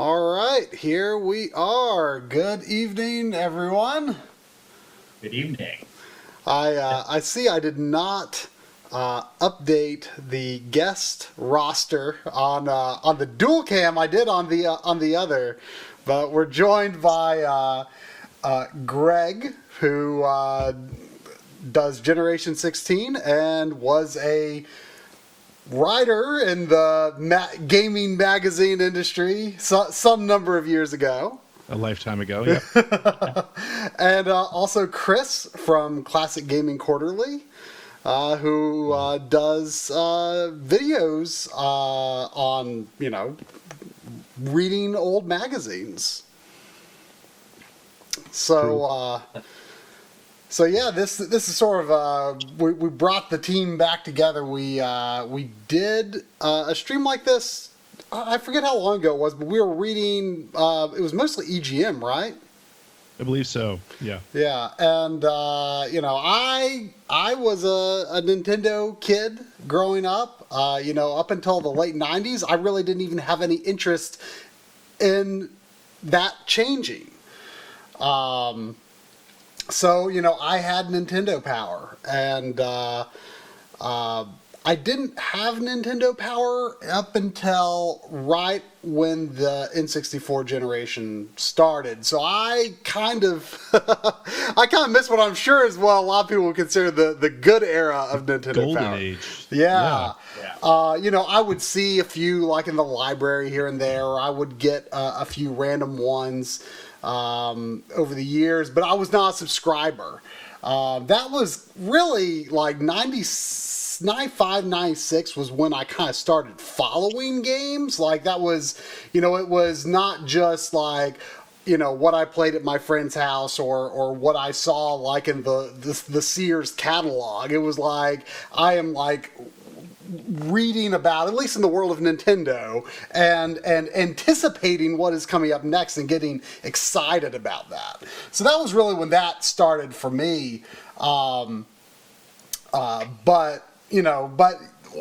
All right, here we are. Good evening, everyone. Good evening. I see I did not update the guest roster on the dual cam. I did on the other, but we're joined by Greg, who does Generation 16 and was a writer in the gaming magazine industry some number of years ago. A lifetime ago, yeah. And also Chris from Classic Gaming Quarterly, who does videos on, reading old magazines. So yeah, this is sort of we brought the team back together. We did a stream like this. I forget how long ago it was, but we were reading. It was mostly EGM, right? I believe so. Yeah. Yeah, and I was a Nintendo kid growing up. Up until the late '90s, I really didn't even have any interest in that changing. So, I had Nintendo Power, and I didn't have Nintendo Power up until right when the N64 generation started. So I kind of miss what I'm sure is what a lot of people would consider the good era of Nintendo Golden Power. Age. Yeah. I would see a few like in the library here and there, or I would get a few random ones over the years, but I was not a subscriber. That was really like 95, 96 was when I kind of started following games. Like that was, it was not just like, what I played at my friend's house or what I saw like in the Sears catalog. It was like, I am like reading about, at least in the world of Nintendo, and anticipating what is coming up next and getting excited about that. So that was really when that started for me. But a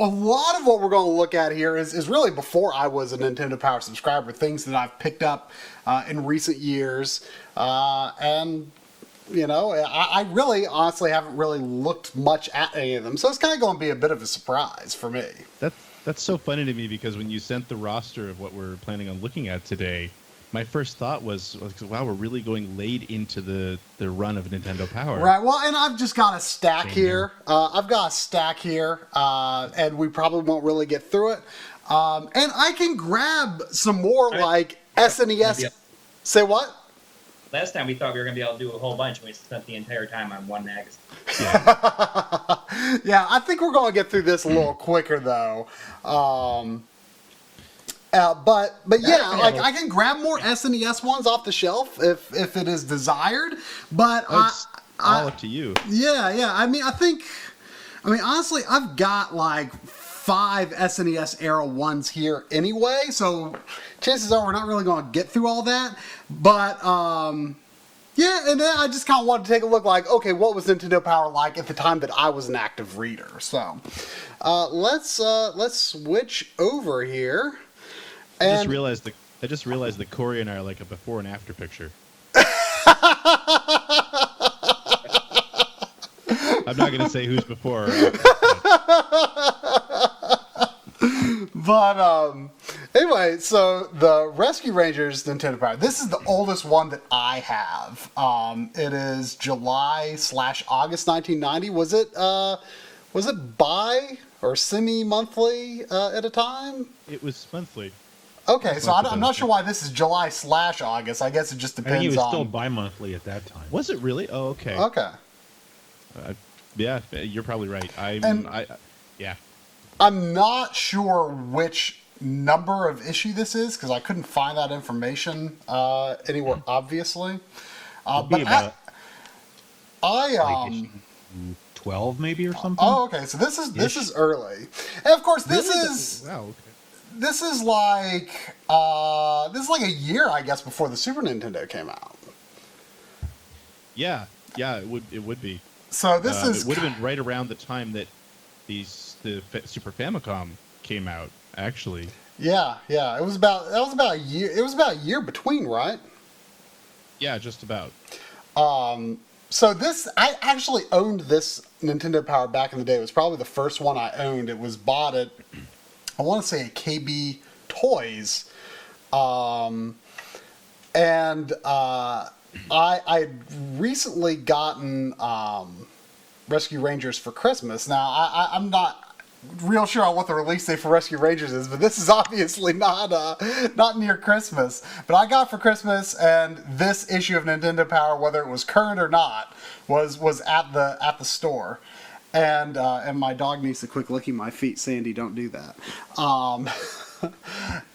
lot of what we're going to look at here is really before I was a Nintendo Power subscriber, things that I've picked up in recent years. I really, honestly haven't really looked much at any of them. So it's kind of going to be a bit of a surprise for me. That's so funny to me because when you sent the roster of what we're planning on looking at today, my first thought was, wow, we're really going late into the run of Nintendo Power. Right. Well, and I've just got a stack here. And we probably won't really get through it. And I can grab some more like SNES. Say what? Last time we thought we were going to be able to do a whole bunch, and we spent the entire time on one magazine. Yeah, I think we're going to get through this a little quicker, though. But yeah, like I can grab more SNES ones off the shelf if it is desired. But it's all up to you. Yeah. I mean, honestly, I've got like 5 SNES era ones here anyway, so chances are we're not really going to get through all that. But yeah, and then I just kind of wanted to take a look like, okay, what was Nintendo Power like at the time that I was an active reader? So let's switch over here. I just realized that Coury and I are like a before and after picture. I'm not going to say who's before or after. But anyway, so the Rescue Rangers Nintendo Power. This is the oldest one that I have. It is July/August 1990. Was it bi or semi-monthly at a time? It was monthly. Okay, so I'm not sure why this is July/August. I guess it just depends on... I think it was still bi-monthly at that time. Was it really? Oh, okay. Okay. Yeah, you're probably right. Yeah. I'm not sure which number of issue this is because I couldn't find that information anywhere, obviously. But like 12 maybe or something. Oh, okay. So this is early, and of course this is wow. Okay. This is like a year, I guess, before the Super Nintendo came out. Yeah, it would be. So it would have been right around the time that the Super Famicom came out, actually. Yeah. It was about a year. It was about a year between, right? Yeah, just about. So I actually owned this Nintendo Power back in the day. It was probably the first one I owned. It was bought at, I want to say, a KB Toys. I had recently gotten Rescue Rangers for Christmas. Now, I'm not real sure on what the release date for Rescue Rangers is, but this is obviously not near Christmas. But I got for Christmas, and this issue of Nintendo Power, whether it was current or not, was at the store. And my dog needs to quit licking my feet. Sandy, don't do that.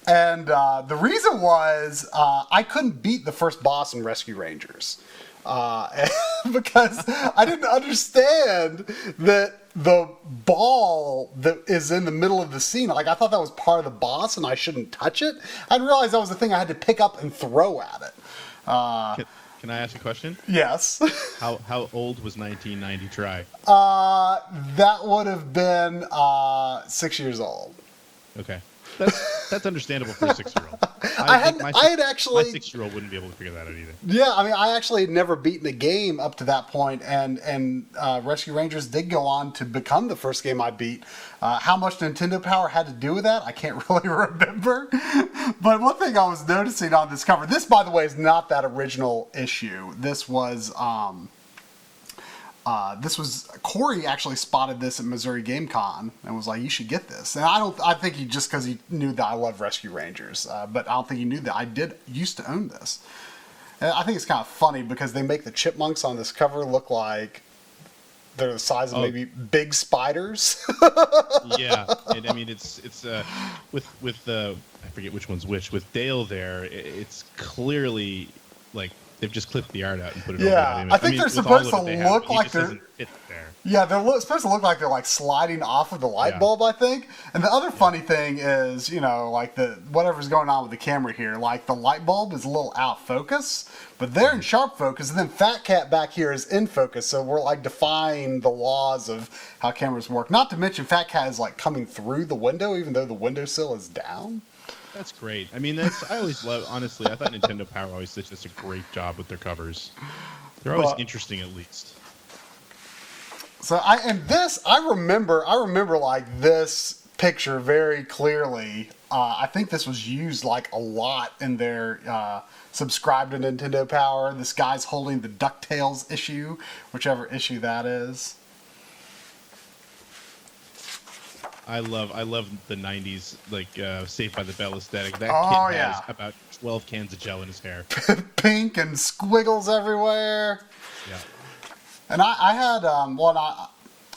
And the reason was I couldn't beat the first boss in Rescue Rangers because I didn't understand that the ball that is in the middle of the scene, like I thought that was part of the boss and I shouldn't touch it. I didn't realize that was the thing I had to pick up and throw at it. Can I ask a question? Yes. How old was 1990 Try? That would have been 6 years old. Okay. That's understandable for a 6-year-old. I had actually my 6-year-old wouldn't be able to figure that out either. Yeah, I mean, I actually had never beaten a game up to that point, and Rescue Rangers did go on to become the first game I beat. How much Nintendo Power had to do with that, I can't really remember. But one thing I was noticing on this cover, this, by the way, is not that original issue. This was Coury actually spotted this at Missouri Game Con and was like, "You should get this." And I think he just because he knew that I love Rescue Rangers, but I don't think he knew that I used to own this. And I think it's kind of funny because they make the chipmunks on this cover look like they're the size of maybe big spiders. Yeah, and I mean it's with I forget which one's which. With Dale there, it's clearly like they've just clipped the art out and put it over that image. I think they're supposed to look like they're. Yeah, they're supposed to look like they're like sliding off of the light bulb, I think. And the other funny thing is, like whatever's going on with the camera here, like the light bulb is a little out of focus, but they're in sharp focus, and then Fat Cat back here is in focus, so we're like defying the laws of how cameras work. Not to mention Fat Cat is like coming through the window, even though the windowsill is down. That's great. I mean, I always love, honestly, I thought Nintendo Power always did just a great job with their covers. They're always interesting, at least. So I remember like this picture very clearly. I think this was used like a lot in their subscribe to Nintendo Power. This guy's holding the DuckTales issue, whichever issue that is. I love the 90s, like Saved by the Bell aesthetic. That kid has about 12 cans of gel in his hair. Pink and squiggles everywhere. Yeah. And I had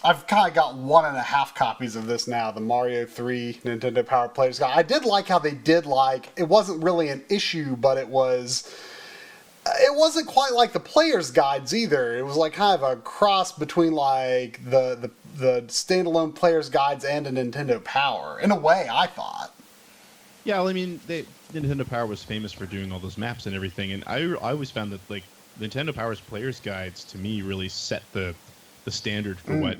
I've kind of got 1.5 copies of this now, the Mario 3 Nintendo Power Player's Guide. I did like how they did it wasn't really an issue, but it wasn't quite like the player's guides either. It was like kind of a cross between like the standalone player's guides and a Nintendo Power, in a way, I thought. Yeah, well, I mean, Nintendo Power was famous for doing all those maps and everything, and I always found that like Nintendo Power's player's guides to me really set the standard for what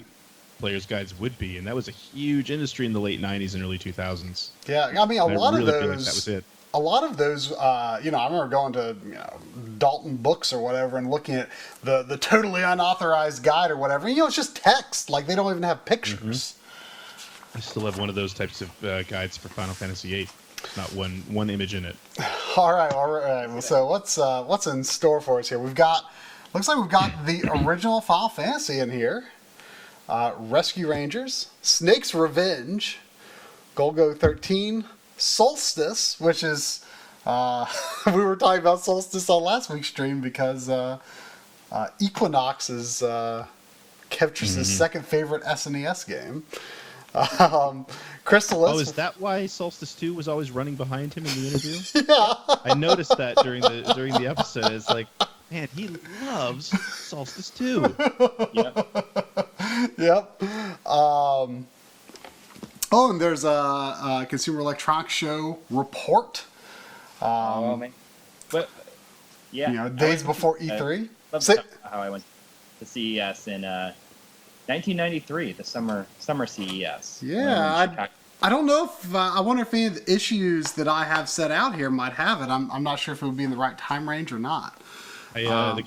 player's guides would be, and that was a huge industry in the late 90s and early 2000s. Yeah, I mean, a lot of those. Feel like that was it. A lot of those, I remember going to Dalton Books or whatever and looking at the totally unauthorized guide or whatever. It's just text. Like, they don't even have pictures. I still have one of those types of guides for Final Fantasy VIII. Not one image in it. All right. Well, so what's in store for us here? Looks like we've got the original Final Fantasy in here. Rescue Rangers, Snake's Revenge, Golgo 13, Solstice, which is we were talking about Solstice on last week's stream because Equinox is Kevtris' second favorite SNES game. Chrysalis. Oh, is that why Solstice 2 was always running behind him in the interview? Yeah. I noticed that during the episode. It's like, man, he loves Solstice 2. Yep. And there's a Consumer Electronics Show report. Man. But yeah, days before E3. How I went to CES in 1993, the summer CES. Yeah, I don't know if I wonder if any of the issues that I have set out here might have it. I'm not sure if it would be in the right time range or not. The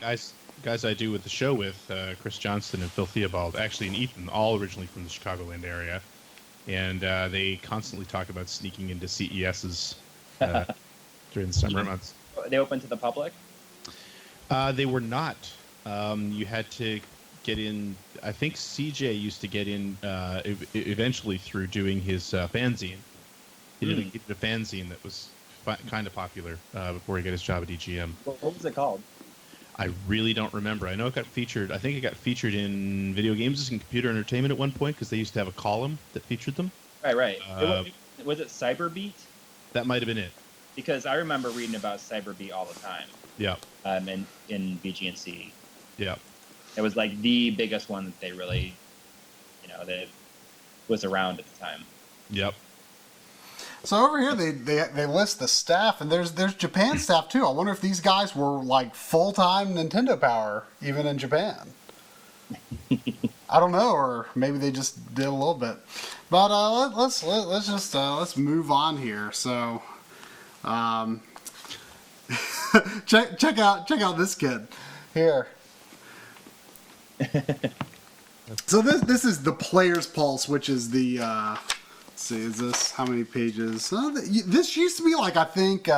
guys I do with the show with, Chris Johnston and Phil Theobald, actually and Ethan, all originally from the Chicagoland area, and they constantly talk about sneaking into CESs during the summer months. They open to the public? They were not. You had to get in. I think CJ used to get in eventually through doing his fanzine. He did a fanzine that was kind of popular before he got his job at EGM. What was it called? I really don't remember. I know it got featured. I think it got featured in Video Games and Computer Entertainment at one point because they used to have a column that featured them. Right. Was it Cyberbeat? That might have been it. Because I remember reading about Cyberbeat all the time. Yeah. In BGNC. Yeah. It was like the biggest one that they really, that was around at the time. Yep. So over here they list the staff, and there's Japan staff too. I wonder if these guys were like full-time Nintendo Power even in Japan. I don't know, or maybe they just did a little bit. But let's move on here. So, check out this kid here. So this is the Player's Pulse, which is the. Let's see, is this how many pages? This used to be like, I think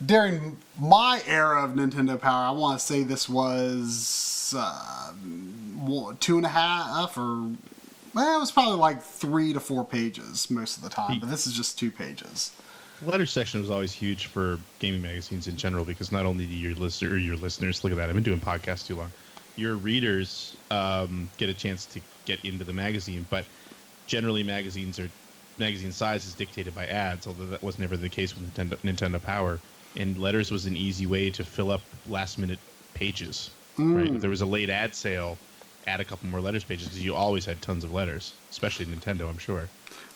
during my era of Nintendo Power, I want to say this was 2.5 or. Well, it was probably like 3 to 4 pages most of the time, but this is just 2 pages. The letter section was always huge for gaming magazines in general because not only do your listeners, look at that, I've been doing podcasts too long, your readers get a chance to get into the magazine, but generally magazine size is dictated by ads, although that was never the case with Nintendo Power, and letters was an easy way to fill up last-minute pages. Right? If there was a late ad sale, add a couple more letters pages because you always had tons of letters, especially Nintendo, I'm sure.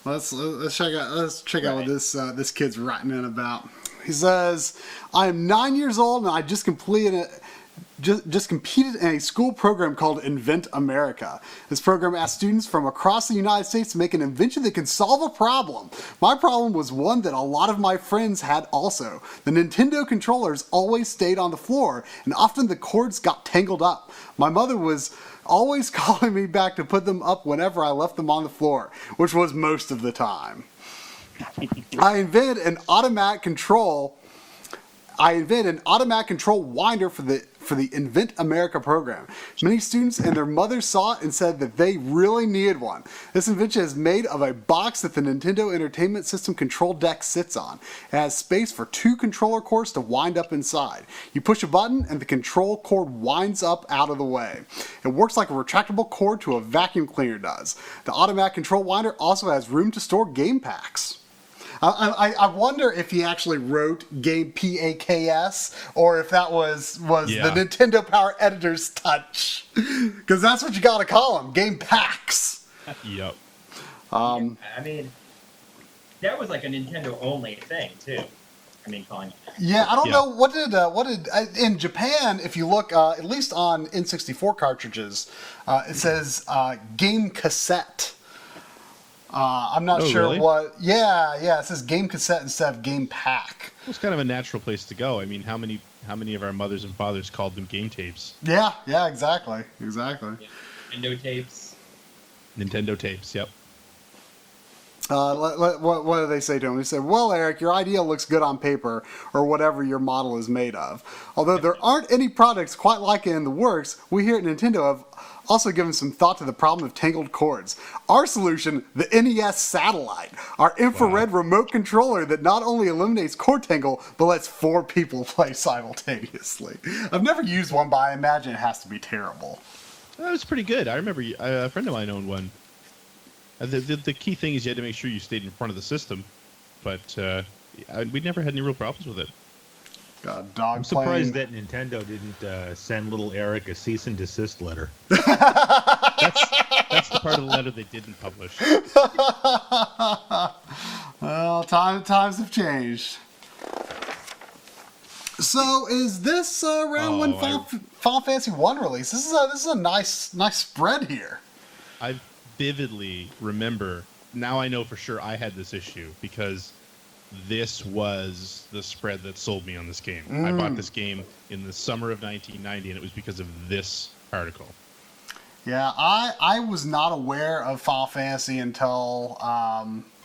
Let's check out what this kid's writing in about. He says, "I am 9 years old and I just competed in a school program called Invent America. This program asked students from across the United States to make an invention that can solve a problem. My problem was one that a lot of my friends had also. The Nintendo controllers always stayed on the floor, and often the cords got tangled up. My mother was always calling me back to put them up whenever I left them on the floor, which was most of the time. I invented an automatic control winder for the Invent America program. Many students and their mothers saw it and said that they really needed one. This invention is made of a box that the Nintendo Entertainment System control deck sits on. It has space for 2 controller cords to wind up inside. You push a button and the control cord winds up out of the way. It works like a retractable cord to a vacuum cleaner does. The automatic control winder also has room to store game packs." I wonder if he actually wrote Game PAKS or if that was the Nintendo Power editor's touch. Because that's what you got to call them, Game Packs. Yep. I mean, that was like a Nintendo only thing too. I mean, calling it. Yeah, I don't know what did in Japan. If you look, at least on N64 cartridges, it says Game Cassette. I'm not sure really? what. Yeah, it says Game Cassette instead of Game Pack. It's kind of a natural place to go. I mean, how many of our mothers and fathers called them game tapes? Yeah, exactly. Yeah. Nintendo tapes, yep. What do they say to him? They say, "Well, Eric, your idea looks good on paper, or whatever your model is made of. Although there aren't any products quite like it in the works, we here at Nintendo have also given some thought to the problem of tangled cords. Our solution, the NES Satellite, our infrared remote controller that not only eliminates cord tangle, but lets 4 people play simultaneously." I've never used one, but I imagine it has to be terrible. That was pretty good. I remember a friend of mine owned one. The key thing is you had to make sure you stayed in front of the system, but we never had any real problems with it. Got a dog I'm surprised that Nintendo didn't send little Eric a cease and desist letter. That's the part of the letter they didn't publish. Well, times have changed. So, is this around when Final Fantasy 1 released? This is a nice spread here. I vividly remember now I know for sure I had this issue because this was the spread that sold me on this game. I bought this game in the summer of 1990, and it was because of this article. Yeah, I was not aware of Final Fantasy until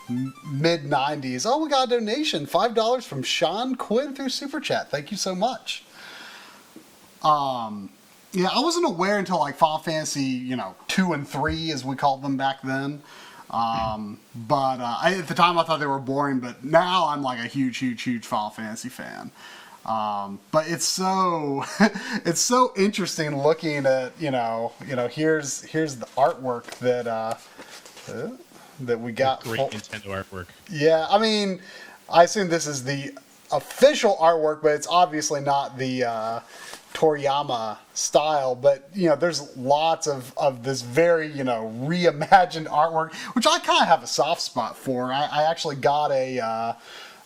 mid-90s. Oh, we got a donation, $5 from Sean Quinn through Super Chat. Thank you so much. Yeah, I wasn't aware until like Final Fantasy, 2 and 3 as we called them back then. But at the time I thought they were boring, but now I'm like a huge Final Fantasy fan. But it's so it's so interesting looking at here's the artwork that we got. Great Nintendo artwork. Yeah, I mean, I assume this is the official artwork, but it's obviously not the Toriyama style. But there's lots of this very reimagined artwork, which I kind of have a soft spot for. I actually got a.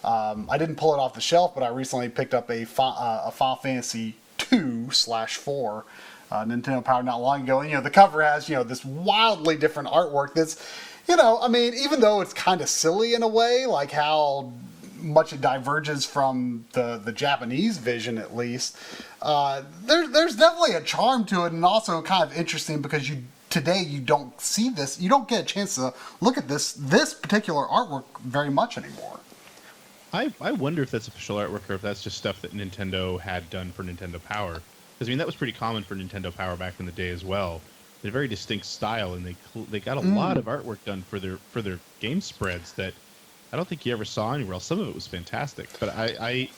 I didn't pull it off the shelf, but I recently picked up a Final Fantasy 2/4 Nintendo Power not long ago. The cover has this wildly different artwork that's I mean, even though it's kind of silly in a way, like how much it diverges from the Japanese vision at least, there's definitely a charm to it, and also kind of interesting because today you don't see this, you don't get a chance to look at this particular artwork very much anymore. I wonder if that's official artwork or if that's just stuff that Nintendo had done for Nintendo Power. Because, I mean, that was pretty common for Nintendo Power back in the day as well. They had a very distinct style, and they got a lot of artwork done for their game spreads that I don't think you ever saw anywhere else. Some of it was fantastic, but I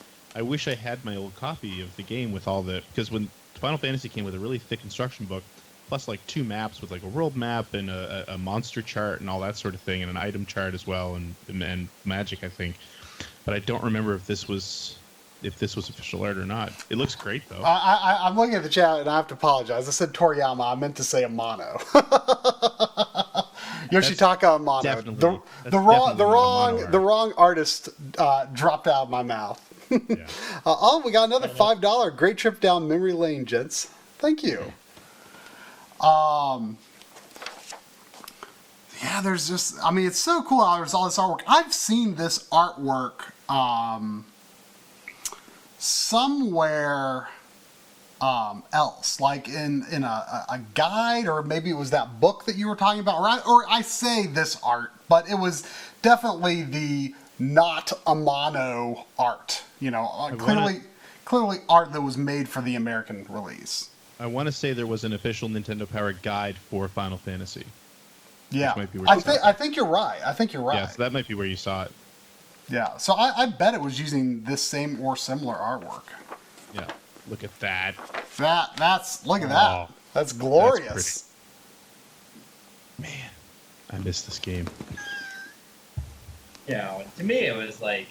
wish I had my old copy of the game with all the... Because when Final Fantasy came with a really thick instruction book, plus like 2 maps with like a world map and a monster chart and all that sort of thing, and an item chart as well, and magic, I think. But I don't remember if this was official art or not. It looks great though. I'm looking at the chat and I have to apologize. I said Toriyama. I meant to say Amano. Yoshitaka Amano. The wrong artist dropped out of my mouth. Yeah. We got another $5. Great trip down memory lane, gents. Thank you. Yeah, there's just, I mean, it's so cool how there's all this artwork. I've seen this artwork somewhere else, like in a guide, or maybe it was that book that you were talking about, or I say this art, but it was definitely the not Amano art, clearly art that was made for the American release. I want to say there was an official Nintendo Power guide for Final Fantasy. Yeah, I think you're right. Yeah, so that might be where you saw it. Yeah, so I bet it was using this same or similar artwork. Yeah, look at that. Look at that. That's glorious. That's man, I miss this game. To me it was like,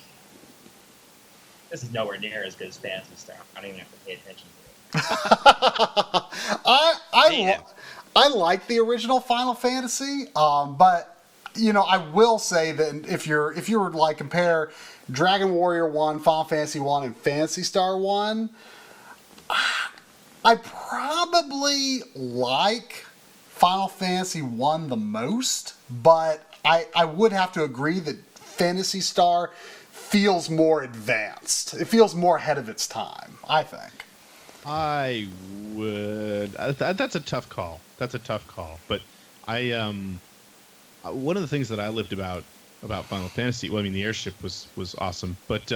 this is nowhere near as good as Phantasy Star. I don't even have to pay attention to it. I like the original Final Fantasy, but I will say that if you were to like compare Dragon Warrior 1, Final Fantasy 1, and Phantasy Star 1, I probably like Final Fantasy 1 the most, but I would have to agree that Phantasy Star feels more advanced. It feels more ahead of its time, I think. I would. That's a tough call. But one of the things that I lived about Final Fantasy, well, I mean, the airship was awesome, but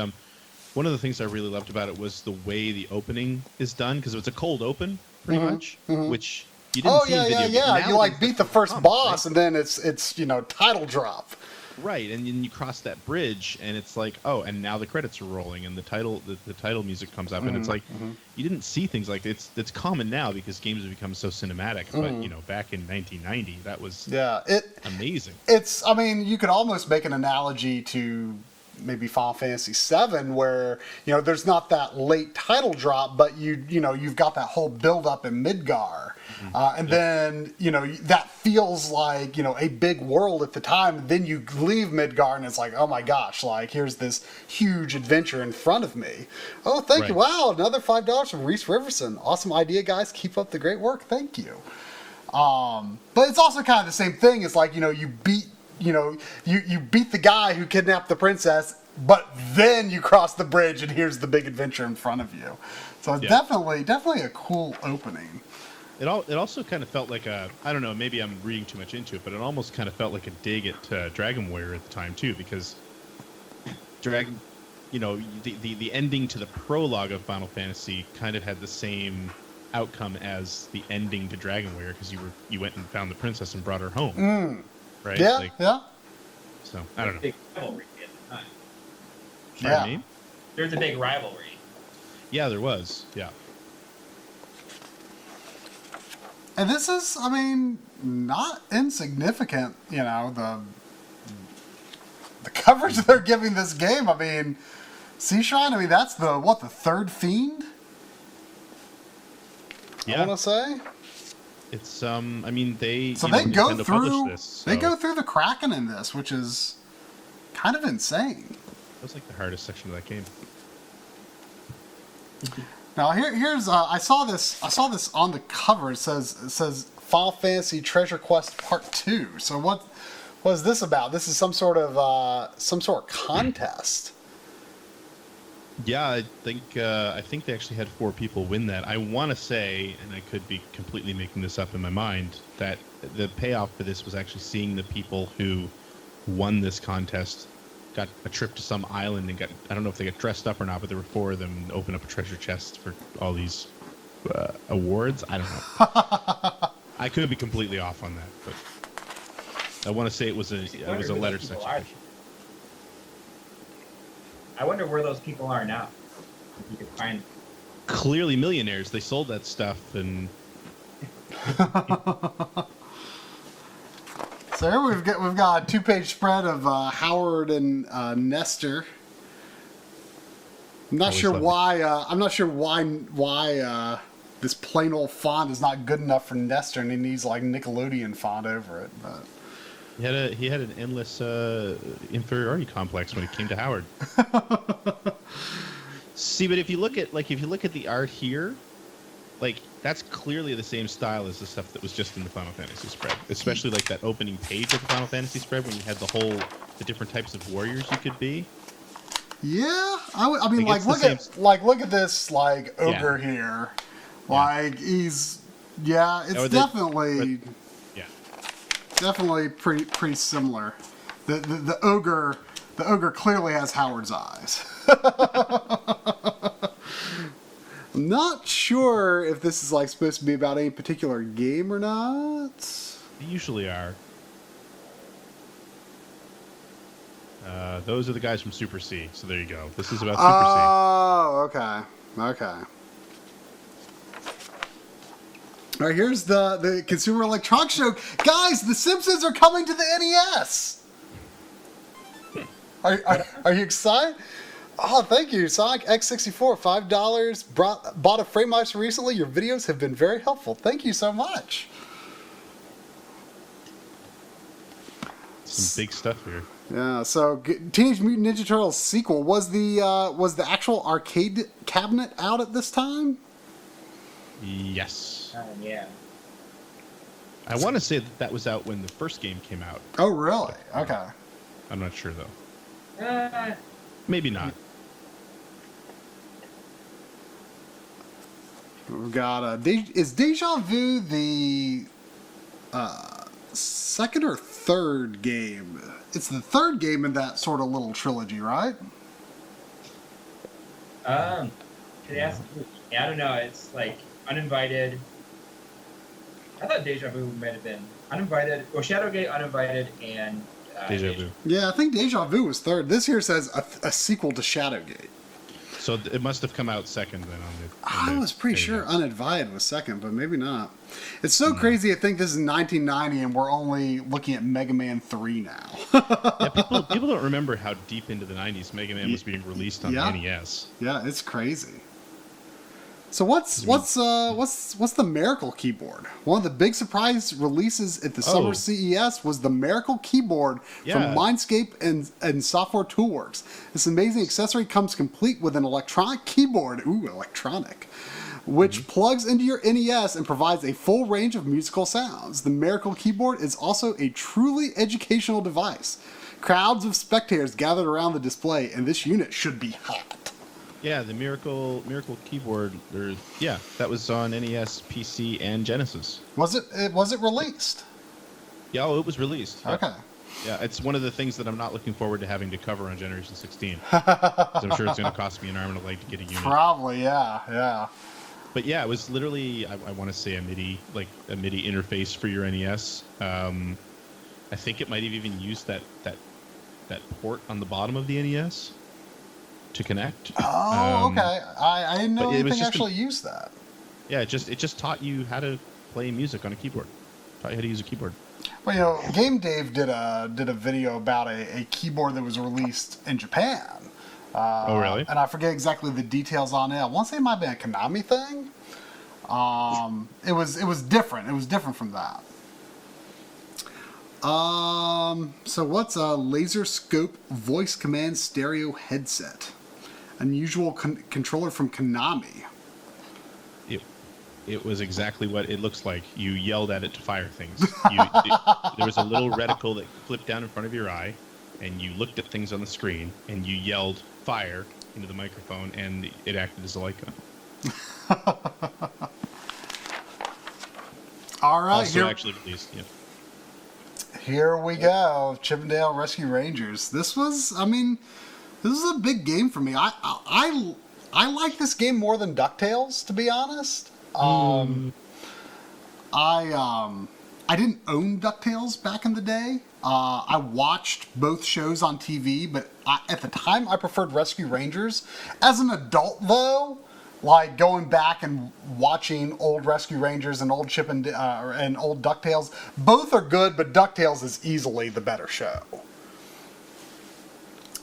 one of the things I really loved about it was the way the opening is done, because it's a cold open, pretty much, which you didn't see in video. Yeah. You like beat the first boss, right? And then it's title drop. Right, and then you cross that bridge, and it's like, oh, and now the credits are rolling, and the title music comes up, and it's like, you didn't see things like it's common now because games have become so cinematic. But back in 1990, that was amazing. I mean, you could almost make an analogy to maybe Final Fantasy VII, where there's not that late title drop, but you've got that whole build up in Midgar. And then, that feels like, a big world at the time. Then you leave Midgar and it's like, oh my gosh, like here's this huge adventure in front of me. Oh, thank you. Wow, another $5 from Reese Riverson. Awesome idea, guys. Keep up the great work. Thank you. But it's also kind of the same thing. It's like, you beat you beat the guy who kidnapped the princess, but then you cross the bridge and here's the big adventure in front of you. So it's definitely a cool opening. It also kind of felt like I don't know, maybe I'm reading too much into it, but it almost kind of felt like a dig at Dragon Warrior at the time too, because Dragon, the ending to the prologue of Final Fantasy kind of had the same outcome as the ending to Dragon Warrior, because you went and found the princess and brought her home. Right? Yeah, yeah. So I don't know. Big rivalry at the time. Pardon me? There's a big rivalry. Yeah, there was. Yeah. And this is, not insignificant, the coverage they're giving this game. Sea Shrine, that's the third Fiend? Yeah. I want to say. It's they go Nintendo through published this, so they go through the Kraken in this, which is kind of insane. That was like the hardest section of that game. Now here's I saw this on the cover. It says Final Fantasy Treasure Quest Part 2. So what is this about? This is some sort of contest. Yeah, I think they actually had 4 people win that. I want to say, and I could be completely making this up in my mind, that the payoff for this was actually seeing the people who won this contest got a trip to some island and I don't know if they got dressed up or not, but there were 4 of them and opened up a treasure chest for all these awards. I don't know. I could be completely off on that, but I want to say it was a letter section. I wonder where those people are now. If you could find. Clearly millionaires. They sold that stuff and. So here we've got a 2-page spread of Howard and Nestor. I'm not sure why this plain old font is not good enough for Nestor, and he needs like Nickelodeon font over it. But he had an endless inferiority complex when it came to Howard. See, but if you look at the art here, like that's clearly the same style as the stuff that was just in the Final Fantasy spread. Especially like that opening page of the Final Fantasy spread when you had the different types of warriors you could be. Yeah, look at this ogre here. Like he's it's definitely definitely pretty similar. The ogre clearly has Howard's eyes. I'm not sure if this is supposed to be about any particular game or not. They usually are. Those are the guys from Super C. So there you go. This is about Super C. Oh, okay. All right, here's the Consumer Electronics Show. Guys, The Simpsons are coming to the NES. Are you excited? Oh, thank you, Sonic X64, $5. Bought a frame master recently. Your videos have been very helpful. Thank you so much. Some big stuff here. Yeah. So, Teenage Mutant Ninja Turtles sequel was the actual arcade cabinet out at this time? Yes. Yeah. I want to say that was out when the first game came out. Oh, really? Okay. I'm not sure though. Maybe not. We've got is Deja Vu the second or third game? It's the third game in that sort of little trilogy, right? I don't know. It's like Uninvited. I thought Deja Vu might have been Uninvited, or Shadowgate, Uninvited, and Deja Vu. Yeah, I think Deja Vu was third. This here says a sequel to Shadowgate. So it must have come out second then I was pretty sure Uninvited was second, but maybe not. It's so crazy to think this is 1990 and we're only looking at Mega Man 3 now. Yeah, people don't remember how deep into the 90s Mega Man was being released on the NES. Yeah, it's crazy. So what's the Miracle keyboard? One of the big surprise releases at the summer CES was the Miracle keyboard from Mindscape and Software Toolworks. This amazing accessory comes complete with an electronic keyboard. Ooh, electronic. which plugs into your NES and provides a full range of musical sounds. The Miracle Keyboard is also a truly educational device. Crowds of spectators gathered around the display, and this unit should be hot. Yeah, the Miracle keyboard. That was on NES, PC, and Genesis. Was it released? Yeah, it was released. Yeah. Okay. Yeah, it's one of the things that I'm not looking forward to having to cover on Generation 16. 'Cause I'm sure it's going to cost me an arm and a leg to get a unit. Probably, yeah. But yeah, it was literally, I want to say a MIDI interface for your NES. I think it might have even used that port on the bottom of the NES to connect. Oh, okay. I didn't know anything actually used that. Yeah, it just taught you how to play music on a keyboard. Taught you how to use a keyboard. Well, Game Dave did a video about a keyboard that was released in Japan. Oh, really? And I forget exactly the details on it. I want to say it might have been a Konami thing. It was different. It was different from that. So what's a laser scope voice command stereo headset? Unusual controller from Konami. It was exactly what it looks like. You yelled at it to fire things. There was a little reticle that flipped down in front of your eye, and you looked at things on the screen, and you yelled fire into the microphone, and it acted as a light gun. All right. Also actually released, yeah. Here we go. Chippendale Rescue Rangers. This was a big game for me. I like this game more than DuckTales, to be honest. I didn't own DuckTales back in the day. I watched both shows on TV, but at the time I preferred Rescue Rangers. As an adult, though, like going back and watching old Rescue Rangers and old and old DuckTales, both are good, but DuckTales is easily the better show.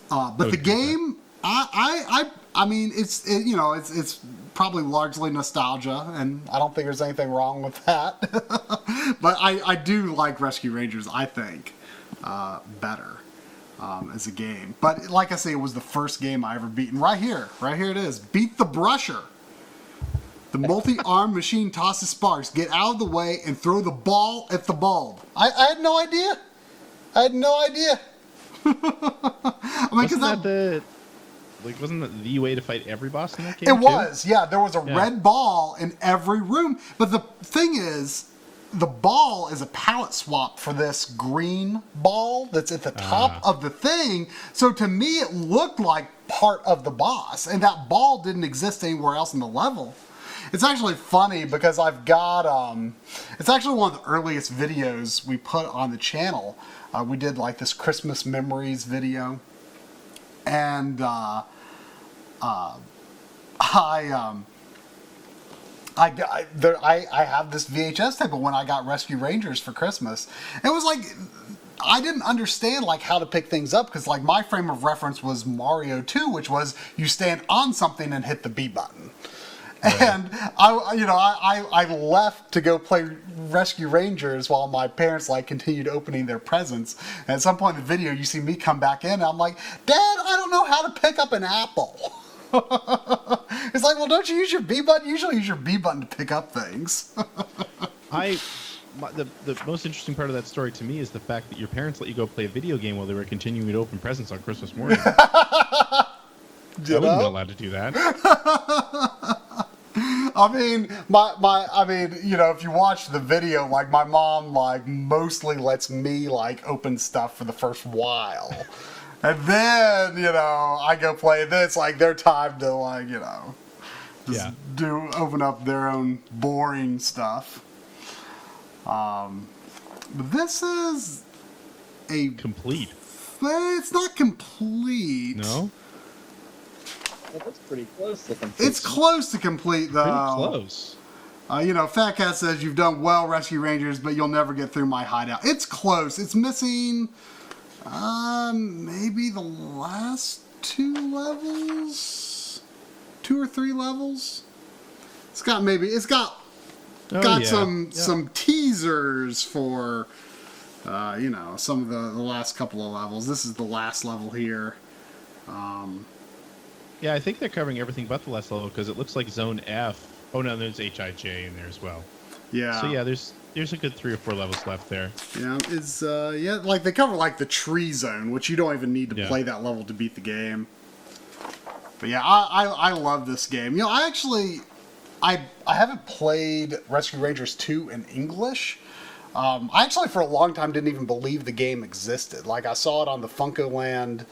But the game, I mean, it's probably largely nostalgia, and I don't think there's anything wrong with that. But I do like Rescue Rangers, I think, better as a game. But like I say, it was the first game I ever beaten. Right here it is. Beat the Brusher. The multi-armed machine tosses sparks. Get out of the way and throw the ball at the bulb. I had no idea. I mean, wasn't that the way to fight every boss in that game? It was, yeah. There was a red ball in every room. But the thing is, the ball is a palette swap for this green ball that's at the top of the thing. So to me, it looked like part of the boss. And that ball didn't exist anywhere else in the level. It's actually funny because I've got, it's actually one of the earliest videos we put on the channel. We did like this Christmas memories video. And I have this VHS tape of when I got Rescue Rangers for Christmas. It was like, I didn't understand like how to pick things up because like my frame of reference was Mario 2, which was you stand on something and hit the B button. Right. And I left to go play Rescue Rangers while my parents like continued opening their presents. And at some point in the video, you see me come back in, and I'm like, "Dad, I don't know how to pick up an apple." It's like, well, don't you use your B button? You usually use your B button to pick up things. The most interesting part of that story to me is the fact that your parents let you go play a video game while they were continuing to open presents on Christmas morning. I wouldn't be allowed to do that. I mean, if you watch the video, like my mom, like mostly lets me like open stuff for the first while, and then I go play this. Like their time to like open up their own boring stuff. But this is a complete. It's not complete. No. Well, that's pretty close to complete. It's close to complete, though. Pretty close. Fat Cat says, you've done well, Rescue Rangers, but you'll never get through my hideout. It's close. It's missing, maybe the last 2 levels? 2 or 3 levels? It's got some teasers for, some of the last couple of levels. This is the last level here. Yeah, I think they're covering everything but the last level because it looks like Zone F Oh no, there's HIJ in there as well. Yeah. So yeah, there's a good 3 or 4 levels left there. Yeah, like they cover like the tree zone, which you don't even need to play that level to beat the game. But yeah, I love this game. You know, I haven't played Rescue Rangers 2 in English. I actually for a long time didn't even believe the game existed. Like I saw it on the Funkoland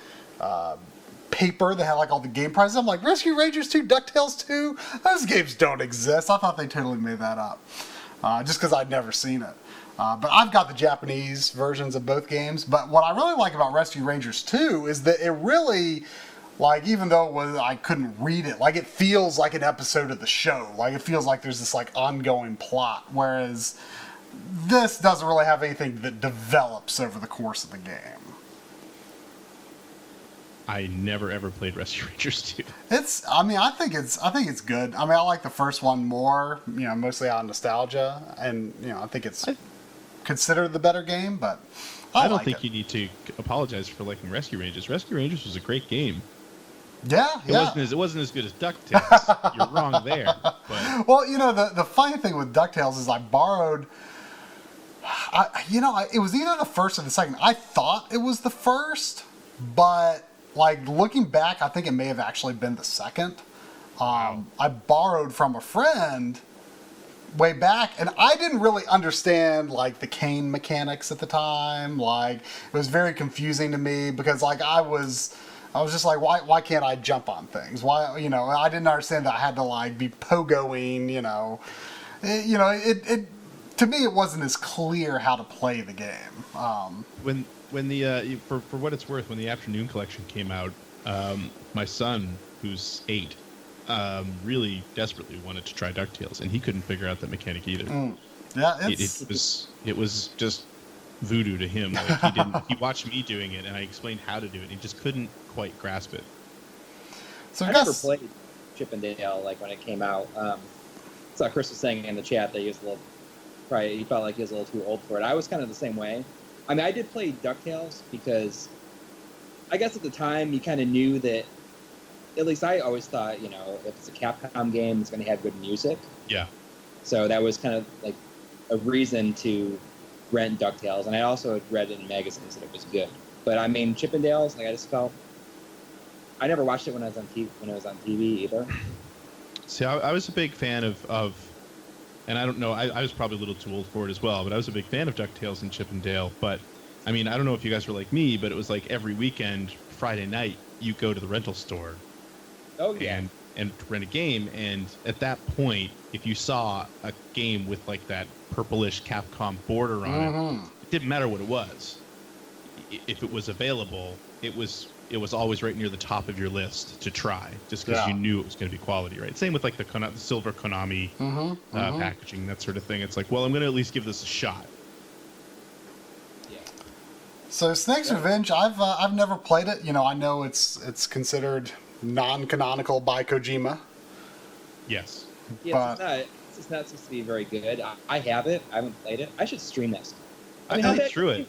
paper that had like all the game prizes. I'm like, Rescue Rangers 2, DuckTales 2? Those games don't exist. I thought they totally made that up. Just because I'd never seen it. But I've got the Japanese versions of both games. But what I really like about Rescue Rangers 2 is that it really, like, even though I couldn't read it, like, it feels like an episode of the show. Like, it feels like there's this, like, ongoing plot. Whereas this doesn't really have anything that develops over the course of the game. I never ever played Rescue Rangers 2. I think it's good. I mean, I like the first one more, you know, mostly out of nostalgia, and you know, I think it's considered the better game. But I don't like think it. you need to apologize for liking Rescue Rangers. Rescue Rangers was a great game. Yeah, It wasn't as good as DuckTales. You're wrong there. But well, you know, the funny thing with DuckTales is I borrowed. It was either the first or the second. I thought it was the first, but like looking back, I think it may have actually been the second. I borrowed from a friend way back, and I didn't really understand like the cane mechanics at the time. Like it was very confusing to me because like I was just like, why can't I jump on things? Why, you know, I didn't understand that I had to like be pogoing, you know. It to me it wasn't as clear how to play the game. when the for what it's worth, when the Afternoon Collection came out, my son, who's 8, really desperately wanted to try DuckTales, and he couldn't figure out that mechanic either. Yeah, it was just voodoo to him. Like he watched me doing it, and I explained how to do it. And he just couldn't quite grasp it. So I never played Chip and Dale like when it came out. So Chris was saying in the chat that he felt like he was a little too old for it. I was kind of the same way. I mean, I did play DuckTales because I guess at the time you kind of knew that, at least I always thought, you know, if it's a Capcom game, it's going to have good music. Yeah. So that was kind of like a reason to rent DuckTales. And I also had read in magazines that it was good. But I mean, Chip and Dale's, like I just felt, I never watched it when I was on TV either. See, I was a big fan of and I don't know, I was probably a little too old for it as well, but I was a big fan of DuckTales and Chip and Dale. But, I mean, I don't know if you guys were like me, but it was like every weekend, Friday night, you go to the rental store and rent a game. And at that point, if you saw a game with like that purplish Capcom border on it didn't matter what it was. If it was available, it was always right near the top of your list to try, just because you knew it was going to be quality, right? Same with like the silver Konami packaging, that sort of thing. It's like, well, I'm going to at least give this a shot. Yeah. So Snake's Revenge, I've never played it. You know, I know it's considered non-canonical by Kojima. Yes. Yeah, it's not supposed to be very good. I have it. I haven't played it. I should stream this. I played through it.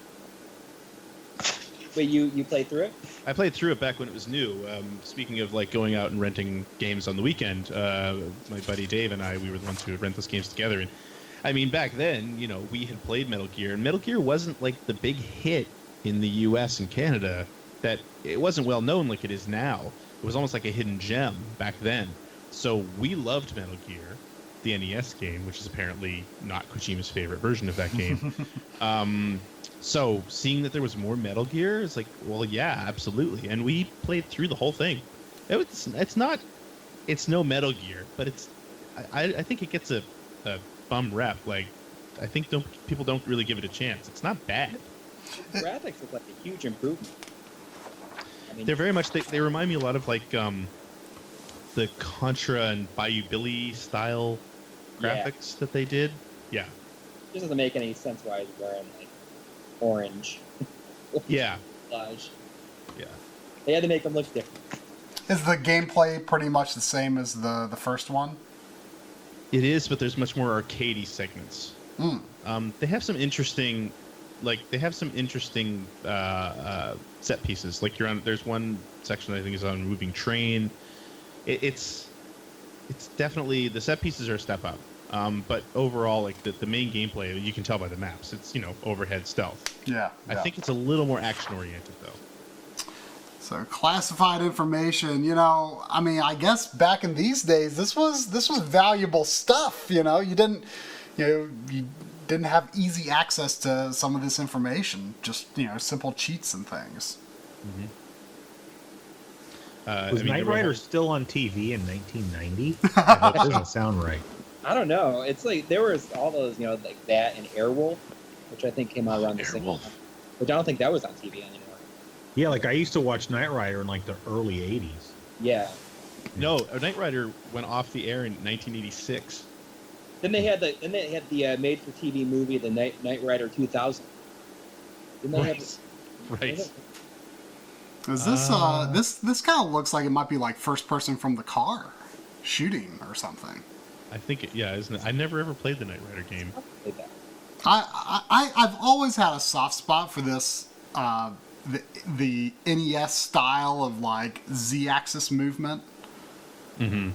Wait, you played through it? I played through it back when it was new. Speaking of like going out and renting games on the weekend, my buddy Dave and we were the ones who would rent those games together. And I mean, back then, you know, we had played Metal Gear, and Metal Gear wasn't like the big hit in the U.S. and Canada. That it wasn't well known like it is now. It was almost like a hidden gem back then. So we loved Metal Gear, the NES game, which is apparently not Kojima's favorite version of that game. So seeing that there was more Metal Gear is like, well, yeah, absolutely. And we played through the whole thing. It's no Metal Gear, but I think it gets a bum rep. Like, I think people don't really give it a chance. It's not bad. The graphics look like a huge improvement. I mean, They're very much, they remind me a lot of like the Contra and Bayou Billy style graphics that they did. Yeah. It doesn't make any sense why he's wearing like orange. Yeah. Flash. Yeah. They had to make them look different. Is the gameplay pretty much the same as the first one? It is, but there's much more arcadey segments. They have some interesting, set pieces. Like there's one section that I think is on a moving train. It's it's definitely the set pieces are a step up. But overall, like the main gameplay, you can tell by the maps. It's overhead stealth. Yeah. I think it's a little more action oriented though. So classified information, I mean, I guess back in these days, this was valuable stuff. You didn't have easy access to some of this information. Just simple cheats and things. Mm-hmm. Was Knight Rider still on TV in 1990? That doesn't sound right. I don't know. It's like there was all those, like that and Airwolf, which I think came out around the same time. But I don't think that was on TV anymore. Yeah, like I used to watch Knight Rider in like the early 80s. Yeah. No, Knight Rider went off the air in 1986. Then they had the made-for-TV movie, the Knight Rider 2000. Didn't they have? Right. Is this kind of looks like it might be like first person from the car shooting or something. I think isn't it? I never ever played the Knight Rider game. I've always had a soft spot for this the NES style of like Z-axis movement. Mm-hmm.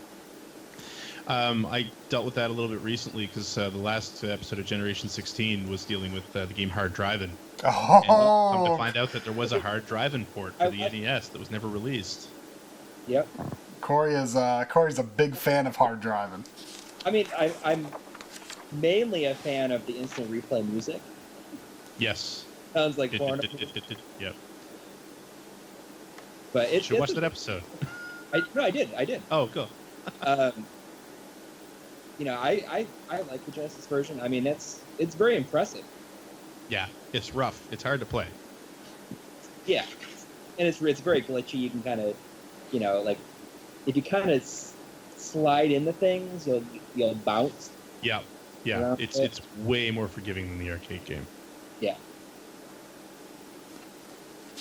I dealt with that a little bit recently because the last episode of Generation 16 was dealing with the game Hard Driving. Oh. And come to find out that there was a Hard Driving port for the NES that was never released. Yep. Corey's a big fan of Hard Driving. I mean, I'm mainly a fan of the instant replay music. Yes. Sounds like porn. Yep. But you should watch that episode. I did. Oh, cool. I like the Genesis version. I mean, it's very impressive. Yeah, it's rough. It's hard to play. Yeah, and it's very glitchy. You can kind of, like if you kind of slide into things, you'll bounce. Yeah, it's way more forgiving than the arcade game. Yeah.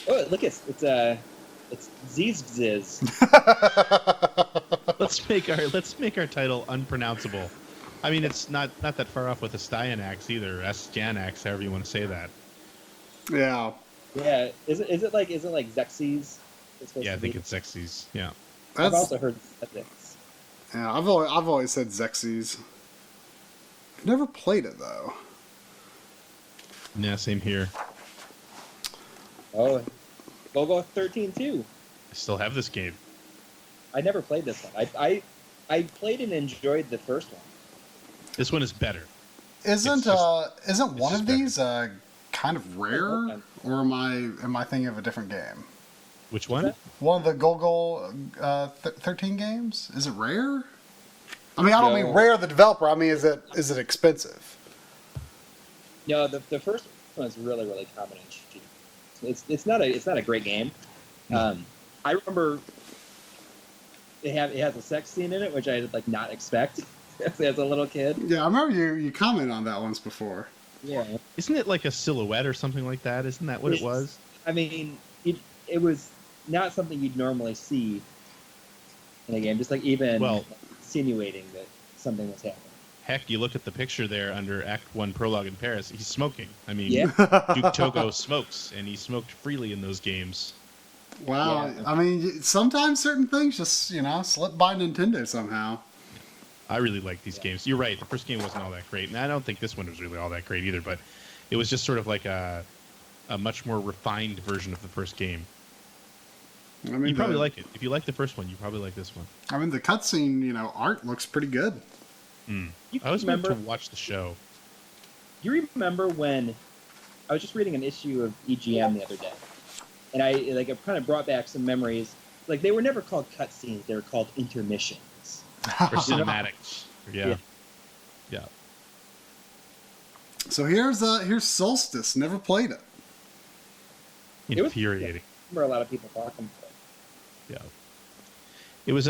Oh, look, it's Zizziz. Let's make our title unpronounceable. I mean, it's not that far off with a Styanax either. Stjanax, however you want to say that. Yeah. Yeah. Is it like Xexes? Yeah, I think it's Xexes. Yeah. I've also heard Xexes. Yeah, I've always said Xexes. I've never played it though. Yeah, same here. Oh, Go 13 too. I still have this game. I never played this one. I played and enjoyed the first one. This one is better. Isn't one of better. these kind of rare, or am I thinking of a different game? Which one? One of the Gogol 13 games. Is it rare? I mean, I don't mean rare the developer. I mean, is it expensive? No, the first one's really, really common and cheap. It's not a great game. I remember it has a sex scene in it, which I did not expect as a little kid. Yeah, I remember you commented on that once before. Yeah. Isn't it like a silhouette or something like that? Isn't that what it was? I mean, it was not something you'd normally see in a game, just even insinuating that something was happening. Heck, you look at the picture there under Act 1 Prologue in Paris, he's smoking. I mean, Yeah. Duke Togo smokes, and he smoked freely in those games. Wow. Yeah. I mean, sometimes certain things just, slip by Nintendo somehow. I really like these games. You're right, the first game wasn't all that great, and I don't think this one was really all that great either, but it was just sort of like a much more refined version of the first game. I mean, You probably like it. If you like the first one, you probably like this one. I mean, the cutscene, art looks pretty good. You I always remember meant to watch the show. You remember when I was just reading an issue of EGM the other day, and it kind of brought back some memories. Like, they were never called cutscenes; they were called intermissions. Or cinematics. Yeah. So here's Solstice. Never played it. Infuriating. I remember a lot of people talking about it. Yeah. It was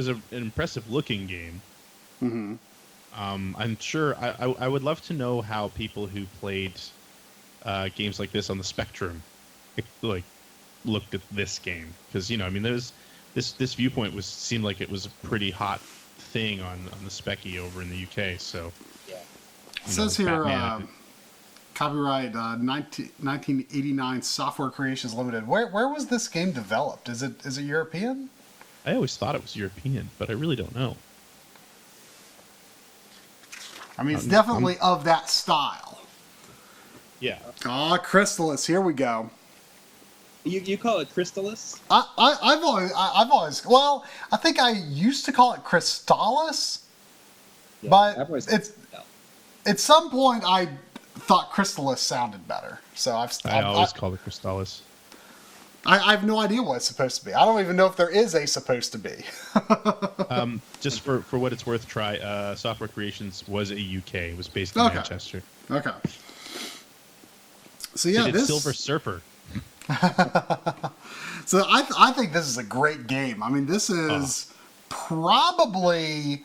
an impressive looking game. Mm-hmm. I'm sure I would love to know how people who played games like this on the Spectrum looked at this game, because there's this viewpoint seemed like it was a pretty hot thing on the Specky over in the UK. So Yeah. It says here, copyright 1989 Software Creations Limited. Where was this game developed? Is it European? I always thought it was European, but I really don't know. I mean, it's definitely of that style. Yeah. Ah, Crystallis, here we go. You call it Crystallis? I've always, well, I think I used to call it Crystallis, Yeah, but I've always- it's at some point I thought Crystallis sounded better. So I always call it Crystallis. I have no idea what it's supposed to be. I don't even know if there is a supposed to be. Just for what it's worth, try Software Creations was a UK. It was based in Okay. Manchester. Okay. So yeah, They did this Silver Surfer. So I think this is a great game. I mean, this is probably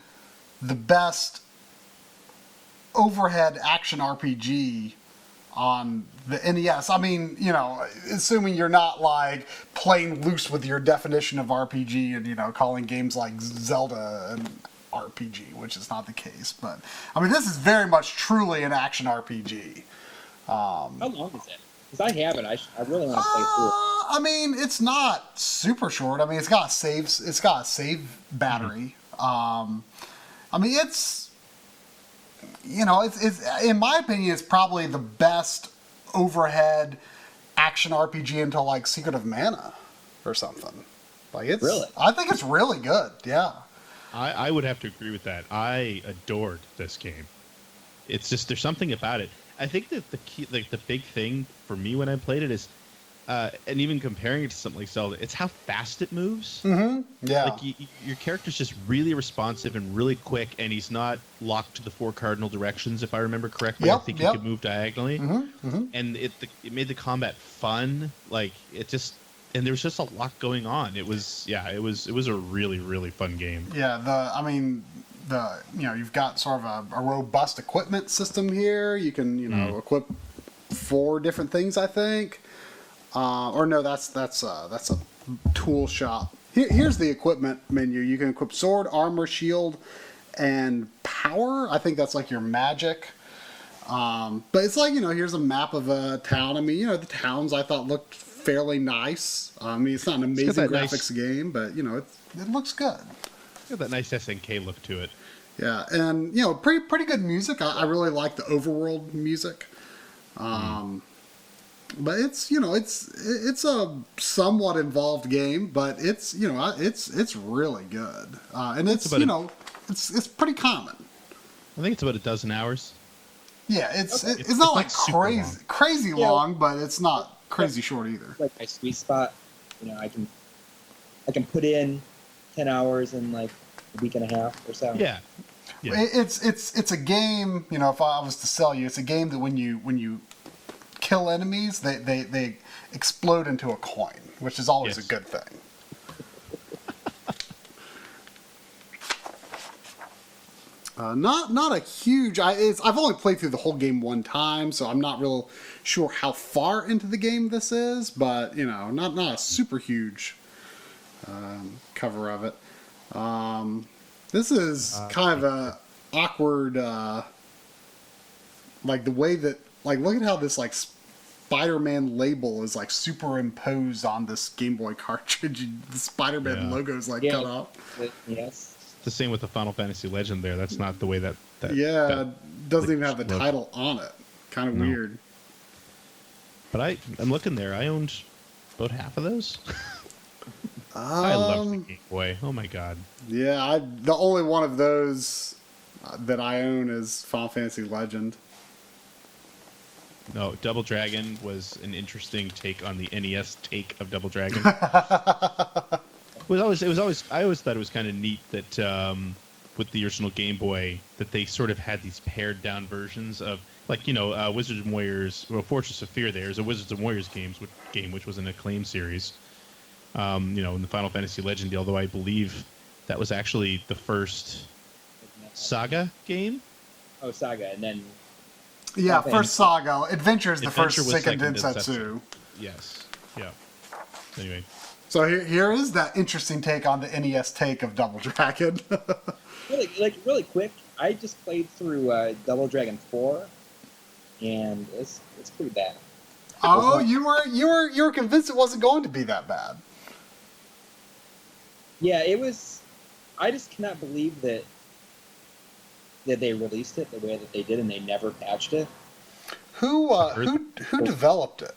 the best overhead action RPG on the NES. I mean, you know, assuming you're not like playing loose with your definition of RPG and, you know, calling games like Zelda an RPG, which is not the case. But I mean, this is very much truly an action RPG. How long is it? Because I have it. I really want to play through it. I mean, it's not super short. I mean, it's got saves. It's got a save battery. I mean, it's, you know, it's in my opinion, it's probably the best overhead action RPG until like Secret of Mana or something. Like it's Really? I think it's really good. Yeah. I would have to agree with that. I adored this game. It's just there's something about it. I think that the key, like the big thing for me when I played it is, and even comparing it to something like Zelda, it's how fast it moves. Mm-hmm. Yeah. Like your character's just really responsive and really quick, and he's not locked to the 4 cardinal directions, if I remember correctly. Yep, I think yep. he could move diagonally, and it made the combat fun. Like it just, and there was just a lot going on. It was it was a really really fun game. Yeah. You know, you've got sort of a robust equipment system here. You can, you know, equip 4 different things, I think. Or no, that's a tool shop. Here's the equipment menu. You can equip sword, armor, shield, and power. I think that's like your magic. But it's like, you know, here's a map of a town. I mean, you know, the towns I thought looked fairly nice. I mean, it's not an amazing that graphics game, but you know, it looks good. Got that nice SNK look to it. Yeah, and you know, pretty good music. I really like the overworld music. But it's, you know, it's a somewhat involved game, but it's, you know, it's really good. And it's you know, it's pretty common. I think it's about 12 hours. Yeah, it's Okay. it's not It's like not super crazy Yeah. long, but it's not crazy short either. It's like my sweet spot. You know, I can put in 10 hours in like a week and a half or so. Yeah. It's a game, you know, if I was to sell you, it's a game that when you kill enemies, they explode into a coin, which is always Yes. a good thing. Not a huge. I've only played through the whole game one time, so I'm not real sure how far into the game this is. But you know, not a super huge cover of it. This is kind of a awkward, like the way that, like, look at how this like Spider-Man label is like superimposed on this Game Boy cartridge. The Spider-Man logo is like cut off. Yes. It's the same with the Final Fantasy Legend there. That's not the way that Yeah, that it doesn't even have the logo. title on it. Kind of No. weird. But I'm looking there. I owned about half of those. I love the Game Boy. Oh my god. Yeah, the only one of those that I own is Final Fantasy Legend. No, Double Dragon was an interesting take on the NES take of Double Dragon. I always thought it was kind of neat that with the original Game Boy that they sort of had these pared down versions of, like, you know, Wizards and Warriors, well, Fortress of Fear. There's a Wizards and Warriors game which was an Acclaim series. You know, in the Final Fantasy Legend, although I believe that was actually the first Saga game. Oh, Saga, and then Yeah, Okay. first Saga. Adventure is the Adventure first was Seiken second Densetsu. Yes. Yeah. Anyway. So here is that interesting take on the NES take of Double Dragon. really quick. I just played through Double Dragon 4, and it's pretty bad. Oh, you were convinced it wasn't going to be that bad. Yeah, it was. I just cannot believe that they released it the way that they did, and they never patched it. Who developed it?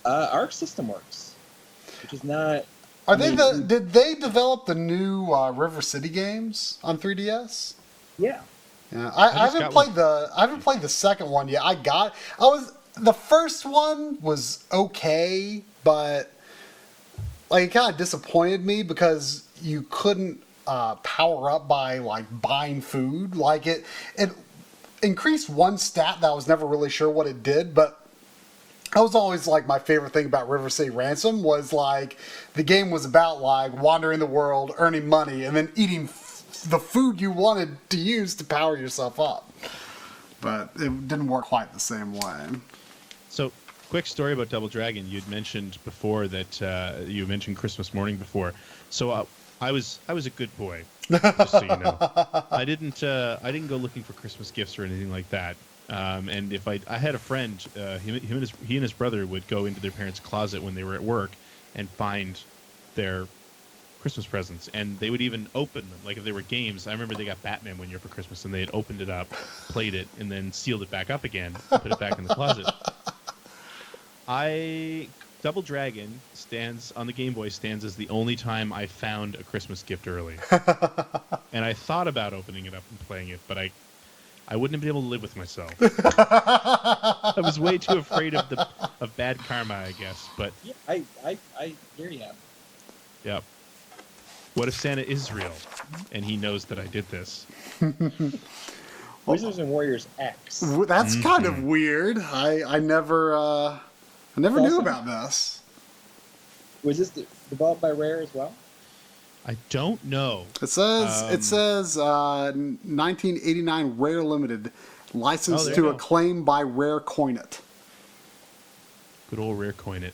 Arc System Works, which is not. Did they develop the new River City games on 3DS? Yeah. Yeah, I haven't played the second one yet. The first one was okay, but like it kind of disappointed me because you couldn't power up by like buying food. Like it increased one stat that I was never really sure what it did, but that was always like my favorite thing about River City Ransom was like the game was about like wandering the world, earning money, and then eating the food you wanted to use to power yourself up. But it didn't work quite the same way. So, quick story about Double Dragon. You'd mentioned before that you mentioned Christmas morning before. So I was a good boy, just so you know. I didn't go looking for Christmas gifts or anything like that. And if I had a friend, he and his brother would go into their parents' closet when they were at work and find their Christmas presents, and they would even open them. Like if they were games, I remember they got Batman one year for Christmas, and they had opened it up, played it, and then sealed it back up again, and put it back in the closet. Double Dragon stands on the Game Boy stands as the only time I found a Christmas gift early, and I thought about opening it up and playing it, but I wouldn't have been able to live with myself. I was way too afraid of bad karma, I guess. But Yeah, I hear you. yeah. What if Santa is real, and he knows that I did this? Wizards and Warriors X. That's kind of weird. I never knew about this. Was this developed by Rare as well? I don't know. It says 1989 Rare Limited, licensed to acclaim by Rare Coinit. Good old Rare Coinit.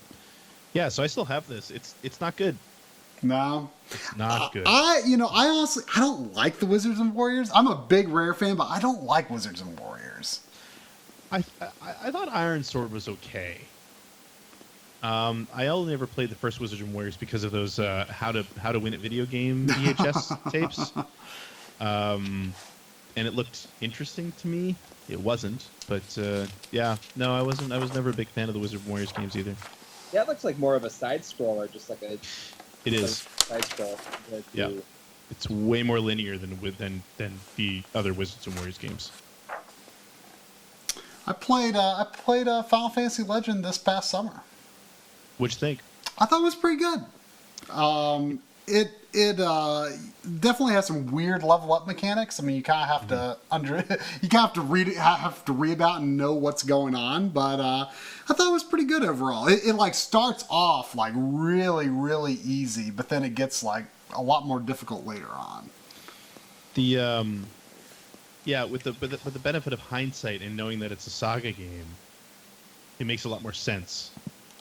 Yeah, so I still have this. It's not good. No. It's not good. I honestly, I don't like the Wizards and Warriors. I'm a big Rare fan, but I don't like Wizards and Warriors. I thought Iron Sword was okay. I only ever played the first Wizards and Warriors because of those how to win at video game VHS tapes. And it looked interesting to me. It wasn't, but yeah, no, I wasn't. I was never a big fan of the Wizards and Warriors games either. Yeah, it looks like more of a side scroller, just like a. It is. Side scroll. Yeah. It's way more linear than the other Wizards and Warriors games. I played Final Fantasy Legend this past summer. What'd you think? I thought it was pretty good. It definitely has some weird level up mechanics. I mean, you kind of have to read about and know what's going on. But I thought it was pretty good overall. It like starts off like really really easy, but then it gets like a lot more difficult later on. Yeah, with the benefit of hindsight and knowing that it's a saga game, it makes a lot more sense.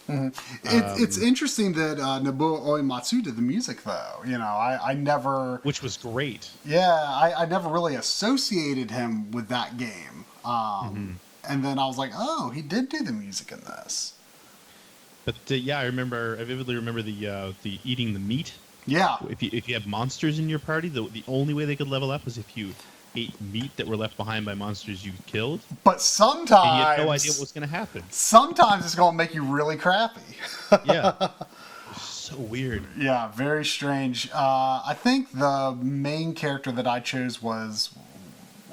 Mm-hmm. It's interesting that Nobuo Uematsu did the music, though. You know, I never... Which was great. Yeah, I never really associated him with that game. And then I was like, oh, he did do the music in this. But yeah, I vividly remember the eating the meat. Yeah. If you have monsters in your party, the only way they could level up was if you ate meat that were left behind by monsters you killed. But sometimes... And you had no idea what was going to happen. Sometimes it's going to make you really crappy. Yeah. So weird. Yeah, very strange. I think the main character that I chose was...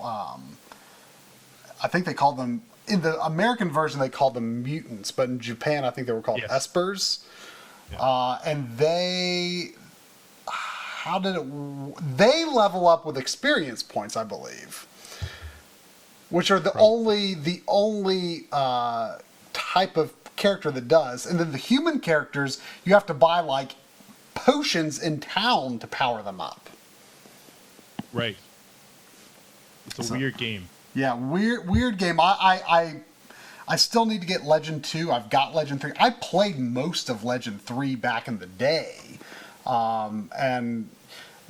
I think they called them... In the American version, they called them mutants, but in Japan, I think they were called espers. Yeah. And they... They level up with experience points, I believe, which are the only type of character that does. And then the human characters, you have to buy like potions in town to power them up. Right. It's a weird game. Yeah, weird game. I still need to get Legend 2. I've got Legend 3. I played most of Legend 3 back in the day. And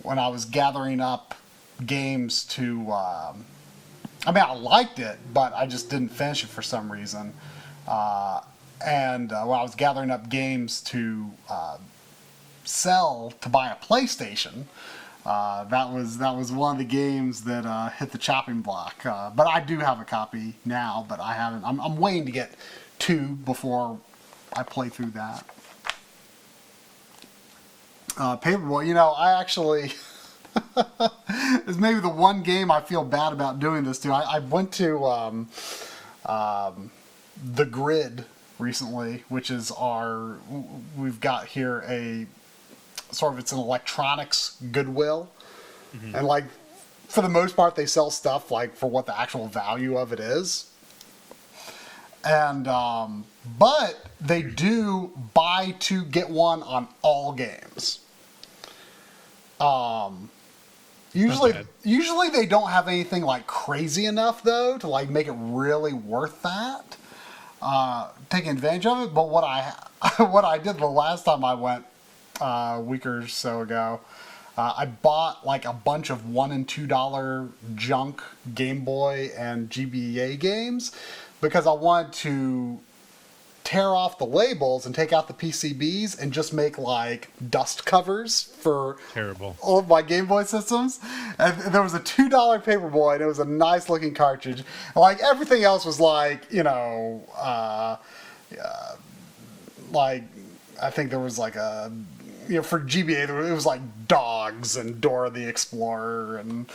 when I was gathering up games to, I mean, I liked it, but I just didn't finish it for some reason. And when I was gathering up games to sell to buy a PlayStation. That was one of the games that hit the chopping block. But I do have a copy now, but I haven't. I'm waiting to get 2 before I play through that. Paperboy, you know, I actually. It's maybe the one game I feel bad about doing this to. I went to The Grid recently, which is we've got here a sort of, it's an electronics Goodwill. Mm-hmm. And like, for the most part, they sell stuff like for what the actual value of it is. And, but they do buy 2 get 1 on all games. Usually they don't have anything like crazy enough though to like make it really worth that. Taking advantage of it. But what I did the last time I went a week or so ago, I bought like a bunch of $1 and $2 junk Game Boy and GBA games because I wanted to tear off the labels and take out the PCBs and just make like dust covers for all of my Game Boy systems. And there was a $2 Paperboy and it was a nice looking cartridge. And like everything else was like, you know, like I think there was like a, you know, for GBA it was like Dogs and Dora the Explorer, and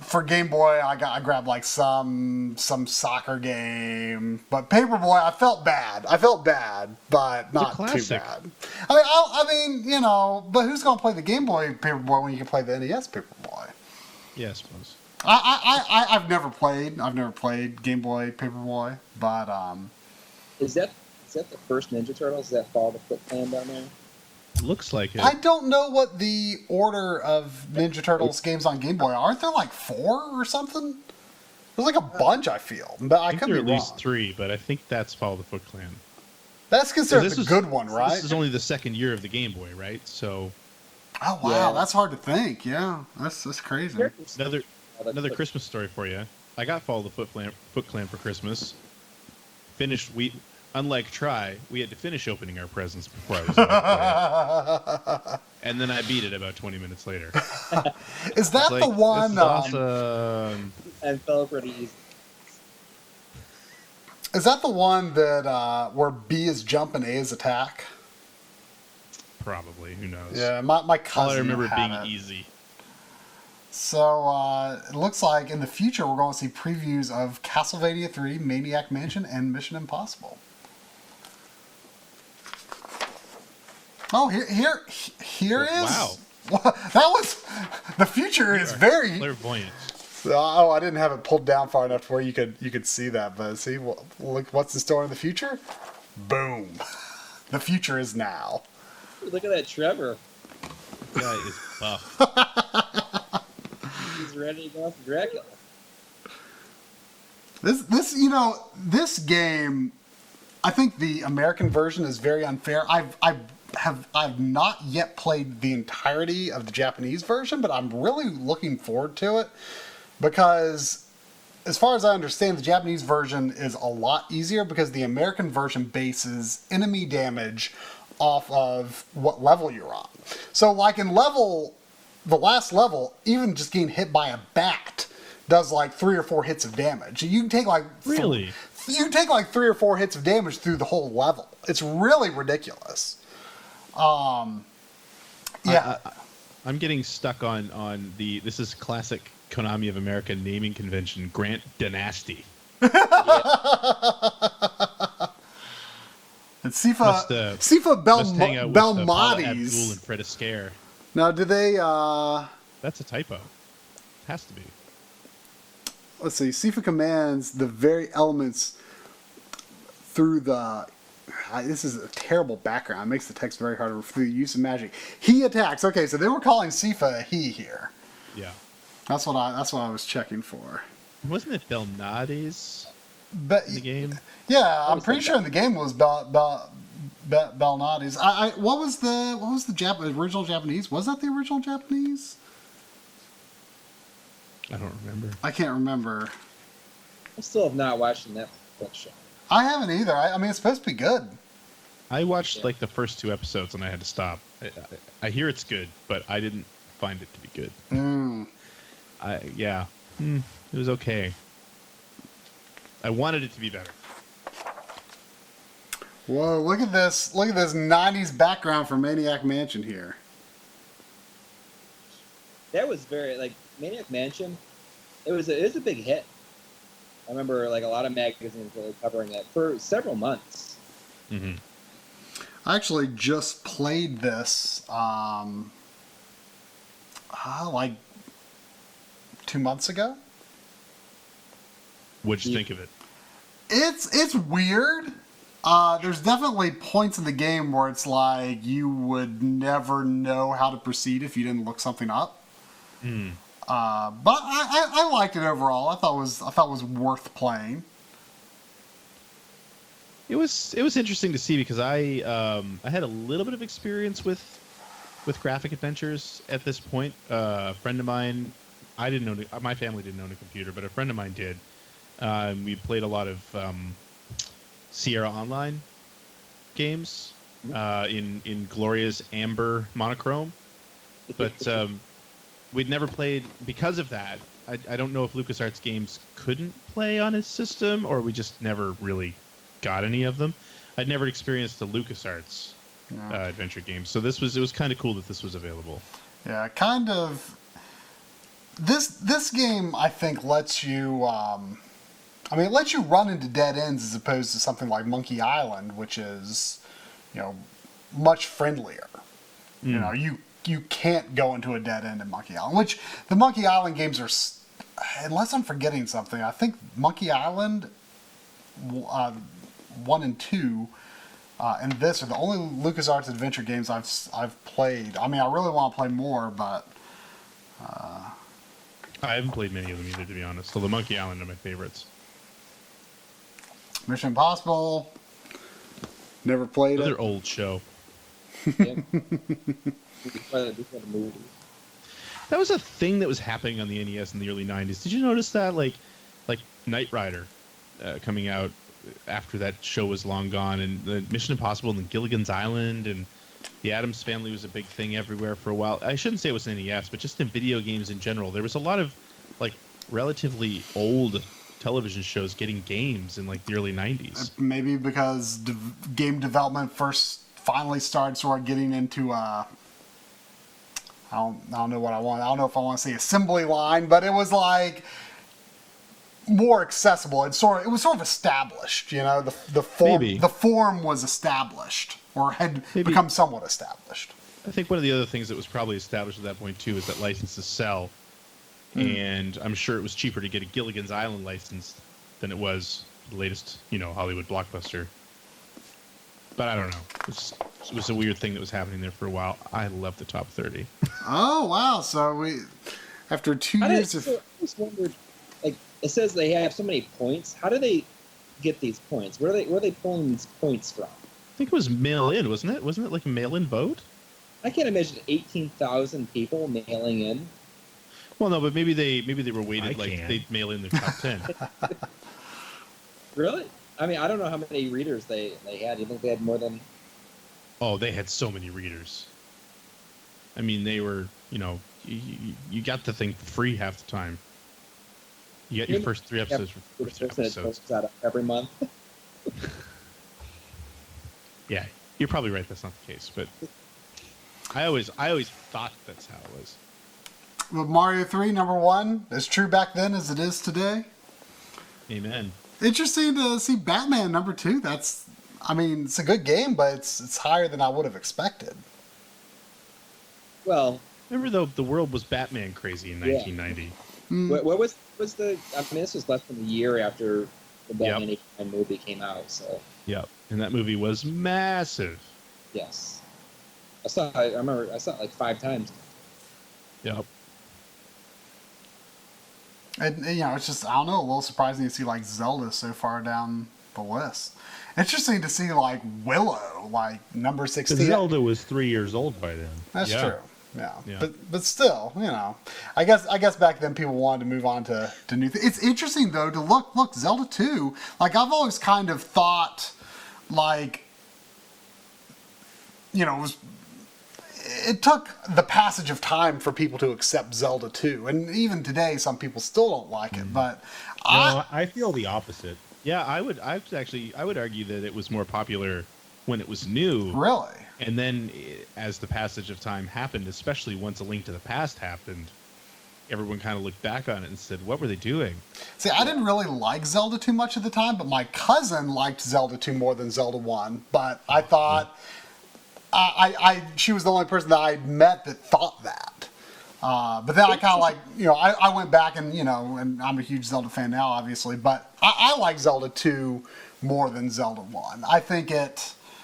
for Game Boy I grabbed like some soccer game. But Paperboy, I felt bad, but not too bad. I mean, you know, but who's gonna play the Game Boy Paperboy when you can play the NES Paperboy? Yeah, I suppose. I've never played Game Boy Paperboy, but Is that the first Ninja Turtles? Is that Fall the Foot Clan down there? Looks like it. I don't know what the order of Ninja Turtles games on Game Boy are. Aren't there like 4 or something? There's like a bunch, I feel. But I could be there are wrong. at least 3, but I think that's Follow the Foot Clan. That's considered the good one, right? This is only the second year of the Game Boy, right? So. Oh wow, that's hard to think. Yeah, that's crazy. Another Christmas story for you. I got Follow the Foot Clan for Christmas. Unlike Try, we had to finish opening our presents before I was able to play it. And then I beat it about 20 minutes later. Is that the one? This is awesome. And fell pretty easy. Is that the one that where B is jump and A is attack? Probably. Who knows? Yeah, my cousin. All I remember had being it. easy. So it looks like in the future we're going to see previews of Castlevania 3, Maniac Mansion, and Mission Impossible. Oh, here is. Wow. That was the future is very clairvoyant. Oh, I didn't have it pulled down far enough to where you could see that, but see, look what's in store in the future. Boom, the future is now. Look at that Trevor. This guy is buff. He's ready to go after Dracula. This game, I think the American version is very unfair. I've not yet played the entirety of the Japanese version, but I'm really looking forward to it because, as far as I understand, the Japanese version is a lot easier because the American version bases enemy damage off of what level you're on. So, like in the last level, even just getting hit by a bat does like 3 or 4 hits of damage. You can take like really. You can take like 3 or 4 hits of damage through the whole level. It's really ridiculous. Yeah. I'm getting stuck on this is classic Konami of America naming convention, Grant Dynasty. And Sifa Belmontes. Abdul and Fred Astaire. Now, do they? That's a typo. Has to be. Let's see. Sifa commands the very elements through the. This is a terrible background. It makes the text very hard to read through the use of magic. He attacks. Okay, so they were calling Sifa a he here. Yeah. That's what I was checking for. Wasn't it Belnades in the game? Yeah, I'm pretty sure in the game it was Belnades. What was the original Japanese? Was that the original Japanese? I don't remember. I can't remember. I still have not watched the Netflix show. I haven't either. I mean, it's supposed to be good. I watched like the first 2 episodes and I had to stop. I hear it's good, but I didn't find it to be good. It was okay. I wanted it to be better. Whoa, look at this. Look at this 90s background for Maniac Mansion here. That was very, like, Maniac Mansion, it was a big hit. I remember, like, a lot of magazines really covering it for several months. Mm-hmm. I actually just played this, like 2 months ago. What'd you think of it? It's weird. There's definitely points in the game where it's like you would never know how to proceed if you didn't look something up. Mm. But I liked it overall. I thought it was worth playing. It was interesting to see because I had a little bit of experience with graphic adventures at this point. A friend of mine, my family didn't own a computer, but a friend of mine did. We played a lot of Sierra Online games in glorious amber monochrome, but we'd never played because of that. I don't know if LucasArts games couldn't play on his system or we just never really got any of them. I'd never experienced the LucasArts adventure games, so it was kind of cool that this was available. Yeah, kind of. This game I think lets you. It lets you run into dead ends as opposed to something like Monkey Island, which is, much friendlier. You can't go into a dead end in Monkey Island, which the Monkey Island games are, unless I'm forgetting something, I think Monkey Island 1 and 2 and this are the only LucasArts adventure games I've played. I mean, I really want to play more, but I haven't played many of them either, to be honest. So the Monkey Island are my favorites. Mission Impossible, never played Another it. old show. Yeah. Before the movie. That was a thing that was happening on the NES in the early 90s. Did you notice that? Like Knight Rider coming out after that show was long gone, and the Mission Impossible and the Gilligan's Island and the Addams Family was a big thing everywhere for a while. I shouldn't say it was NES, but just in video games in general. There was a lot of like relatively old television shows getting games in like the early 90s. Maybe because game development finally started sort of getting into I don't know what I want. I don't know if I want to say assembly line, but it was like more accessible. It was sort of established, the form was established or had become somewhat established. I think one of the other things that was probably established at that point too is that licenses sell. And I'm sure it was cheaper to get a Gilligan's Island license than it was the latest, Hollywood blockbuster. But I don't know. It was a weird thing that was happening there for a while. I love the top 30. Oh, wow. So after 2 years of... I just wondered, like, it says they have so many points. How do they get these points? Where are they pulling these points from? I think it was mail-in, wasn't it? Wasn't it like a mail-in vote? I can't imagine 18,000 people mailing in. Well, no, but maybe they were weighted they'd mail in their top 10. Really? I mean, I don't know how many readers they had. Do you think they had more than... Oh, they had so many readers. I mean, they were, you got the thing for free half the time. You got your first 3 episodes for first 3 episodes. Out every month. Yeah, you're probably right. That's not the case, but I always thought that's how it was. With Mario 3, number 1, as true back then as it is today. Amen. Interesting to see Batman number 2. It's a good game, but it's higher than I would have expected. Well, remember though, the world was Batman crazy in 1990. What was the? I mean, this was less than a year after the Batman 89 movie came out. So. Yep, and that movie was massive. Yes, I remember I saw it like 5 times. Yep. And it's just, I don't know, a little surprising to see like Zelda so far down the list. Interesting to see like Willow, like number 16. Zelda was 3 years old by then. That's true. Yeah. Yeah. But still, I guess back then people wanted to move on to new things. It's interesting though to look Zelda 2. Like I've always kind of thought like it took the passage of time for people to accept Zelda 2, and even today, some people still don't like it. But No, I feel the opposite. Yeah, I would argue that it was more popular when it was new. Really, And then as the passage of time happened, especially once A Link to the Past happened, everyone kind of looked back on it and said, what were they doing? see, I didn't really like Zelda 2 much at the time, but my cousin liked Zelda 2 more than Zelda 1. But I thought she was the only person that I'd met that thought that. But then I kind of like, I went back and, and I'm a huge Zelda fan now, obviously, but I like Zelda 2 more than Zelda 1. I think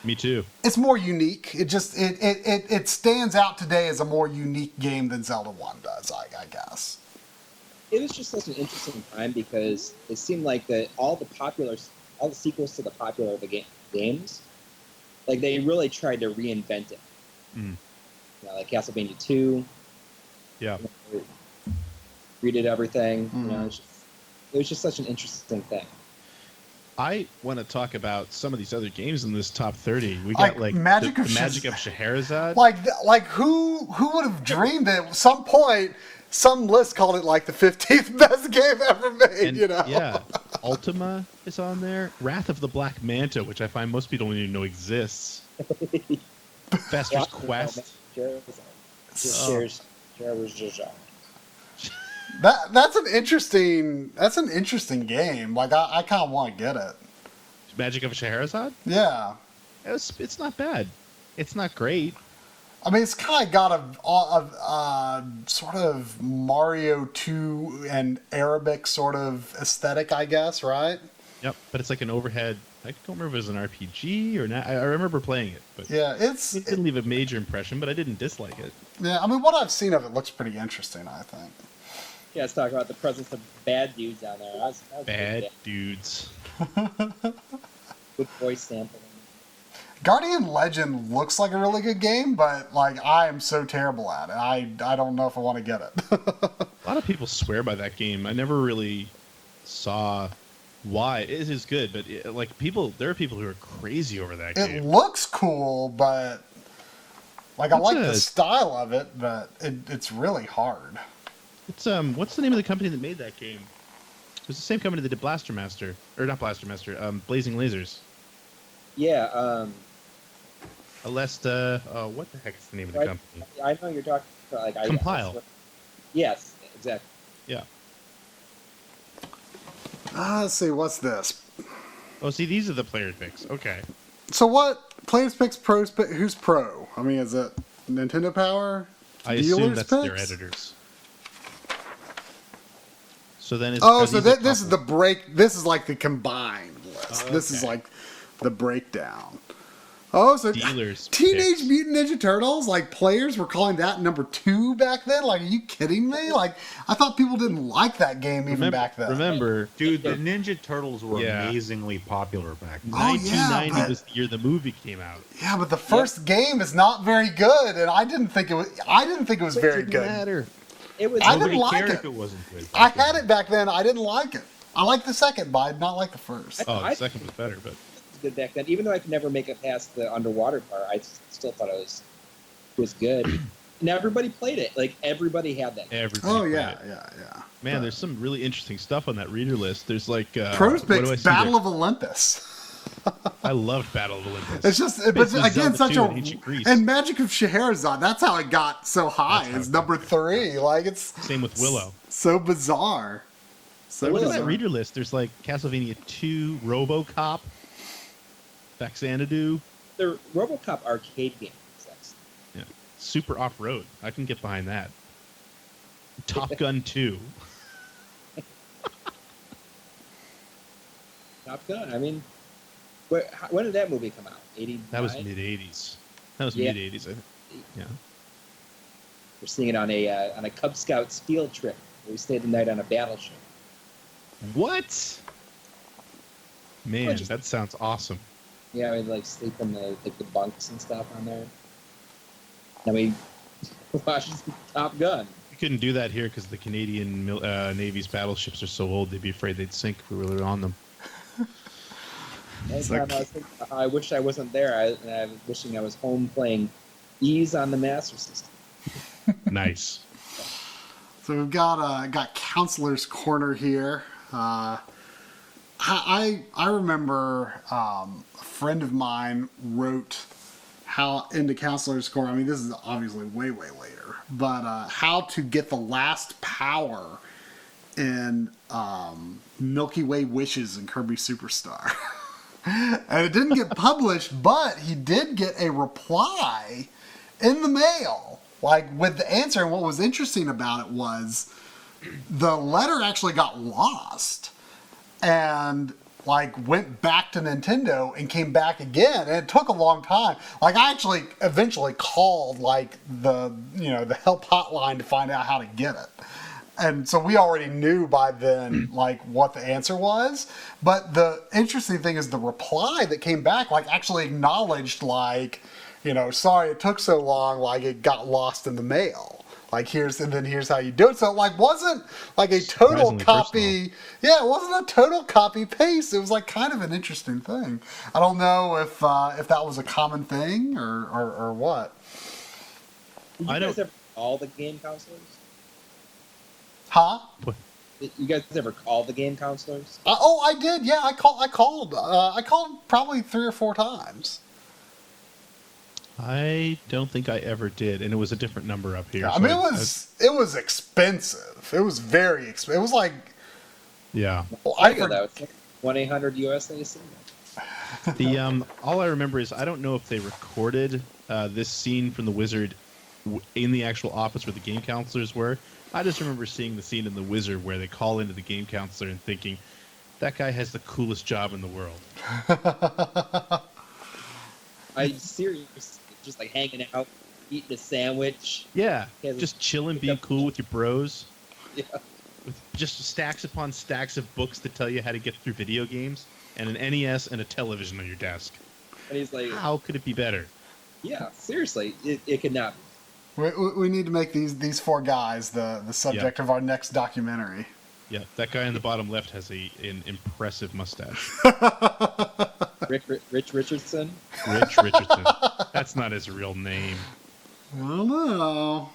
Me too. it's more unique. It stands out today as a more unique game than Zelda 1 does, I guess. It was just such an interesting time because it seemed like that all the sequels to the popular games, like they really tried to reinvent it. Like Castlevania 2. Yeah. Redid everything. It was just such an interesting thing. I want to talk about some of these other games in this top 30. We Like got like Magic the of Magic of Scheherazade. Like who would have dreamed that at some point some list called it like the 15th best game ever made, And, yeah, Ultima is on there. Wrath of the Black Manta, which I find most people don't even know exists. Fester's Quest. That's an interesting game. Like I kind of want to get it. Magic of Scheherazade? Yeah. It's not bad. It's not great. I mean, it's kind of got a sort of Mario 2 and Arabic sort of aesthetic, I guess, right? Yep, but it's like an overhead. I don't remember if it was an RPG or not. I remember playing it, but Yeah, it didn't leave a major impression. But I didn't dislike it. yeah. I mean, what I've seen of it looks pretty interesting, I think. Yeah, let's talk about the presence of bad dudes down there. That was Bad dudes. good voice sampling. Guardian Legend looks like a really good game, but like I am so terrible at it. I don't know if I want to get it. A lot of people swear by that game. I never really saw why. It is good, but there are people who are crazy over that It game. looks cool, but like I like the a- style of it, but it's really hard. It's what's the name of the company that made that game? It was the same company that did Blaster Master, or not Blaster Master, Blazing Lasers. Yeah, Alesta, what the heck is the name of the company? I know you're talking about Compile. Yes, exactly. Yeah. Let's see, what's this? Oh, see, these are the player picks. Okay. So what? Players picks, pros pick. Who's pro? I mean, is it Nintendo Power? I assume that's their editors. So then it's... Oh, so this is the break. This is like the combined list. Oh, This is okay. like the breakdown. Oh, so Dealers Teenage picks. Mutant Ninja Turtles, like players were calling that number 2 back then? Like, are you kidding me? Like, I thought people didn't like that game even back then. Remember, Dude, the Ninja Turtles were Yeah. amazingly popular back then. Oh, yeah, 1990 was the year the movie came out. Yeah, but the first game is not very good, and I didn't think it was very Didn't good. matter. It was. I didn't Nobody like cared it. if it wasn't good. I had it back then. I didn't like it. I liked the second, but I did not like the first. Oh, the second was better, but... good back then. Even though I could never make it past the underwater part, I still thought it was good. And everybody played it. Like everybody had that. Everybody Oh played yeah, it. yeah. Man, there's some really interesting stuff on that reader list. There's like... Pros what do I picks see Battle there? of Olympus. I loved Battle of Olympus. It's just, but Basically again, Zelda such 2 a in ancient Greece. and Magic of Scheherazade. That's how it got so high. That's how It's it number 3. Like it's Same with Willow. so bizarre. So Look at bizarre. that reader list. There's like Castlevania 2, RoboCop, Xanadu, The RoboCop arcade game. yeah, Super Off-Road. I can get behind that. Top Gun 2. Top Gun. I mean, when did that movie come out? 89? That was mid-80s. That was Yeah. mid-80s, I think. Yeah. We're seeing it on a Cub Scouts field trip. We stayed the night on a battleship. What? Man, Well, just- that sounds awesome. Yeah, we like sleep in the bunks and stuff on there. And we watched Top Gun. You couldn't do that here because the Canadian Navy's battleships are so old, they'd be afraid they'd sink if we were on them. It's Every like- time I was thinking, I wish I wasn't there. And I was wishing I was home playing Ease on the Master System. Nice. So we've got Counselor's Corner here. I remember a friend of mine wrote how into Counselor's Corner. I mean, this is obviously way later, but how to get the last power in Milky Way Wishes and Kirby Superstar. And it didn't get published, but he did get a reply in the mail, like with the answer. And what was interesting about it was the letter actually got lost and like went back to Nintendo and came back again, and it took a long time. Like I actually eventually called like the help hotline to find out how to get it. And so we already knew by then, like, what the answer was. But the interesting thing is the reply that came back, like, actually acknowledged, like, sorry it took so long, like, it got lost in the mail. Like, here's how you do it. So, like, wasn't, like, a total Surprisingly copy. personal. Yeah, it wasn't a total copy-paste. It was, like, kind of an interesting thing. I don't know if that was a common thing or what. Did I you guys don't- ever call the game counselors? Huh? Did you guys ever call the game counselors? Oh, I did. Yeah, I called probably 3 or 4 times. I don't think I ever did, and it was a different number up here. I so mean, it was expensive. It was very expensive. It was like yeah. I Sega, though. It's 1-800-USA. The all I remember is I don't know if they recorded this scene from The Wizard in the actual office where the game counselors were. I just remember seeing the scene in The Wizard where they call into the game counselor and thinking, that guy has the coolest job in the world. I seriously just like hanging out, eating a sandwich. Yeah, Yeah, just chilling, being cool with your bros. Yeah. With just stacks upon stacks of books that tell you how to get through video games, and an NES and a television on your desk. And he's like, How could it be better? yeah, seriously, it could not be. we need to make these 4 guys the subject of our next documentary. Yeah, that guy in the bottom left has an impressive mustache. Rich Richardson? Rich Richardson. That's not his real name. I don't know.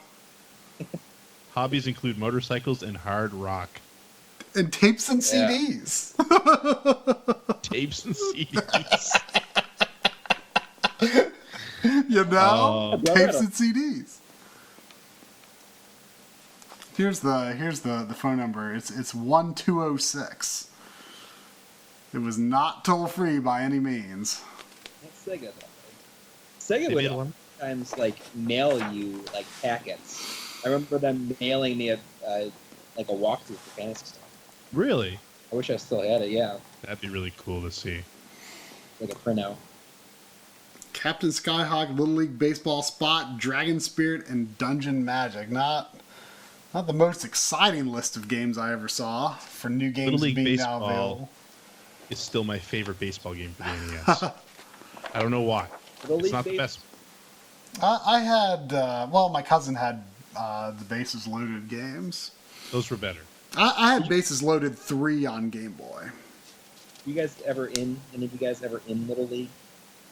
Hobbies include motorcycles and hard rock. And tapes and Yeah. CDs. Tapes and CDs. You know, Oh. tapes and CDs. Here's the phone number. It's 1206. It was not toll free by any means. That's Sega, though. Sega They would made one. sometimes like mail you like packets. I remember them mailing me like a walkthrough for Fantasy Star. Really? I wish I still had it. Yeah, That'd be really cool to see. like a printout. Captain Skyhawk, Little League Baseball Spot, Dragon Spirit, and Dungeon Magic. Not the most exciting list of games I ever saw for new games Little League being Baseball. now available. It's still my favorite baseball game for the NES. I don't know why. Little It's League not the Base- best. I had, my cousin had the Bases Loaded games. Those were better. I had Bases Loaded 3 on Game Boy. You guys ever in? Any of you guys ever in Little League?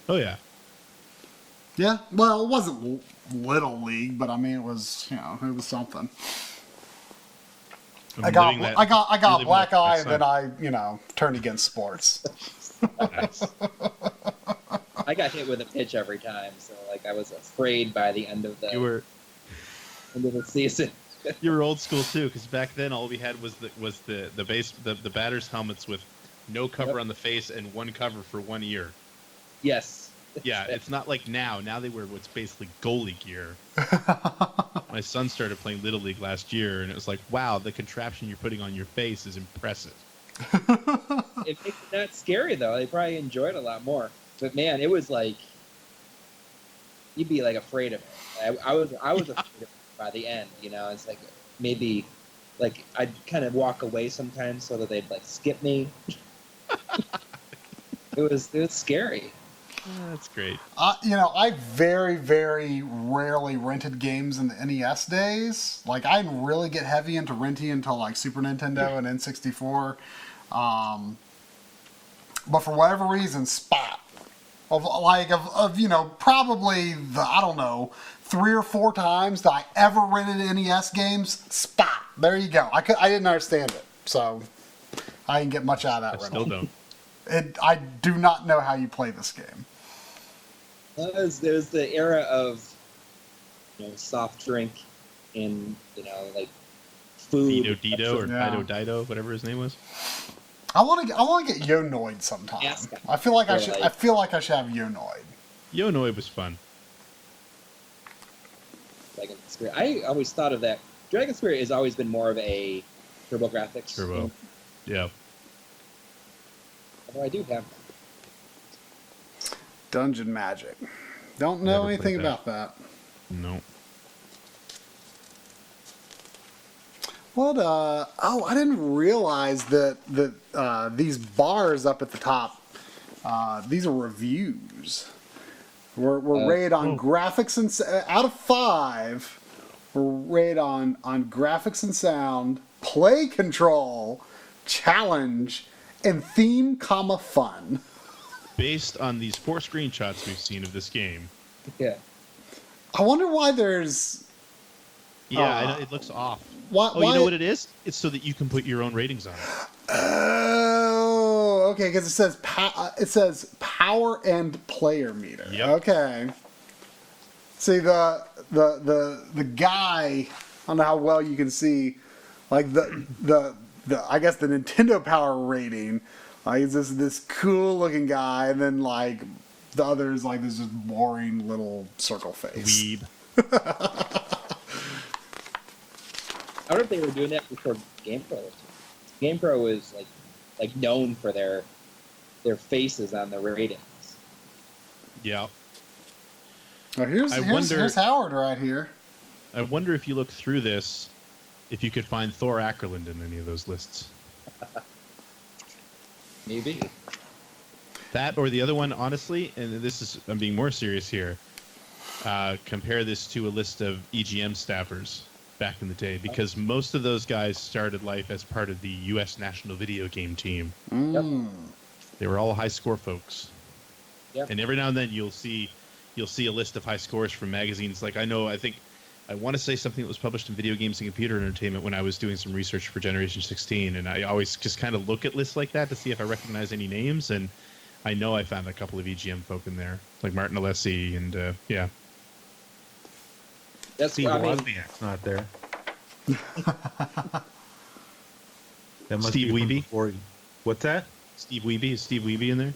Oh yeah. Yeah, well, it wasn't Little League, but I mean, it was, it was something. I'm I got living that- a living black that eye, and son. then I, turned against sports. Nice. I got hit with a pitch every time, so like I was afraid by the end of the You end of the season. were old school too, because back then all we had was the batters helmets with no cover Yep. on the face and one cover for one ear. Yes. Yeah, it's not like now. Now they wear what's basically goalie gear. My son started playing Little League last year, and it was like, wow, the contraption you're putting on your face is impressive. It makes it not scary though. They probably enjoyed it a lot more. But man, it was like you'd be like afraid of it. I was afraid of it by the end. It's like maybe like I'd kind of walk away sometimes so that they'd like skip me. It was scary. That's great. I very, very rarely rented games in the NES days. Like, I didn't really get heavy into renting until, like, Super Nintendo and N64. but for whatever reason, Spot. Of probably I don't know, 3 or 4 times that I ever rented NES games, Spot. There you go. I didn't understand it, so I didn't get much out of that rental. Still don't. I do not know how you play this game. There's the era of soft drink and like food. Dido or Yeah. Dido, whatever his name was. I want to get Yonoid sometime. Yes. I feel like I Or should. like- I feel like I should have Yonoid. Yonoid was fun. Dragon Spirit. I always thought of that. Dragon Spirit has always been more of a TurboGrafx. Turbo. game, Yeah. although I do have Dungeon Magic. Don't know Never anything played that. about that. No. What? I didn't realize that these bars up at the top. These are reviews. We're rated on graphics and out of 5. We're rated on graphics and sound, play control, challenge, and theme, fun. Based on these 4 screenshots we've seen of this game. Yeah. I wonder why there's. Yeah, I know, it looks off. Why, You know what it is? It's so that you can put your own ratings on it. Oh, okay, because it says power and player meter. Yep. Okay. See the guy. I don't know how well you can see, like the I guess the Nintendo Power rating. Like it's this cool looking guy, and then like the other is like this just boring little circle face. Weeb. I wonder if they were doing that before GamePro. GamePro was like known for their faces on the ratings. Yeah. Oh, here's Howard right here. I wonder if you look through this, if you could find Thor Ackerland in any of those lists. Maybe. That or the other one, honestly, and I'm being more serious here. Compare this to a list of EGM staffers back in the day, because most of those guys started life as part of the U.S. national video game team. Mm. They were all high score folks. Yep. And every now and then you'll see a list of high scores from magazines. Like I want to say something that was published in Video Games and Computer Entertainment when I was doing some research for Generation 16, and I always just kind of look at lists like that to see if I recognize any names, and I know I found a couple of EGM folk in there, like Martin Alessi and yeah. That's Steve I mean, Wozniak's not there. That must Steve be from Wiebe? before. What's that? Steve Wiebe, is Steve Wiebe in there?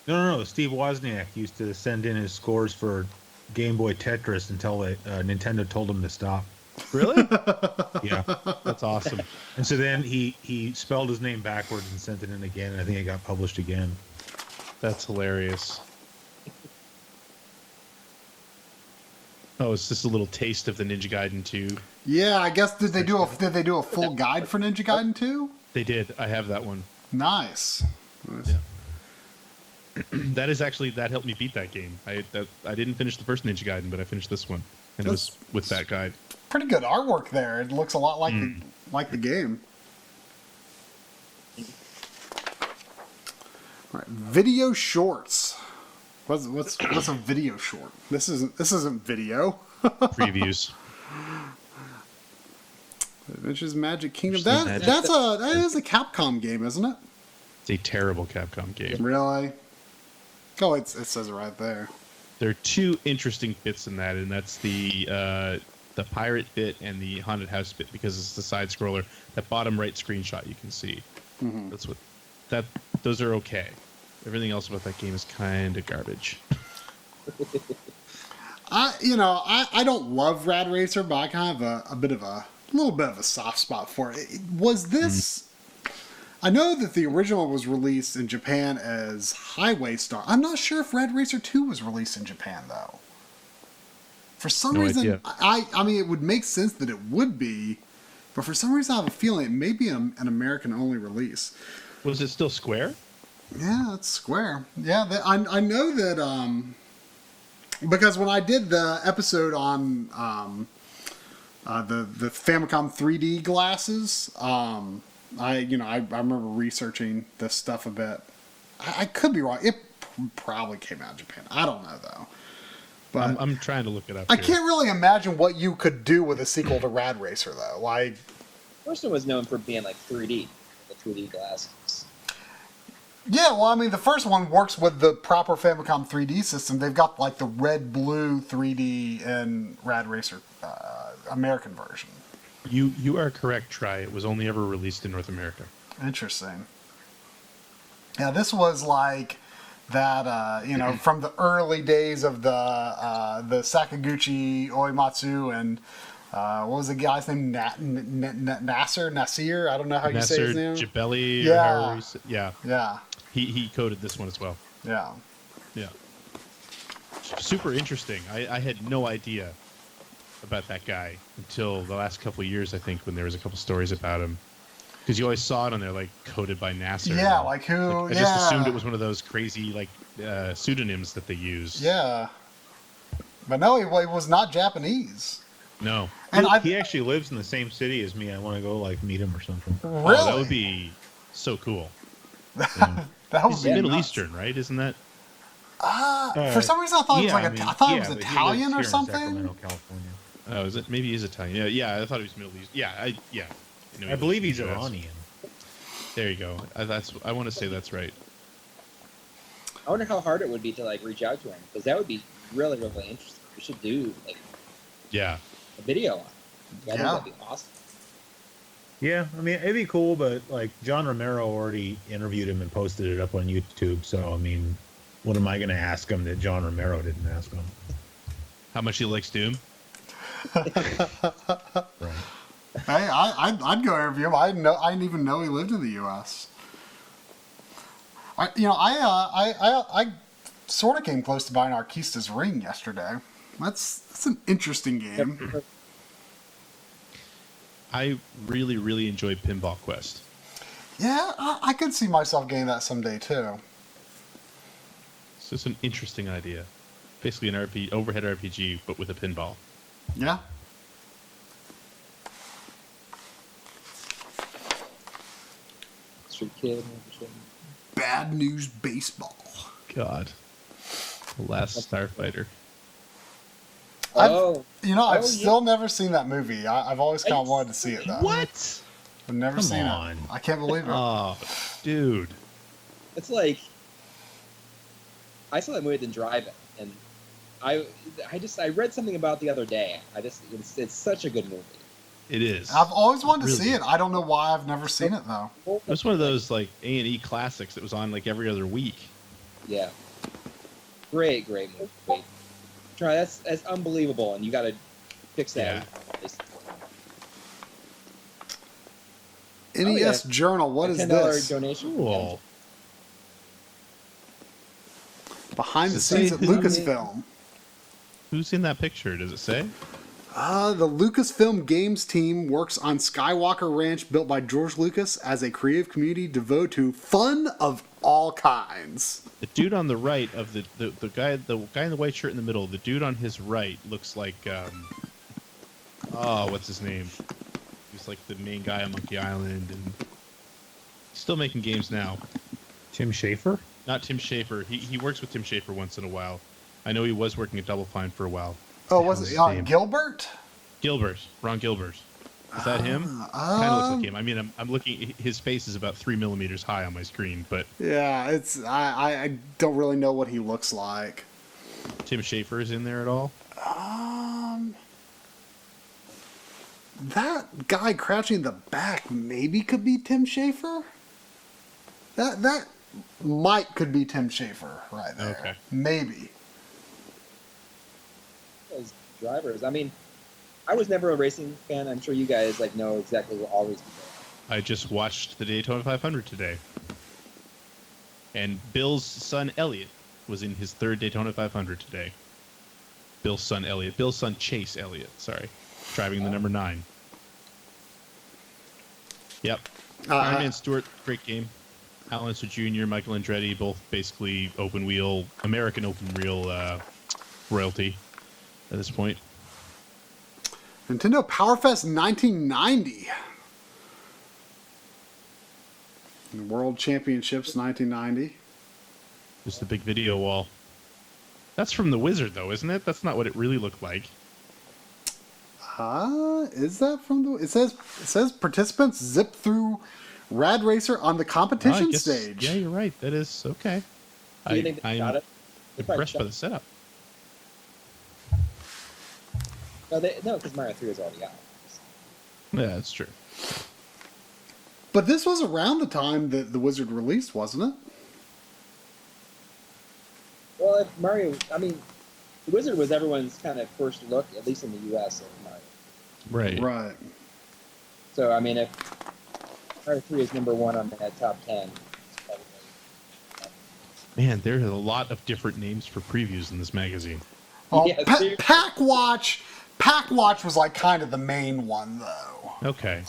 No. Steve Wozniak used to send in his scores for Game Boy Tetris until Nintendo told him to stop. Really? Yeah. That's awesome. And so then he spelled his name backwards and sent it in again, and I think it got published again. That's hilarious. Oh, it's just a little taste of the Ninja Gaiden 2. Yeah, I guess did they do a full guide for Ninja Gaiden 2? They did. I have that one. Nice. Yeah. That helped me beat that game. I didn't finish the first Ninja Gaiden, but I finished this one, and it was with that guide. Pretty good artwork there. It looks a lot like the game. All right, video shorts. What's a video short? This isn't video. Previews. Adventures in Magic Kingdom. Magic. That is a Capcom game, isn't it? It's a terrible Capcom game. Really? Oh, it says it right there. There are 2 interesting bits in that, and that's the pirate bit and the haunted house bit, because it's the side scroller. That bottom right screenshot you can see. Mm-hmm. Those are okay. Everything else about that game is kind of garbage. I don't love Rad Racer, but I kind of have a little bit of a soft spot for it. Was this? I know that the original was released in Japan as Highway Star. I'm not sure if Rad Racer 2 was released in Japan though. For some reason, idea. I mean, it would make sense that it would be, but for some reason, I have a feeling it may be an American-only release. Was it still Square? Yeah, it's Square. Yeah, I know that because when I did the episode on the Famicom 3D glasses, I remember researching this stuff a bit. I could be wrong. It probably came out in Japan. I don't know though. But I'm trying to look it up. I here. can't really imagine what you could do with a sequel to Rad Racer though. Like, First one was known for being like 3D, the 3D glasses. yeah, well, I mean, the first one works with the proper Famicom 3D system. They've got like the red-blue 3D and Rad Racer American version. You are correct, Try. It was only ever released in North America. Interesting. Yeah, this was like that, from the early days of the Sakaguchi Oimatsu and what was the guy's name? Nasir? I don't know how you say his name. Jabeli. Yeah. Yeah. He coded this one as well. Yeah. Yeah. Super interesting. I had no idea about that guy until the last couple of years, I think, when there was a couple stories about him. Because you always saw it on there, like, coded by Nasser. Yeah, like who? Like, I just assumed it was one of those crazy, like, pseudonyms that they use. Yeah. But no, he was not Japanese. No. And He actually lives in the same city as me. I want to go like meet him or something. Really? Oh, that would be so cool. That would He's be Middle nuts. Eastern, right? Isn't that? For some reason, I thought it was I thought it was but he Italian lives or here in something. Sacramento, California. Oh, is it? Maybe he's Italian. Yeah, I thought he was Middle East. Yeah. I believe he's US. Iranian. There you go. I want to say that's right. I wonder how hard it would be to like reach out to him, because that would be really, really interesting. We should do like Yeah. a video on it. I think Yeah. that'd be awesome. Yeah, I mean, it'd be cool, but like John Romero already interviewed him and posted it up on YouTube. So, I mean, what am I going to ask him that John Romero didn't ask him? How much he likes Doom? Right. Hey, I'd go interview him. I didn't even know he lived in the U.S. I sort of came close to buying Arquista's Ring yesterday. That's an interesting game. I really, really enjoy Pinball Quest. Yeah, I could see myself getting that someday too. It's just an interesting idea. Basically an overhead RPG, but with a pinball. Yeah. Street Kid. Bad News Baseball. God. The Last Starfighter. Oh, I've yeah. still never seen that movie. I've always kind of wanted to see it though. What? I've never Come seen on. it. I can't believe it. Oh, dude. it's like I saw that movie at the drive-in, and I read something about it the other day. It's such a good movie. It is. I've always wanted to Really? see it. I don't know why I've never seen it though. It was one of those like A&E classics that was on like every other week. Yeah, great movie. Try that's unbelievable, and you got to fix that. NES Journal. What is $10 this? donation. Cool. Behind the Does it scenes say at who- Lucasfilm. Who's in that picture? Does it say? The Lucasfilm Games team works on Skywalker Ranch, built by George Lucas, as a creative community devoted to fun of all kinds. The dude on the right of the guy in the white shirt in the middle. The dude on his right looks like what's his name? He's like the main guy on Monkey Island, and he's still making games now. Tim Schafer? Not Tim Schafer. He works with Tim Schafer once in a while. I know he was working at Double Fine for a while. Oh, What was the it hell is his name? Gilbert? Gilbert, Ron Gilbert. Is that him? Kind of looks like him. I mean, I'm looking. His face is about 3 millimeters high on my screen, but Yeah, it's I don't really know what he looks like. Tim Schafer is in there at all? That guy crouching in the back maybe could be Tim Schafer. That could be Tim Schafer right there. Okay. Maybe. Those drivers. I mean, I was never a racing fan. I'm sure you guys know exactly what all these people are. I just watched the Daytona 500 today, and Bill's son Elliot was in his third Daytona 500 today. Bill's son Elliot. Bill's son Chase Elliott. Sorry, driving the number 9. Yep. Iron Man Stewart, great game. Al Unser Jr., Michael Andretti, both basically American open wheel royalty at this point. Nintendo Power Fest 1990. World Championships 1990. Just the big video wall. That's from the Wizard, though, isn't it? That's not what it really looked like. Is that from the? It says participants zip through Rad Racer on the competition I guess, stage. Yeah, you're right. That is okay. Do you think they shot it? They probably Impressed by the setup. No, because Mario 3 is already out. Yeah, that's true. But this was around the time that the Wizard released, wasn't it? Well, if Mario, I mean, the Wizard was everyone's kind of first look, at least in the U.S. of Mario. Right. Right. So, I mean, if Mario 3 is number 1 on that top 10, it's probably Man, there's a lot of different names for previews in this magazine. Oh, Yeah, seriously. Pack Watch was like kind of the main one, though. Okay.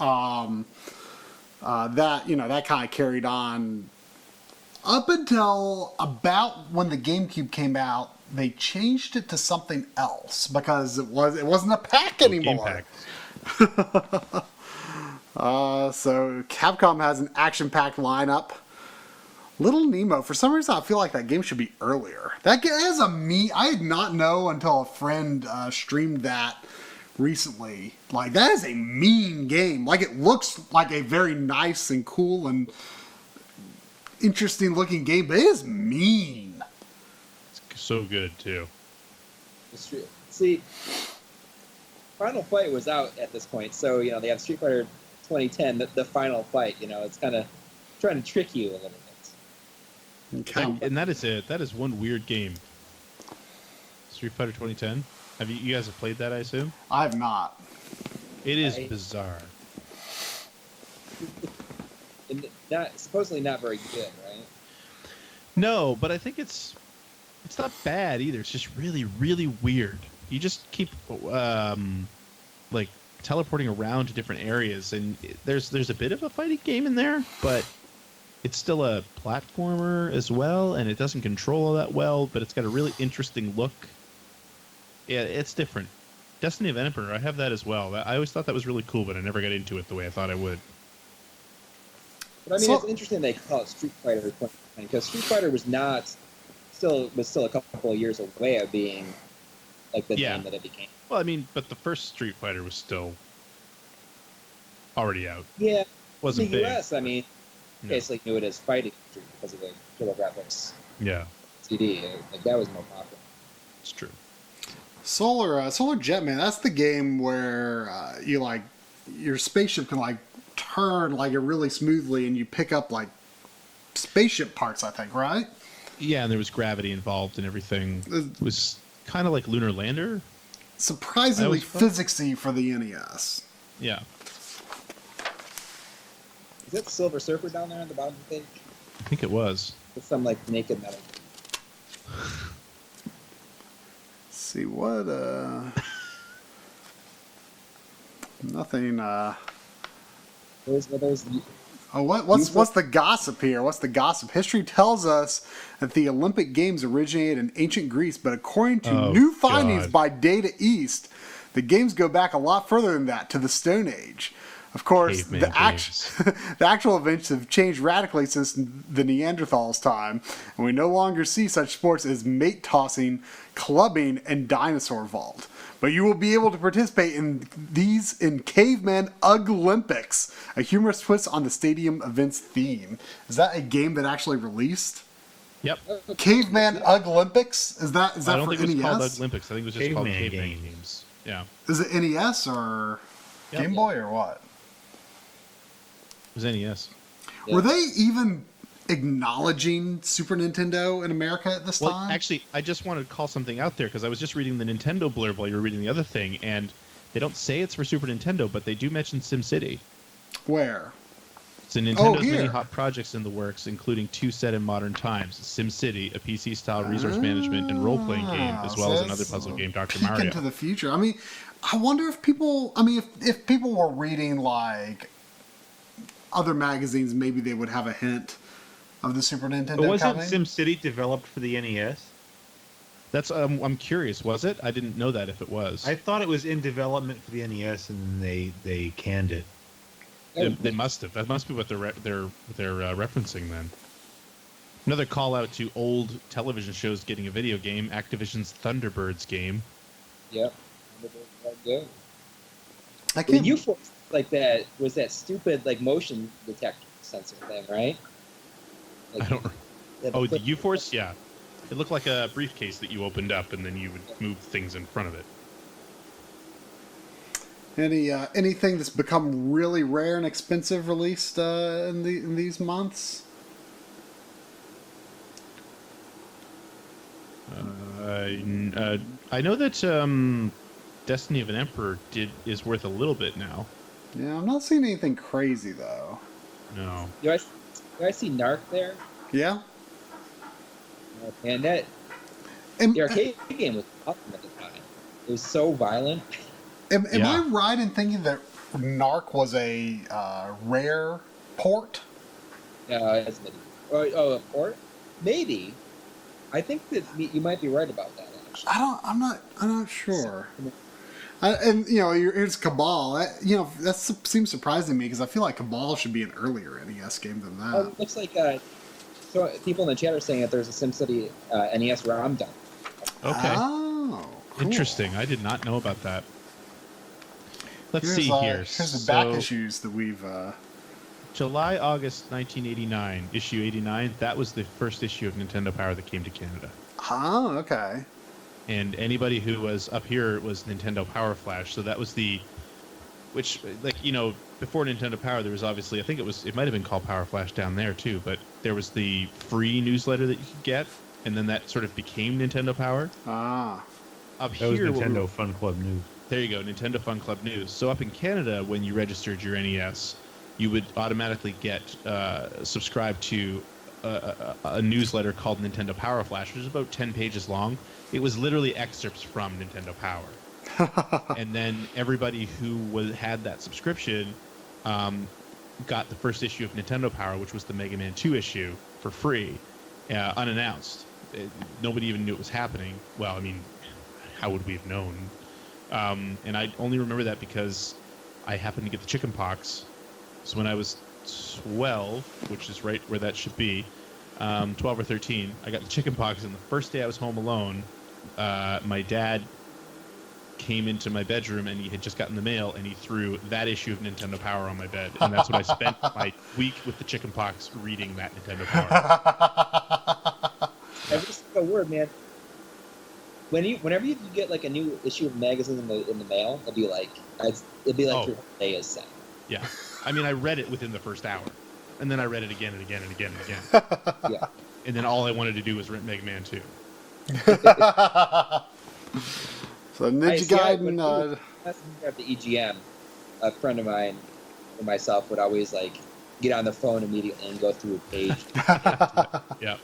That kind of carried on up until about when the GameCube came out. They changed it to something else because it wasn't a pack anymore. Impact. So Capcom has an action-packed lineup. Little Nemo. For some reason, I feel like that game should be earlier. That game has I did not know until a friend streamed that recently. Like, that is a mean game. Like, it looks like a very nice and cool and interesting looking game, but it is mean. It's so good, too. It's true. See, Final Fight was out at this point, so, they have Street Fighter 2010, the final fight, it's kind of trying to trick you a little bit. And that is one weird game. Street Fighter 2010. You guys have played that, I assume? I have not. It is bizarre. And supposedly not very good, right? No, but I think it's not bad either. It's just really, really weird. You just keep like teleporting around to different areas, and there's a bit of a fighting game in there, but it's still a platformer as well, and it doesn't control all that well, but it's got a really interesting look. Yeah, it's different. Destiny of Emperor, I have that as well. I always thought that was really cool, but I never got into it the way I thought I would. But I mean, it's interesting they call it Street Fighter 2020, because Street Fighter was still a couple of years away of being like the name that it became. Well, I mean, but the first Street Fighter was still already out. Yeah, Wasn't in the big. US, I mean, basically knew it as Fighting Street because of the TurboGrafx Yeah, CD. Like, that was more popular. it's true. Solar Jetman, that's the game where your spaceship can turn really smoothly, and you pick up spaceship parts, I think, right? Yeah, and there was gravity involved and everything. It was kind of like Lunar Lander. Surprisingly physicsy for the NES. Yeah. Is that Silver Surfer down there on the bottom of the page? I think it was. With some naked metal. See what nothing What's the gossip here? What's the gossip? History tells us that the Olympic Games originated in ancient Greece, but according to new findings by Data East, the games go back a lot further than that, to the Stone Age. Of course, the actual events have changed radically since the Neanderthals' time, and we no longer see such sports as mate tossing, clubbing, and dinosaur vault. But you will be able to participate in these in Caveman Olympics, a humorous twist on the stadium events theme. Is that a game that actually released? Yep. Caveman Olympics? Is that I don't for think it was NES? called Olympics. I think it was just called Caveman Games. Yeah. Is it NES or Game Boy or what? It was NES. Yeah. Were they even acknowledging Super Nintendo in America at this Well, time? actually, I just wanted to call something out there because I was just reading the Nintendo blurb while you were reading the other thing, and they don't say it's for Super Nintendo, but they do mention SimCity. Where? So Nintendo's here. many hot projects in the works, including two set in modern times: SimCity, a PC-style resource management and role-playing game, as well as another puzzle game, Dr. Peek Mario. into the future. I mean, I wonder if people. I mean, if people were reading other magazines, maybe they would have a hint of the Super Nintendo But wasn't coming. SimCity developed for the NES? That's I'm curious. Was it? I didn't know that if it was. I thought it was in development for the NES, and they canned it. They must have. That must be what they're referencing then. Another call out to old television shows getting a video game, Activision's Thunderbirds game. Yep. Good. I The can't. U-Force, like that, was that stupid like motion detector sensor thing, right? Like, I don't. that Oh, the flip- U-Force, yeah. It looked like a briefcase that you opened up, and then you would move things in front of it. Anything that's become really rare and expensive released in these months? I know that Destiny of an Emperor is worth a little bit now. Yeah, I'm not seeing anything crazy though. No. Do I see Narc there? Yeah. And that Am, the arcade game was awesome at the time. It was so violent. am Yeah. I right in thinking that Narc was a rare port? As many. Oh, a port? Maybe. I think that you might be right about that. Actually. I'm not sure. And here's Cabal. That seems surprising to me because I feel like Cabal should be an earlier NES game than that. Oh, it looks like so people in the chat are saying that there's a SimCity NES ROM dump. Okay. Oh, cool. Interesting. I did not know about that. Let's Here's, see here. Here's the back issues that we've. July, August 1989, issue 89. That was the first issue of Nintendo Power that came to Canada. Oh, okay. And anybody who was up here was Nintendo Power Flash. So that was which, before Nintendo Power, there was obviously, I think it might have been called Power Flash down there too, but there was the free newsletter that you could get, and then that sort of became Nintendo Power. Ah. Up That was here, Nintendo Fun Club News. there you go, Nintendo Fun Club News. So up in Canada, when you registered your NES, you would automatically get subscribed to a newsletter called Nintendo Power Flash, which is about 10 pages long. It was literally excerpts from Nintendo Power. And then everybody who had that subscription got the first issue of Nintendo Power, which was the Mega Man 2 issue, for free, unannounced. Nobody even knew it was happening. Well, I mean, how would we have known? And I only remember that because I happened to get the chicken pox. So when I was 12, which is right where that should be, 12 or 13, I got the chicken pox, and the first day I was home alone, my dad came into my bedroom, and he had just gotten the mail, and he threw that issue of Nintendo Power on my bed, and that's what I spent my week with the chicken pox reading that Nintendo Power. Every single word, man. Whenever you get like a new issue of magazine in the mail, it'd be like your day is set. Yeah. I mean, I read it within the first hour, and then I read it again and again and again and again. Yeah. And then all I wanted to do was rent Mega Man 2. So Ninja Gaiden. At the EGM, a friend of mine and myself would always like get on the phone immediately and go through a page. Yep.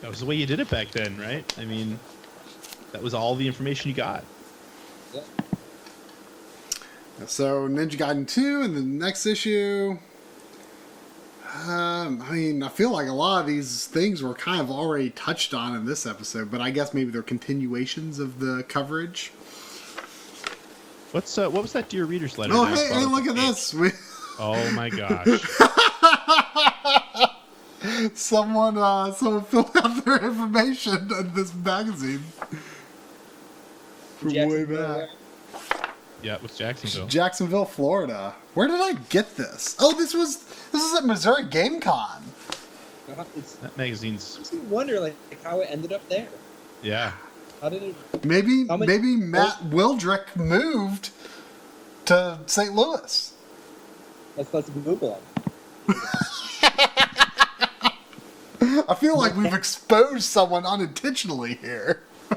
That was the way you did it back then, right? I mean, that was all the information you got. Yeah. So Ninja Gaiden 2 and the next issue. I mean, I feel like a lot of these things were kind of already touched on in this episode, but I guess maybe they're continuations of the coverage. What was that Dear Readers letter? Oh, that I hey, brought up look on at page? this! Oh my gosh! Someone filled out their information in this magazine from way Jacksonville, back. Yeah, it was Jacksonville. Jacksonville, Florida. Where did I get this? Oh, this is at Missouri Game Con. That magazine's Makes me wonder like how it ended up there. yeah. How did it? Maybe How many- Matt Wildrick moved to St. Louis. Let's Google it. I feel like we've exposed someone unintentionally here. I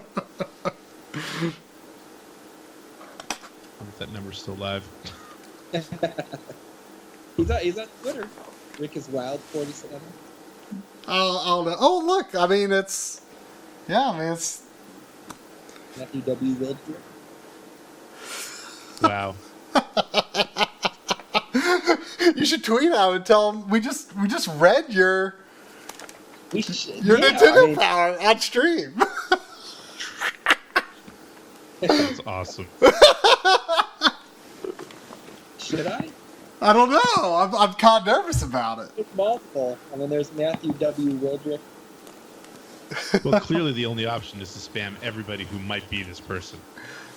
wonder if that number's still live. He's on Twitter. Rick is Wild 47. I'll know. Oh, look. I mean, it's Matthew W. Wildford. Wow. You should tweet out and tell him we just read your We should, Nintendo Power on stream. That's awesome. Should I? I don't know. I'm kind of nervous about it. It's multiple. I mean, there's Matthew W. Wildrick. Well, clearly the only option is to spam everybody who might be this person.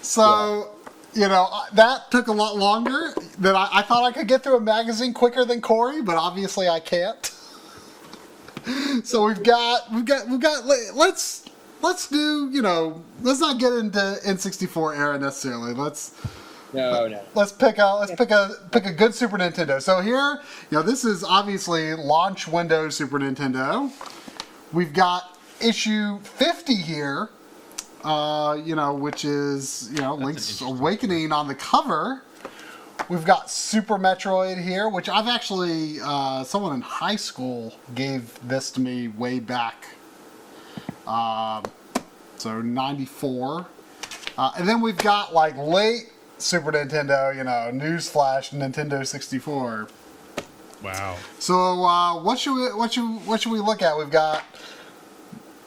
So, that took a lot longer than I thought I could get through a magazine quicker than Coury, but obviously I can't. So we've got. Let's do. Let's not get into N64 era necessarily. No. Let's pick a good Super Nintendo. So here, this is obviously launch Windows Super Nintendo. We've got issue 50 here, which is Link's Awakening on the cover. We've got Super Metroid here, which I've actually someone in high school gave this to me way back. So 94, and then we've got like late Super Nintendo, newsflash, Nintendo 64. Wow. So what should we look at? We've got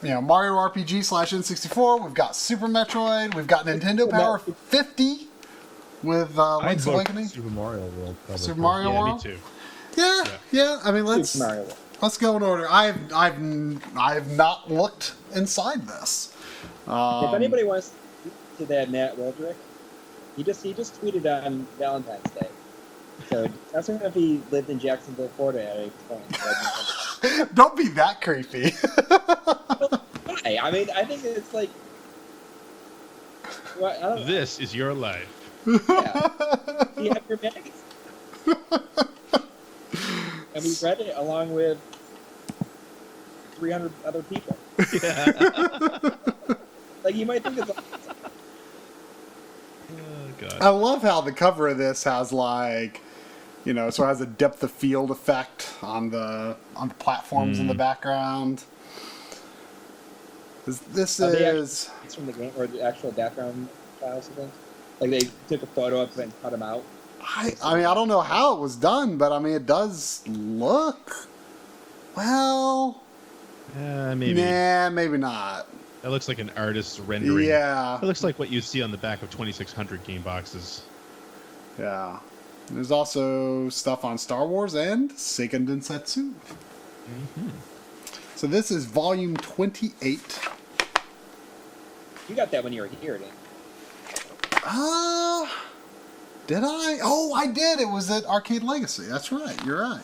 Mario RPG / N64. We've got Super Metroid. We've got Nintendo Power 50 with Link's Awakening. Super Mario World. Cover. Super Mario Yeah, World. me too. Yeah. I mean, let's Super Mario World. go in order. I've not looked inside this. If anybody wants to that Matt Wildrick, he just tweeted on Valentine's Day. So that's if he lived in Jacksonville, Florida at any point. Don't be that creepy. Why? I mean, I think it's like. Well, I don't know. This is your life. Yeah. You have your magazine. And we read it along with 300 other people. Like, you might think it's. Oh, God. I love how the cover of this has like, so it has a depth of field effect on the platforms in the background. This is It's from the game or the actual background files of things. Like they took a photo of it and cut them out. I mean, I don't know how it was done, but I mean, it does look. Well, Maybe. nah, maybe not. That looks like an artist's rendering. Yeah, It looks like what you see on the back of 2600 game boxes. yeah. There's also stuff on Star Wars and Seiken Densetsu. So this is volume 28. You got that when you were here, didn't you? Did I? Oh, I did. It was at Arcade Legacy. That's right. You're right.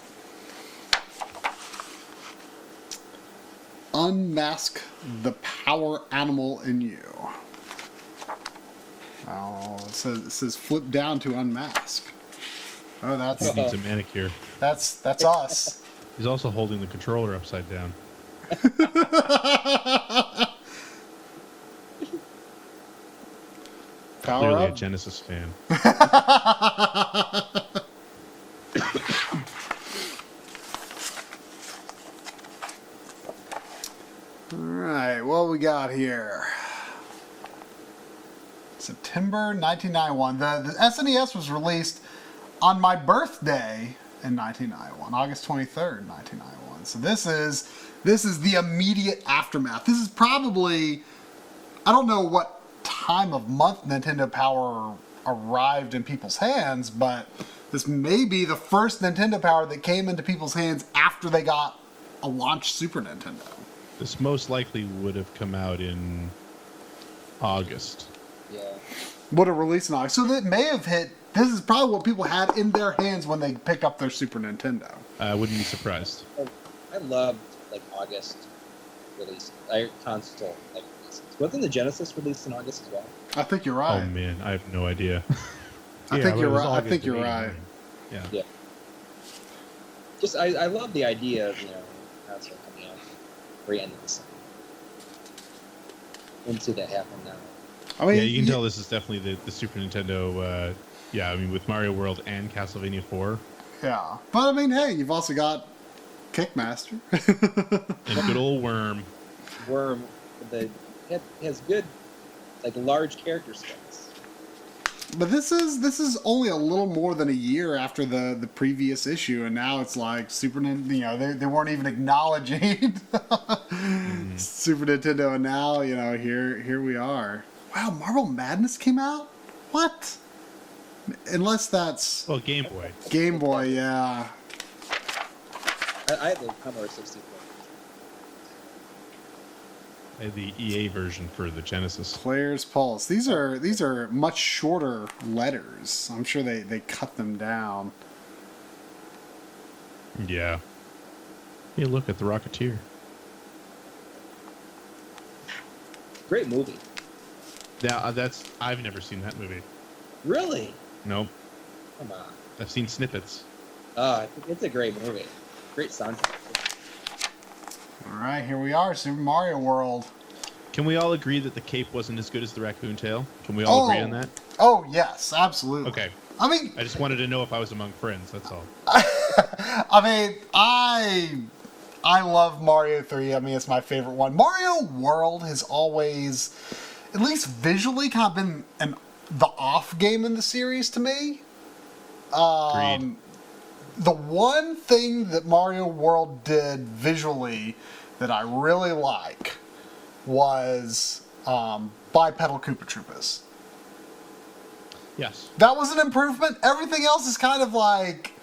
Unmask the power animal in you. Oh, it says flip down to unmask. Oh, He needs a manicure. that's us. He's also holding the controller upside down. Power Clearly a up. Genesis fan. All right, what we got here? September 1991. The SNES was released on my birthday in 1991, August 23rd, 1991. So this is the immediate aftermath. This is probably, I don't know what time of month Nintendo Power arrived in people's hands, but this may be the first Nintendo Power that came into people's hands after they got a launch Super Nintendo. This most likely would have come out in August. Yeah. Would have released in August. So that may have hit. This is probably what people had in their hands when they picked up their Super Nintendo. I wouldn't be surprised. I loved like August release. Console like releases. Wasn't the Genesis released in August as well? I think you're Oh right. man, I have no idea. I think you're right. I think you're right. Yeah. Yeah. Just I love the idea of console coming out very end of the summer. Wouldn't see that happen now. I mean, Yeah, you can tell this is definitely the Super Nintendo. Yeah, I mean with Mario World and Castlevania 4 Yeah, but I mean, hey, you've also got Kickmaster. and good old Worm. Worm, it has good like large character space. But this is only a little more than a year after the previous issue, and now it's like Super Nintendo. They weren't even acknowledging Super Nintendo, and now here we are. Wow, Marble Madness came out. What? Unless that's Well, Game Boy. Game Boy, yeah. I had the Commodore 64. I had the EA version for the Genesis. Player's Pulse. These are much shorter letters. I'm sure they cut them down. Yeah. Hey, look at the Rocketeer. Great movie. Yeah, I've never seen that movie. Really? Nope. Come on. I've seen snippets. It's a great movie. Great soundtrack. All right, here we are, Super Mario World. Can we all agree that the cape wasn't as good as the raccoon tail? Can we all agree on that? Oh, yes, absolutely. Okay. I mean, I just wanted to know if I was among friends, that's all. I mean, I love Mario 3. I mean, it's my favorite one. Mario World has always, at least visually, kind of been the off game in the series to me. Agreed. The one thing that Mario World did visually that I really like was bipedal Koopa Troopas. Yes. That was an improvement. Everything else is kind of like...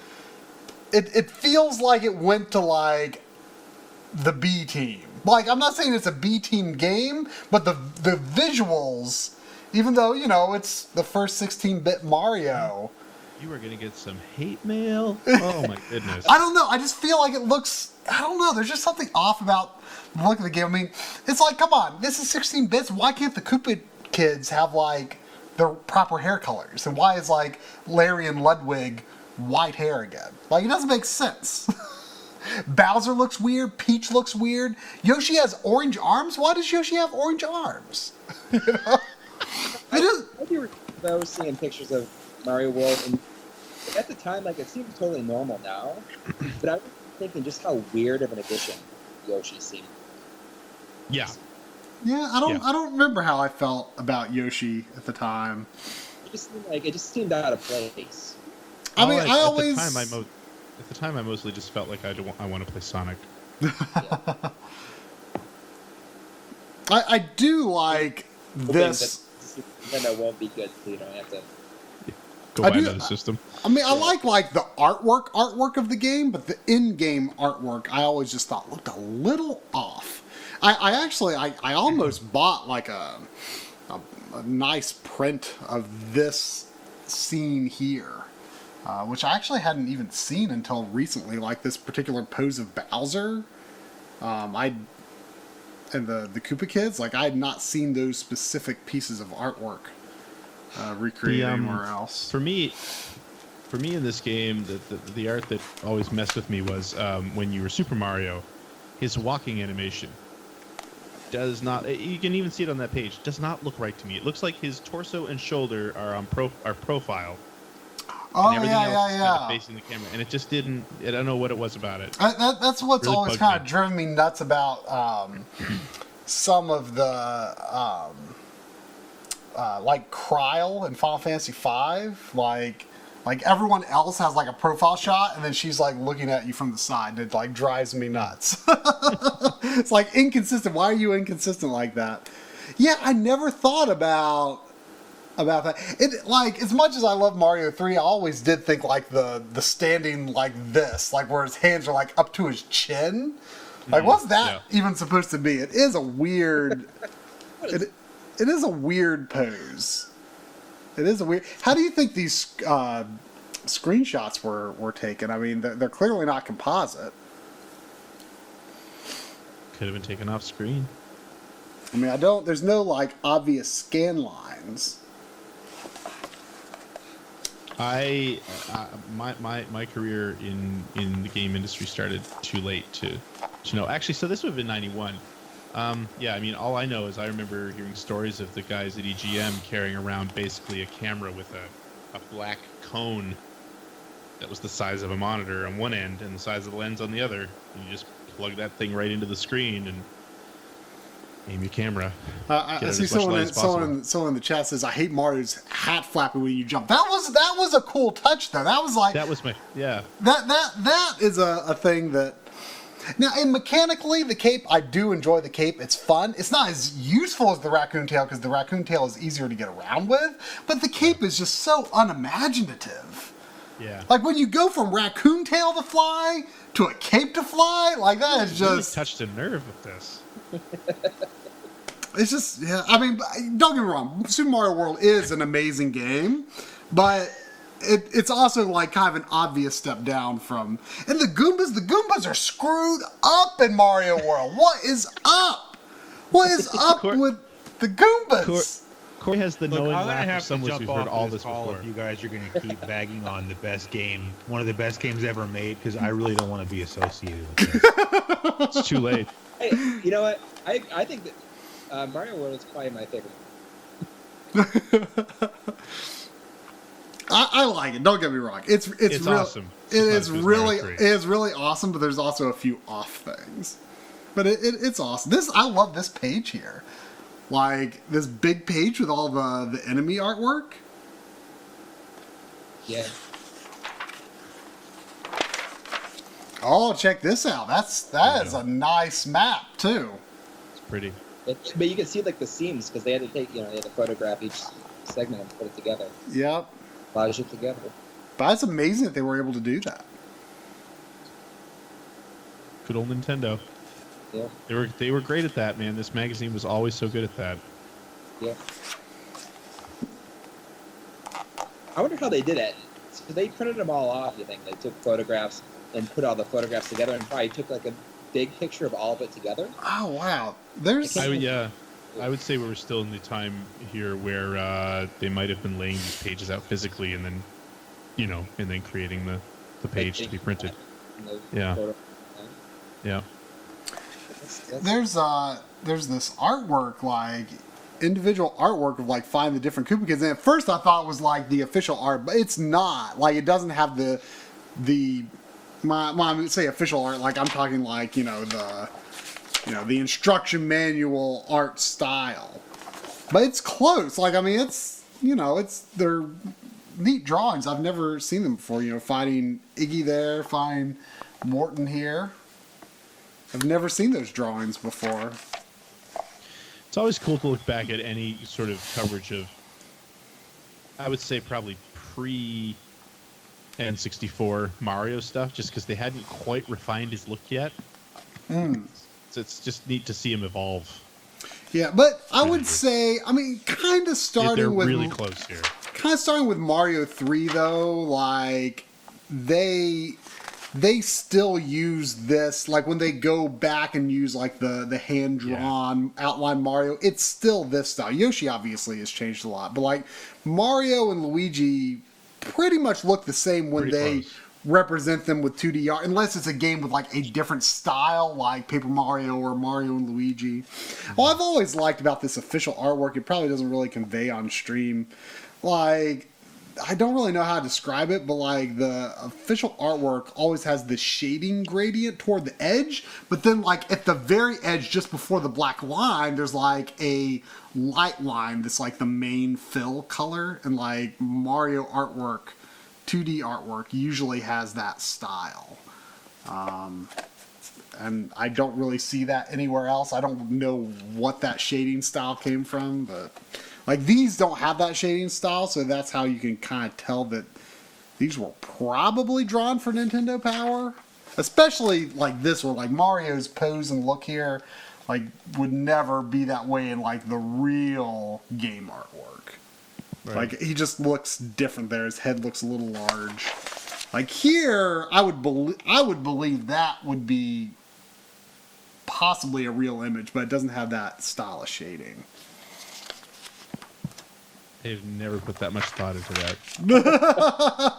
It feels like it went to, like, the B team. Like, I'm not saying it's a B team game, but the visuals, even though, you know, it's the first 16-bit Mario... You are going to get some hate mail. Oh, my goodness. I don't know. I just feel like it looks... I don't know. There's just something off about the look of the game. I mean, it's like, come on. This is 16 bits. Why can't the Koopa kids have, like, the proper hair colors? And why is, like, Larry and Ludwig white hair again? Like, it doesn't make sense. Bowser looks weird. Peach looks weird. Yoshi has orange arms. Why does Yoshi have orange arms? You know? It is... I do remember seeing pictures of Mario World, and at the time, like, it seems totally normal now, but I was thinking just how weird of an addition Yoshi seemed. Yeah. Yeah, I don't remember how I felt about Yoshi at the time. It just seemed out of place. I mean, I always... At the time, I mostly just felt like I want to play Sonic. I do like this. Nintendo won't be good, so you don't have to. Go buy another system. I mean, I like the artwork of the game, but the in-game artwork I always just thought looked a little off. I almost bought like a nice print of this scene here, which I actually hadn't even seen until recently. Like this particular pose of Bowser, and the Koopa Kids. Like I had not seen those specific pieces of artwork recreated anywhere else. For me in this game, the art that always messed with me was when you were Super Mario, his walking animation does not. You can even see it on that page. Does not look right to me. It looks like his torso and shoulder are profile. Oh, and everything else is yeah. kind of facing the camera, and it just didn't. I don't know what it was about it. That's what's Really always bugged kind of me. driven me nuts about some of the like Kryl in Final Fantasy V. Like everyone else has like a profile shot, and then she's like looking at you from the side. It like drives me nuts. It's like inconsistent. Why are you inconsistent like that? Yeah, I never thought about that. It like as much as I love Mario 3, I always did think like the standing like this, like where his hands are like up to his chin. Like what's that even supposed to be? It is a weird it is a weird pose. It is a weird. How do you think these screenshots were taken? I mean, they're clearly not composite. Could have been taken off screen. I mean, there's no like obvious scan lines. My career in the game industry started too late to know. Actually, so this would have been 91. Yeah, I mean, all I know is I remember hearing stories of the guys at EGM carrying around basically a camera with a black cone that was the size of a monitor on one end and the size of the lens on the other. And you just plug that thing right into the screen and aim your camera. I see someone in the chat says, "I hate Mario's hat flapping when you jump." That was a cool touch though. That was like that was my That is a thing that Now, and mechanically, the cape, I do enjoy the cape. It's fun. It's not as useful as the raccoon tail because the raccoon tail is easier to get around with, but the cape is just so unimaginative. Yeah. Like when you go from raccoon tail to fly to a cape to fly, like that is You really just... touched a nerve with this. It's just, yeah, I mean, don't get me wrong, Super Mario World is an amazing game, but it's also like kind of an obvious step down from... And the Goombas are screwed up in Mario World. What is up? What is up with the Goombas? Corey has the Look, knowing I'm gonna laugh of have to someone jump who's off heard all this this call before. if you guys are going to keep bagging on the best game, one of the best games ever made, because I really don't want to be associated with this. It's too late. Hey, you know what? I think that Mario World is probably my favorite. I like it. Don't get me wrong. It's real, awesome. It is really Mario 3. it is really awesome, but there's also a few off things. But it's awesome. I love this page here. Like this big page with all the enemy artwork. Yeah. Oh, check this out. That is a nice map too. It's pretty. But you can see like the seams because they had to take, they had to photograph each segment and put it together. Yep. Collage it together. But it's amazing that they were able to do that. Good old Nintendo. Yeah. They were great at that, man. This magazine was always so good at that. Yeah. I wonder how they did it. So they printed them all off, you think? They took photographs and put all the photographs together and probably took like a big picture of all of it together. Oh wow. There's I would say we were still in the time here where they might have been laying these pages out physically and then, and then creating the page to be printed. Yeah. Yeah. there's this artwork, like individual artwork of like finding the different Koopa Kids. And at first I thought it was like the official art, but it's not. Like it doesn't have the I would say official art. Like I'm talking like the instruction manual art style. But it's close. Like I mean they're neat drawings. I've never seen them before. Finding Iggy there, finding Morton here. I've never seen those drawings before. It's always cool to look back at any sort of coverage of, I would say probably pre N64 Mario stuff, just because they hadn't quite refined his look yet. So it's just neat to see him evolve. Yeah, but I would say, kind of starting They're with really close here. Kind of starting with Mario 3 though, like they still use this, like when they go back and use like the hand drawn outline Mario, it's still this style. Yoshi obviously has changed a lot, but like Mario and Luigi pretty much look the same when they represent them with 2D art, unless it's a game with like a different style, like Paper Mario or Mario and Luigi. Well, I've always liked about this official artwork, it probably doesn't really convey on stream. Like, I don't really know how to describe it, but like the official artwork always has the shading gradient toward the edge, but then like at the very edge, just before the black line, there's like a light line that's like the main fill color, and like Mario artwork, 2D artwork usually has that style. And I don't really see that anywhere else. I don't know what that shading style came from, but like these don't have that shading style, so that's how you can kind of tell that these were probably drawn for Nintendo Power. Especially like this one, like Mario's pose and look here, like would never be that way in like the real game artwork. Right. Like he just looks different there. His head looks a little large. Like here, I would believe that would be possibly a real image, but it doesn't have that style of shading. I've never put that much thought into that.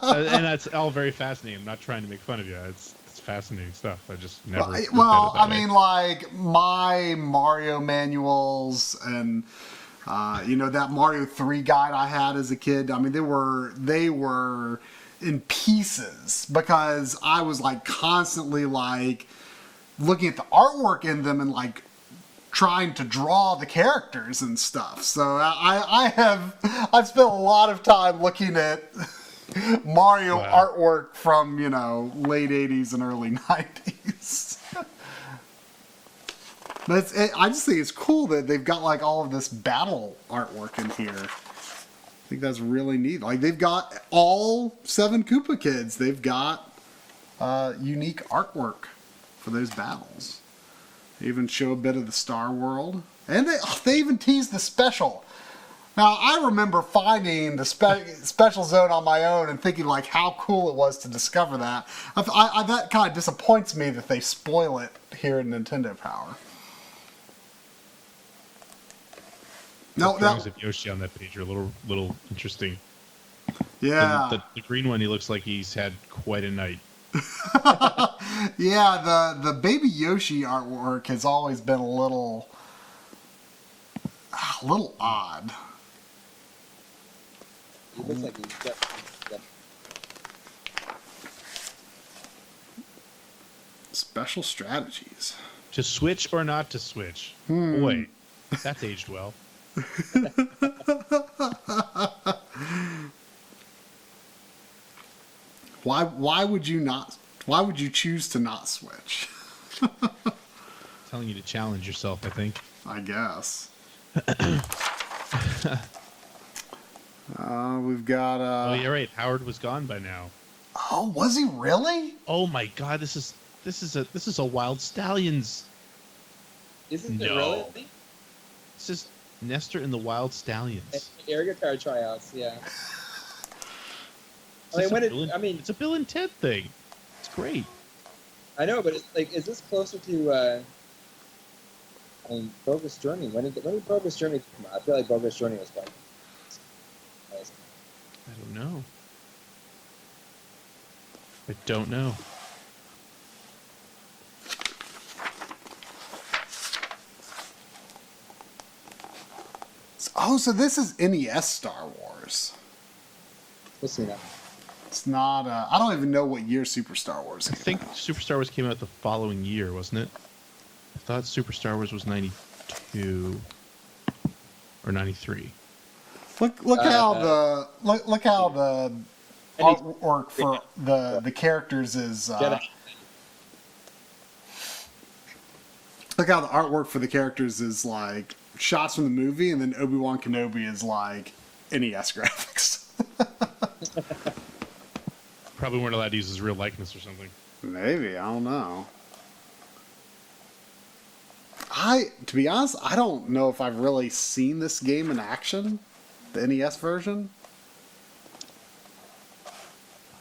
And that's all very fascinating. I'm not trying to make fun of you. It's fascinating stuff. I just never. Well, I mean, like my Mario manuals and that Mario 3 guide I had as a kid. I mean, they were in pieces because I was like constantly like looking at the artwork in them and like trying to draw the characters and stuff. So I've spent a lot of time looking at Mario artwork from late 80s and early 90s. But I just think it's cool that they've got like all of this battle artwork in here. I think that's really neat. Like they've got all 7 Koopa kids. They've got unique artwork for those battles. They even show a bit of the Star World, and they even tease the special. Now I remember finding the special zone on my own and thinking like how cool it was to discover that. That kind of disappoints me that they spoil it here in Nintendo Power. No, drawings of Yoshi on that page are a little interesting. Yeah. The green one, he looks like he's had quite a night. Yeah, the Baby Yoshi artwork has always been a little odd. He looks like he's got. Special strategies. To switch or not to switch? Boy, that's aged well. Why would you choose to not switch? Telling you to challenge yourself, I think. I guess. We've got Oh, you're right. Howard was gone by now. Oh, was he really? Oh my God, this is a Wild Stallions. Isn't it No. really? This is Nestor and the Wild Stallions. Air guitar tryouts, yeah. Is this I mean, it's a Bill and Ted thing. It's great. I know, but it's like, is this closer to? Bogus Journey. When did Bogus Journey come out? I feel like Bogus Journey was like. I don't know. I don't know. Oh, so this is NES Star Wars. We'll see now. It's not. I don't even know what year Super Star Wars I came think out. Super Star Wars came out the following year, wasn't it? I thought Super Star Wars was 92 or 93. Look how the artwork for the characters is. Jedi. Look how the artwork for the characters is like shots from the movie, and then Obi-Wan Kenobi is like NES graphics. Probably weren't allowed to use his real likeness or something. Maybe, I don't know. To be honest, I don't know if I've really seen this game in action, the NES version.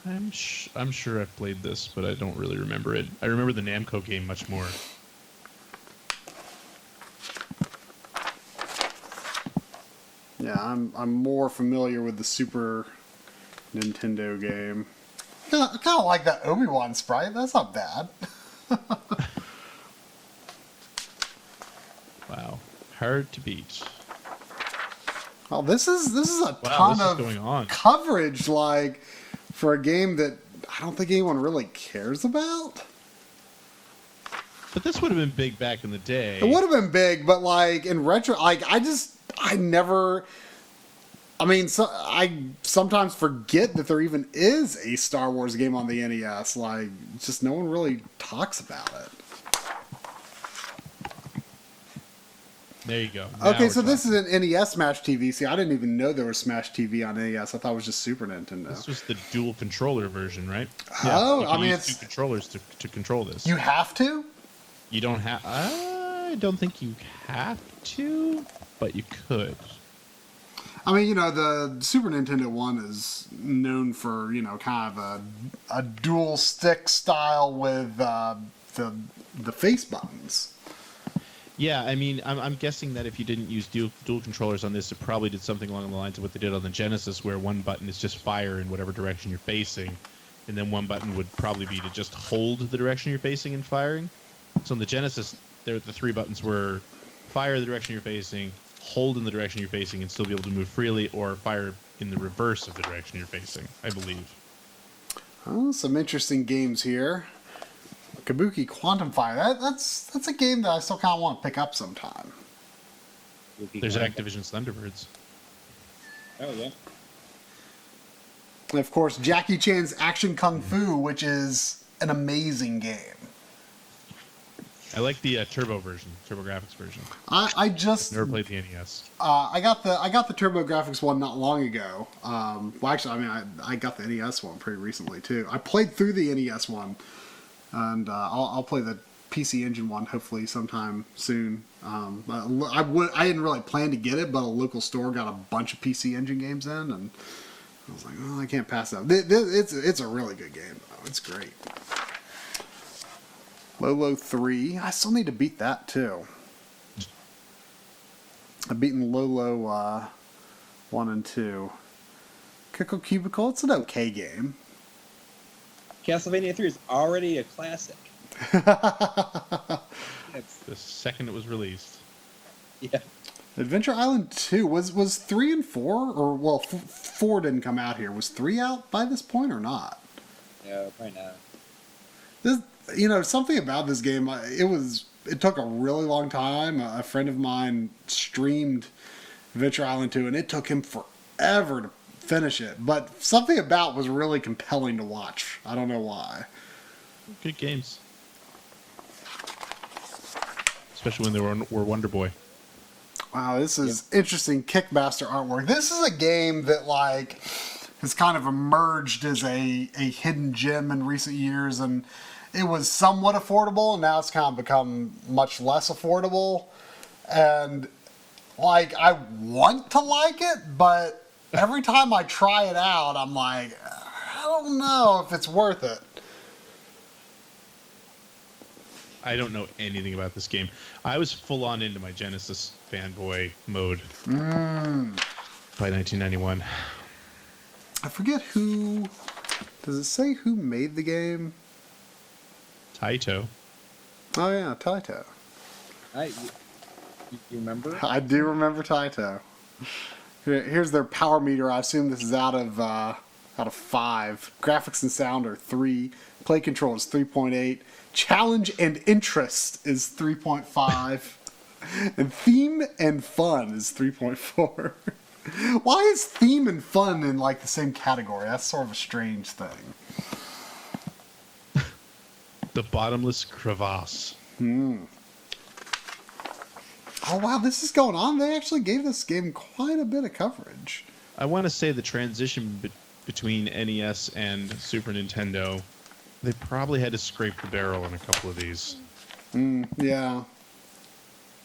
I'm sure I've played this, but I don't really remember it. I remember the Namco game much more. Yeah, I'm more familiar with the Super Nintendo game. I kind of like that Obi-Wan sprite. That's not bad. Wow, hard to beat. Oh, this is a Wow, ton this is of going on. coverage, like for a game that I don't think anyone really cares about. But this would have been big back in the day. It would have been big, but like in retro, like I sometimes forget that there even is a Star Wars game on the NES. Like, just no one really talks about it. There you go. Okay, so this is an NES Smash TV. See, I didn't even know there was Smash TV on NES. I thought it was just Super Nintendo. This was the dual controller version, right? Oh, You I can mean, use two controllers to control this. You have to? You don't have. I don't think you have to, but you could. I mean, the Super Nintendo one is known for, kind of a dual stick style with the face buttons. Yeah, I mean, I'm guessing that if you didn't use dual controllers on this, it probably did something along the lines of what they did on the Genesis, where one button is just fire in whatever direction you're facing, and then one button would probably be to just hold the direction you're facing and firing. So in the Genesis, the 3 buttons were fire the direction you're facing, hold in the direction you're facing, and still be able to move freely, or fire in the reverse of the direction you're facing, I believe. Oh, some interesting games here. Kabuki Quantum Fire. That's a game that I still kind of want to pick up sometime. There's Activision's Thunderbirds. Oh yeah. And of course, Jackie Chan's Action Kung Fu, which is an amazing game. I like the Turbo version, Turbo Graphics version. I just Never played the NES. I got the Turbo Graphics one not long ago. Well, actually, I mean, I got the NES one pretty recently too. I played through the NES one, and I'll play the PC Engine one hopefully sometime soon. I didn't really plan to get it, but a local store got a bunch of PC Engine games in, and I was like, oh, I can't pass that. It's a really good game. Though. It's great. Lolo 3. I still need to beat that too. I've beaten Lolo 1 and 2. Kickle Cubicle, it's an okay game. Castlevania 3 is already a classic. The second it was released. Yeah. Adventure Island 2 was 3 and 4, or well, 4 didn't come out here. Was 3 out by this point or not? No, probably not. This, something about this game. It took a really long time. A friend of mine streamed Adventure Island 2, and it took him forever to finish it. But something about was really compelling to watch. I don't know why. Good games. Especially when they were Wonder Boy. Wow, this is interesting Kickmaster artwork. This is a game that has kind of emerged as a hidden gem in recent years, and it was somewhat affordable, and now it's kind of become much less affordable. And I want to like it, but every time I try it out, I'm like, I don't know if it's worth it. I don't know anything about this game. I was full on into my Genesis fanboy mode by 1991. I forget who. Does it say who made the game? Taito. Oh yeah, Taito. You remember? I do remember Taito. Here's their power meter. I assume this is out of 5. Graphics and sound are 3. Play control is 3.8. Challenge and interest is 3.5. And theme and fun is 3.4. Why is theme and fun in the same category? That's sort of a strange thing. The Bottomless Crevasse. Oh wow, this is going on. They actually gave this game quite a bit of coverage. I want to say the transition between NES and Super Nintendo, they probably had to scrape the barrel in a couple of these. Yeah.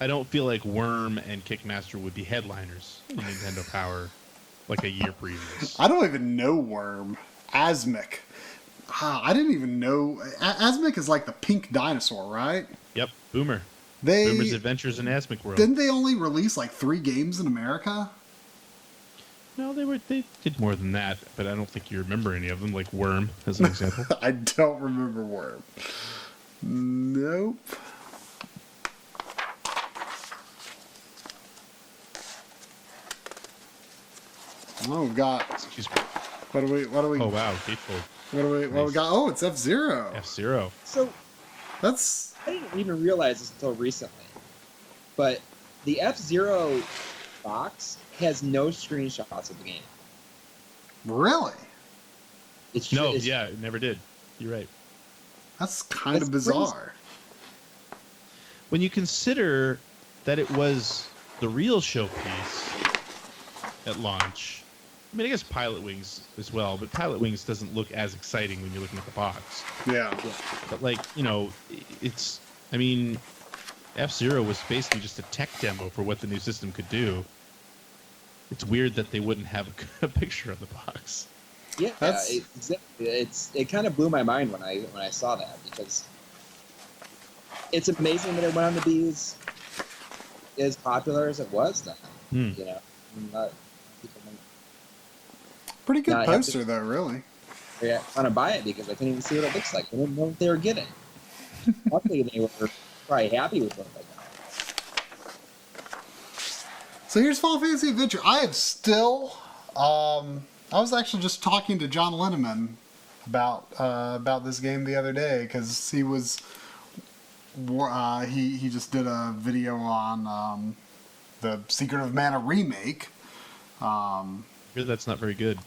I don't feel like Worm and Kickmaster would be headliners in Nintendo Power like a year previous. I don't even know Worm. Asmic. I didn't even know. Asmic is like the pink dinosaur, right? Yep, Boomer's Adventures in Asmic World. Didn't they only release 3 games in America? No, they did more than that, but I don't think you remember any of them, like Worm, as an example. I don't remember Worm. Nope. Oh, we've got. Excuse me. What do we? Oh wow, Gatefold. What we got? Oh, it's F-Zero. F-Zero. So That's. I didn't even realize this until recently, but the F-Zero box has no screenshots of the game. Really? It never did. You're right. That's kind of bizarre. When you consider that it was the real showpiece at launch, I mean, I guess Pilot Wings as well, but Pilot Wings doesn't look as exciting when you're looking at the box. Yeah. But F-Zero was basically just a tech demo for what the new system could do. It's weird that they wouldn't have a picture of the box. Yeah, it kind of blew my mind when I saw that, because it's amazing that it went on to be as popular as it was then. Pretty good poster, though, really. Yeah, I want to buy it because I couldn't even see what it looks like. I didn't know what they were getting. Luckily, they were probably happy with what they got. So here's Final Fantasy Adventure. I have still. I was actually just talking to John Linneman about this game the other day, because he was. He just did a video on the Secret of Mana remake. I hear that's not very good.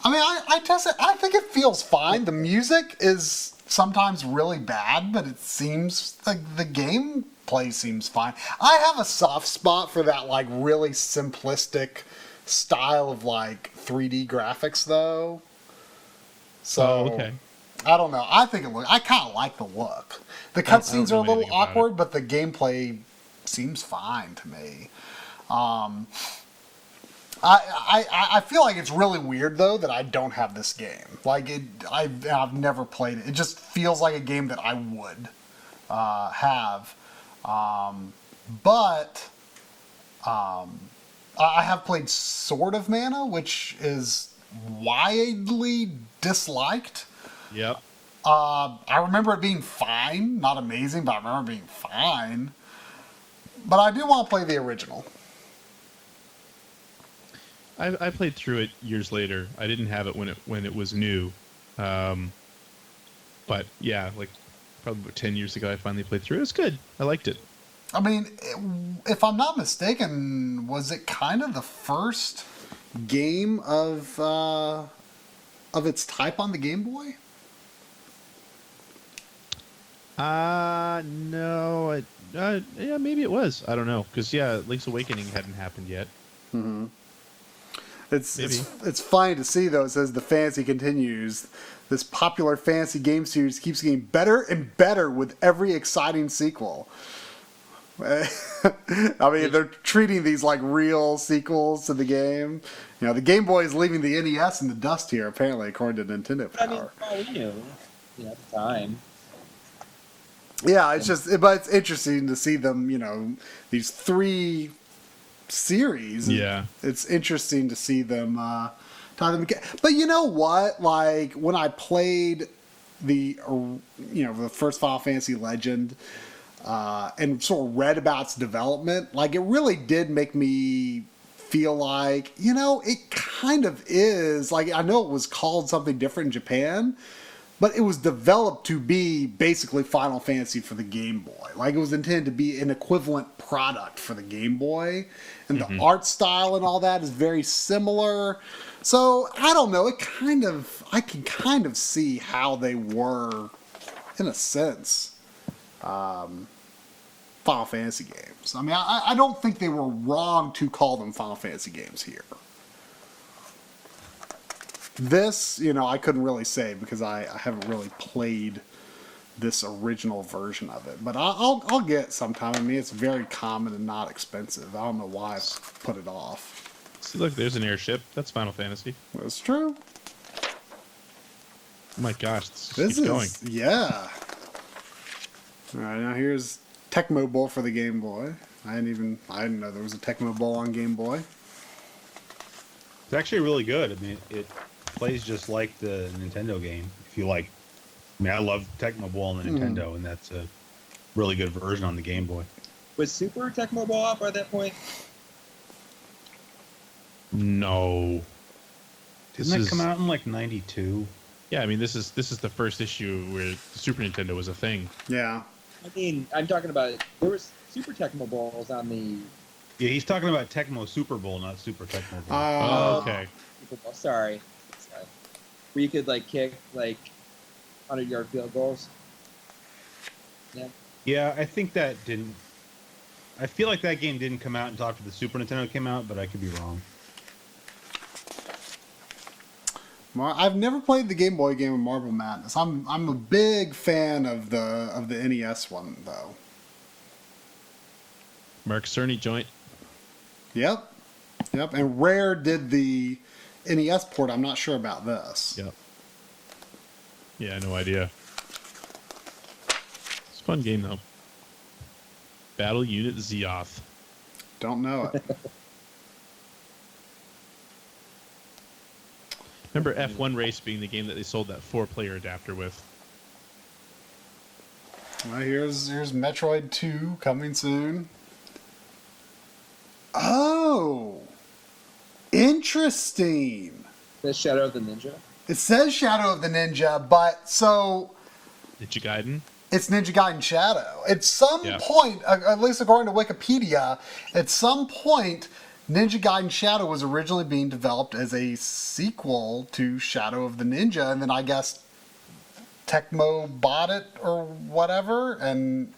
I mean, I tested. I think it feels fine. The music is sometimes really bad, but it seems like the gameplay seems fine. I have a soft spot for that like really simplistic style of like 3D graphics though. So okay. I don't know. I kind of like the look. The cutscenes are a little awkward, but the gameplay seems fine to me. I feel like it's really weird though that I don't have this game. Like I've never played it. It just feels like a game that I would have. But I have played Sword of Mana, which is widely disliked. Yep. I remember it being fine, not amazing, but I remember it being fine. But I do want to play the original. I played through it years later. I didn't have it when it was new, but yeah, like probably about 10 years ago, I finally played through it. It was good. I liked it. I mean, if I'm not mistaken, was it kind of the first game of its type on the Game Boy? No. Yeah, maybe it was. I don't know. Because, yeah, Link's Awakening hadn't happened yet. Mm-hmm. It's funny to see, though. It says the fantasy continues. This popular fantasy game series keeps getting better and better with every exciting sequel. I mean, they're treating these like real sequels to the game. You know, the Game Boy is leaving the NES in the dust here, apparently, according to Nintendo Power. I mean, we knew at the time. Yeah, but it's interesting to see them, you know, these 3 series. Yeah. It's interesting to see them tie them again. But you know what? Like, when I played the first Final Fantasy Legend, and sort of read about its development, like, it really did make me feel like, you know, it kind of is, like, I know it was called something different in Japan, but it was developed to be basically Final Fantasy for the Game Boy. Like, it was intended to be an equivalent product for the Game Boy, and the art style and all that is very similar. So, I don't know, I can kind of see how they were, in a sense, Final Fantasy games. I mean, I don't think they were wrong to call them Final Fantasy games here. This, you know, I couldn't really say because I haven't really played this original version of it. But I'll get sometime. I mean, it's very common and not expensive. I don't know why I've put it off. See, look, there's an airship. That's Final Fantasy. That's true. Oh my gosh, This keeps going. Yeah. All right, now here's Tecmo Bowl for the Game Boy. I didn't know there was a Tecmo Bowl on Game Boy. It's actually really good. I mean, it plays just like the Nintendo game. If you like, I mean, I love Tecmo Bowl on the Nintendo, and that's a really good version on the Game Boy. Was Super Tecmo Bowl out by that point? No. Didn't that come out in like '92? Yeah, I mean, this is the first issue where the Super Nintendo was a thing. Yeah. I mean, I'm talking about there was Super Tecmo Bowls on the. Yeah, he's talking about Tecmo Super Bowl, not Super Tecmo Bowl. Oh, okay. Super Bowl, sorry. Where you could like kick like 100-yard field goals. Yeah. Yeah, I think that didn't. I feel like that game didn't come out until after the Super Nintendo came out, but I could be wrong. I've never played the Game Boy game of Marble Madness. I'm a big fan of the NES one though. Marc Cerny joint. Yep. And Rare did the NES port. I'm not sure about this. Yep. Yeah, no idea. It's a fun game though. Battle Unit Zeoth. Don't know it. Remember F1 Race being the game that they sold that 4-player adapter with? Well, here's Metroid 2 coming soon. Oh, interesting. The Shadow of the Ninja. It says Shadow of the Ninja, but so Ninja Gaiden? it's Ninja Gaiden Shadow. At some point, at least according to Wikipedia, at some point, Ninja Gaiden Shadow was originally being developed as a sequel to Shadow of the Ninja, and then I guess Tecmo bought it or whatever, and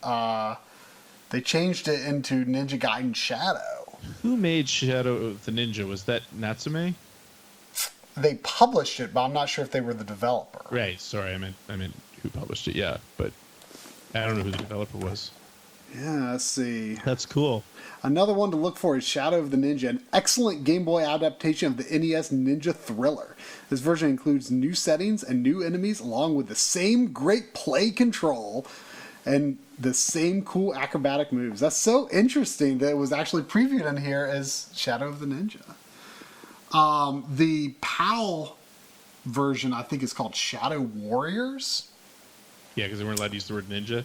they changed it into Ninja Gaiden Shadow. Who made Shadow of the Ninja? Was that Natsume? They published it, but I'm not sure if they were the developer. Right. Sorry, I meant who published it. Yeah, but I don't know who the developer was. Yeah, let's see. That's cool. Another one to look for is Shadow of the Ninja, an excellent Game Boy adaptation of the NES Ninja Thriller. This version includes new settings and new enemies, along with the same great play control and the same cool acrobatic moves. That's so interesting that it was actually previewed in here as Shadow of the Ninja. The PAL version, I think, is called Shadow Warriors. Yeah, because they weren't allowed to use the word ninja.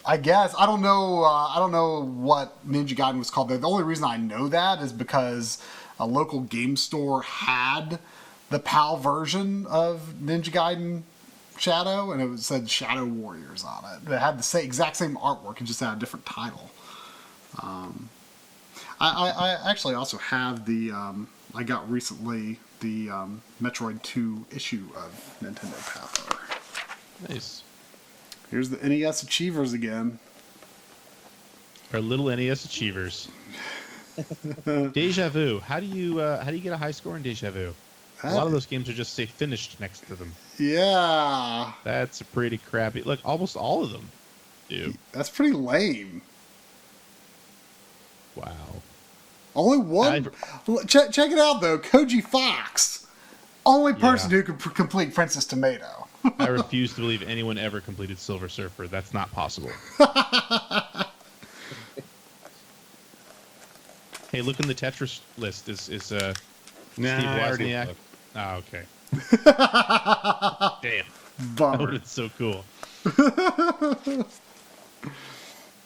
I guess I don't know. I don't know what Ninja Gaiden was called there. The only reason I know that is because a local game store had the PAL version of Ninja Gaiden Shadow, and it said Shadow Warriors on it. It had the exact same artwork, it just had a different title. I actually also have the. I got recently the Metroid 2 issue of Nintendo PAL. Nice. Here's the NES Achievers again. Our little NES achievers. Deja Vu. How do you get a high score in Deja Vu? A lot of those games are just say finished next to them. Yeah. That's a pretty crappy. Look, almost all of them do. That's pretty lame. Wow. Only one. Check it out though. Koji Fox, only person who could complete Princess Tomato. I refuse to believe anyone ever completed Silver Surfer. That's not possible. Hey, look in the Tetris list. Is Steve Wozniak? Oh, okay. Damn. That would have been so cool.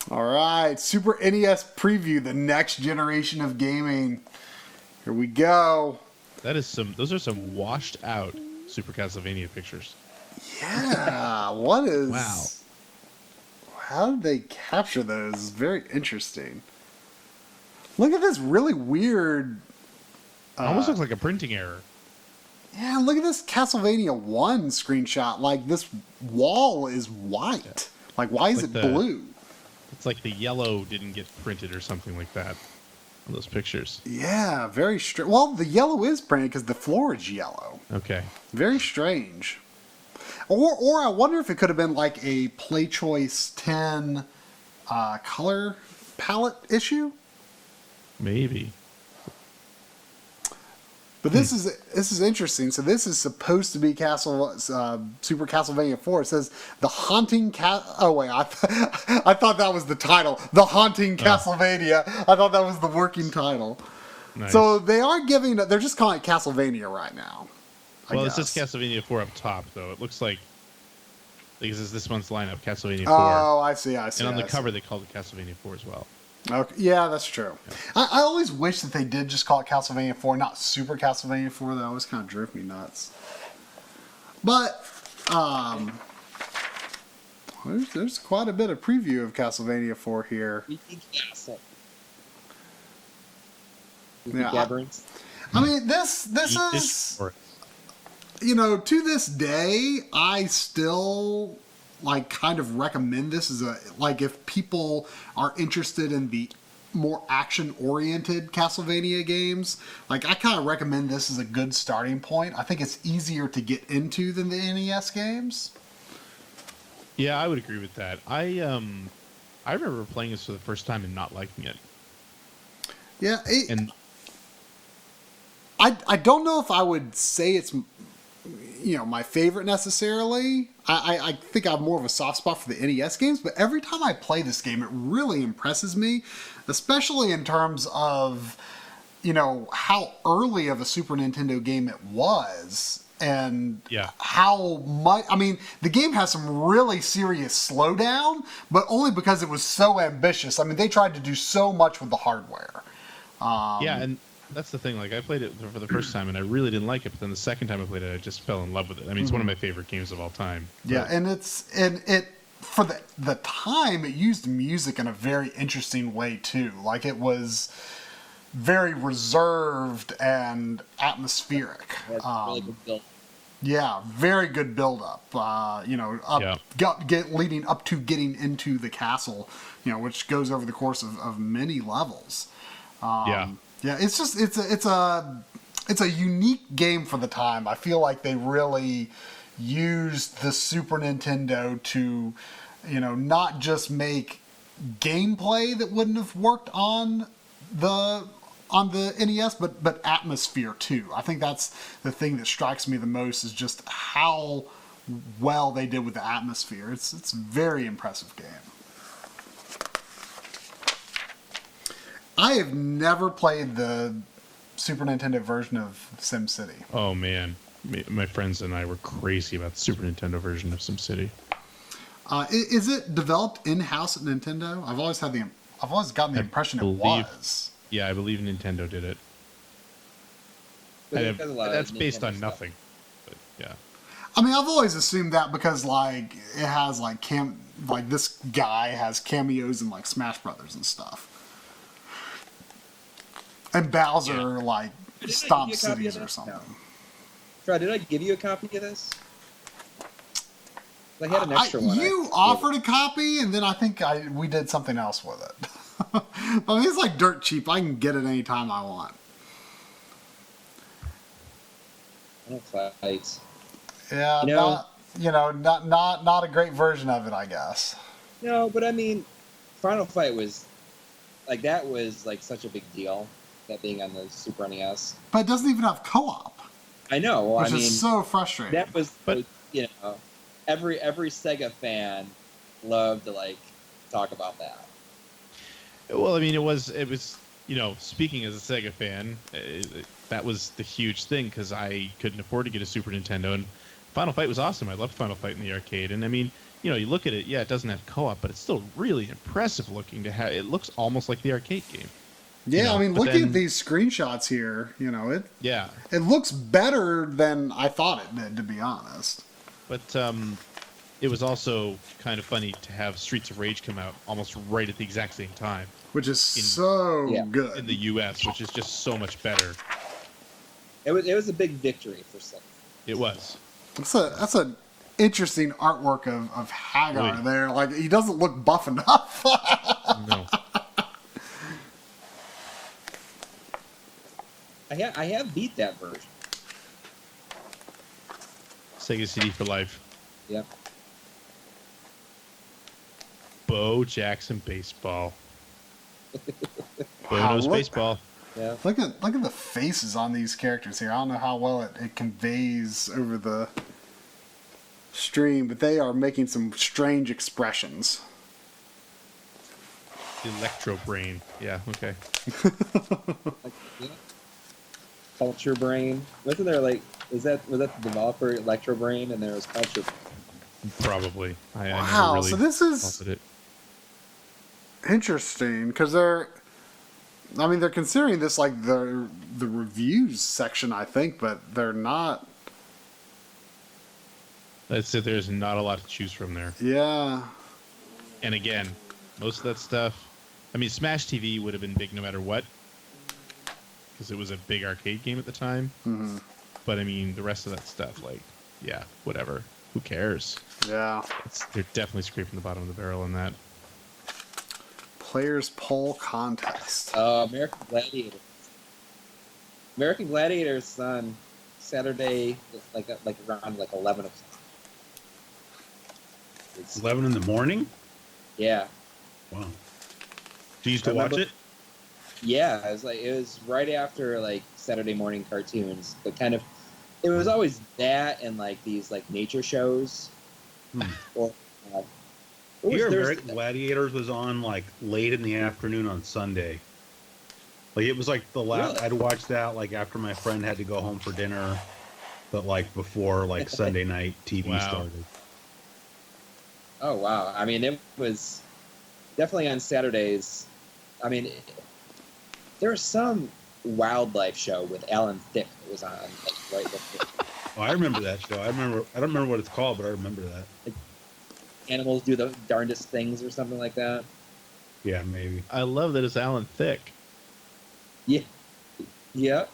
All right, Super NES preview, the next generation of gaming. Here we go. Those are some washed out Super Castlevania pictures. Yeah, what is... Wow. How did they capture those? It's very interesting. Look at this really weird... Almost looks like a printing error. Yeah, look at this Castlevania 1 screenshot. Like, this wall is white. Like, why is it blue? It's like the yellow didn't get printed or something like that on those pictures. Yeah, very strange. Well, the yellow is printed because the floor is yellow. Okay. Very strange. Or I wonder if it could have been like a Play Choice 10 color palette issue. Maybe. But this is interesting. So this is supposed to be Super Castlevania 4. It says the haunting Oh wait, I thought that was the title. The haunting Castlevania. I thought that was the working title. Nice. So they are giving. They're just calling it Castlevania right now. Well, it says Castlevania 4 up top, though. It looks like this is this month's lineup, Castlevania 4. Oh, I see. And on the cover, they called it Castlevania 4 as well. Okay. Yeah, that's true. Yeah. I always wish that they did just call it Castlevania 4, not Super Castlevania 4. That always kind of drove me nuts. But there's quite a bit of preview of Castlevania 4 here. Yeah, I mean, this is, you know, to this day, I still kind of recommend this as if people are interested in the more action-oriented Castlevania games, I kind of recommend this as a good starting point. I think it's easier to get into than the NES games. Yeah, I would agree with that. I remember playing this for the first time and not liking it. Yeah, I don't know if I would say it's, my favorite necessarily. I think I have more of a soft spot for the NES games, but every time I play this game, it really impresses me, especially in terms of, how early of a Super Nintendo game it was. And how much, the game has some really serious slowdown, but only because it was so ambitious. They tried to do so much with the hardware. And that's the thing. I played it for the first time, and I really didn't like it. But then the second time I played it, I just fell in love with it. It's one of my favorite games of all time. Yeah, and it for the time, it used music in a very interesting way too. It was very reserved and atmospheric. Really good build. Yeah, very good build-up. Leading up to getting into the castle, which goes over the course of many levels. Yeah, it's a unique game for the time. I feel like they really used the Super Nintendo to, not just make gameplay that wouldn't have worked on the NES, but atmosphere too. I think that's the thing that strikes me the most, is just how well they did with the atmosphere. It's a very impressive game. I have never played the Super Nintendo version of SimCity. Oh man, my friends and I were crazy about the Super Nintendo version of SimCity. Is it developed in-house at Nintendo? I've always gotten the impression it was. Yeah, I believe Nintendo did it. But That's based on Nintendo nothing. But yeah. I mean, I've always assumed that because it has this guy has cameos in Smash Brothers and stuff. And Bowser stomps cities or something. No. Troy, did I give you a copy of this? I had an extra one. You offered a copy, and then I think we did something else with it. I mean, it's dirt cheap. I can get it anytime I want. I don't fight. Yeah, not a great version of it, I guess. No, but I mean, Final Fight was that was such a big deal, that being on the Super NES. But it doesn't even have co-op. I know. Well, which is so frustrating. That was, every Sega fan loved to talk about that. Well, I mean, it was speaking as a Sega fan, that was the huge thing, because I couldn't afford to get a Super Nintendo, and Final Fight was awesome. I loved Final Fight in the arcade, and I mean, you look at it, yeah, it doesn't have co-op, but it's still really impressive looking to have. It looks almost like the arcade game. Yeah, I mean, looking at these screenshots here, it looks better than I thought it did, to be honest. But it was also kind of funny to have Streets of Rage come out almost right at the exact same time. Which is so good. In the U.S., which is just so much better. It was a big victory for Sega. It was. That's an interesting artwork of Hagar there. He doesn't look buff enough. No. I have beat that version. Sega CD for life. Yep. Bo Jackson baseball. Bo knows baseball. Yeah. Look at the faces on these characters here. I don't know how well it conveys over the stream, but they are making some strange expressions. Electro Brain. Yeah, okay. Culture Brain. Wasn't there was that the developer Electro Brain, and there was Culture Brain? Probably. I Wow, never really so this is followed it. interesting, because they're considering this the reviews section, I think, but they're not. Let's say there's not a lot to choose from there. Yeah. And again, most of that stuff, I mean, Smash TV would have been big no matter what, because it was a big arcade game at the time. Mm-hmm. But I mean, the rest of that stuff, yeah, whatever. Who cares? Yeah. They're definitely scraping the bottom of the barrel on that. Players poll contest. American Gladiators. American Gladiators on Saturday, around 11 o'clock. 11 in the morning? Yeah. Wow. Do you used to watch it? Yeah, it was right after Saturday morning cartoons, but it was always that and these nature shows. Or American Gladiators was on late in the afternoon on Sunday. It was the last. Really? I'd watch that after my friend had to go home for dinner, but before Sunday night TV started. Oh wow! I mean, it was definitely on Saturdays. I mean, there was some wildlife show with Alan Thicke that was on right before. Oh, I remember that show. I don't remember what it's called, but I remember that. Animals do the darndest things or something like that. Yeah, maybe. I love that it's Alan Thicke. Yeah. Yeah.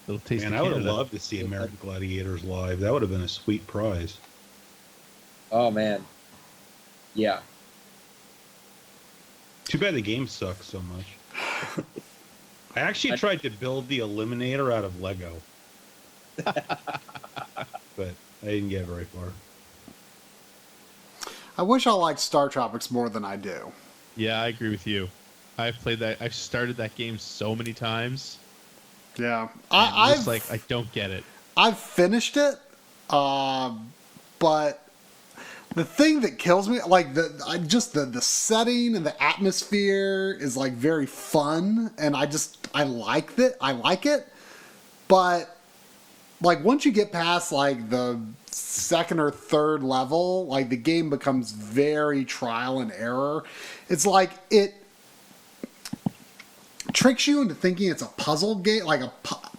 Little taste Man, of I would have Canada. loved to see American Gladiators live. That would have been a sweet prize. Oh man, yeah. Too bad the game sucks so much. I actually tried to build the Eliminator out of Lego, but I didn't get very far. I wish I liked Star Tropics more than I do. Yeah, I agree with you. I've played that. I've started that game so many times. Yeah, I'm just like, I don't get it. I've finished it, but the thing that kills me, like the setting and the atmosphere is like very fun, and I like it, but like once you get past like the second or third level, like the game becomes very trial and error. It's like it tricks you into thinking it's a puzzle game, like a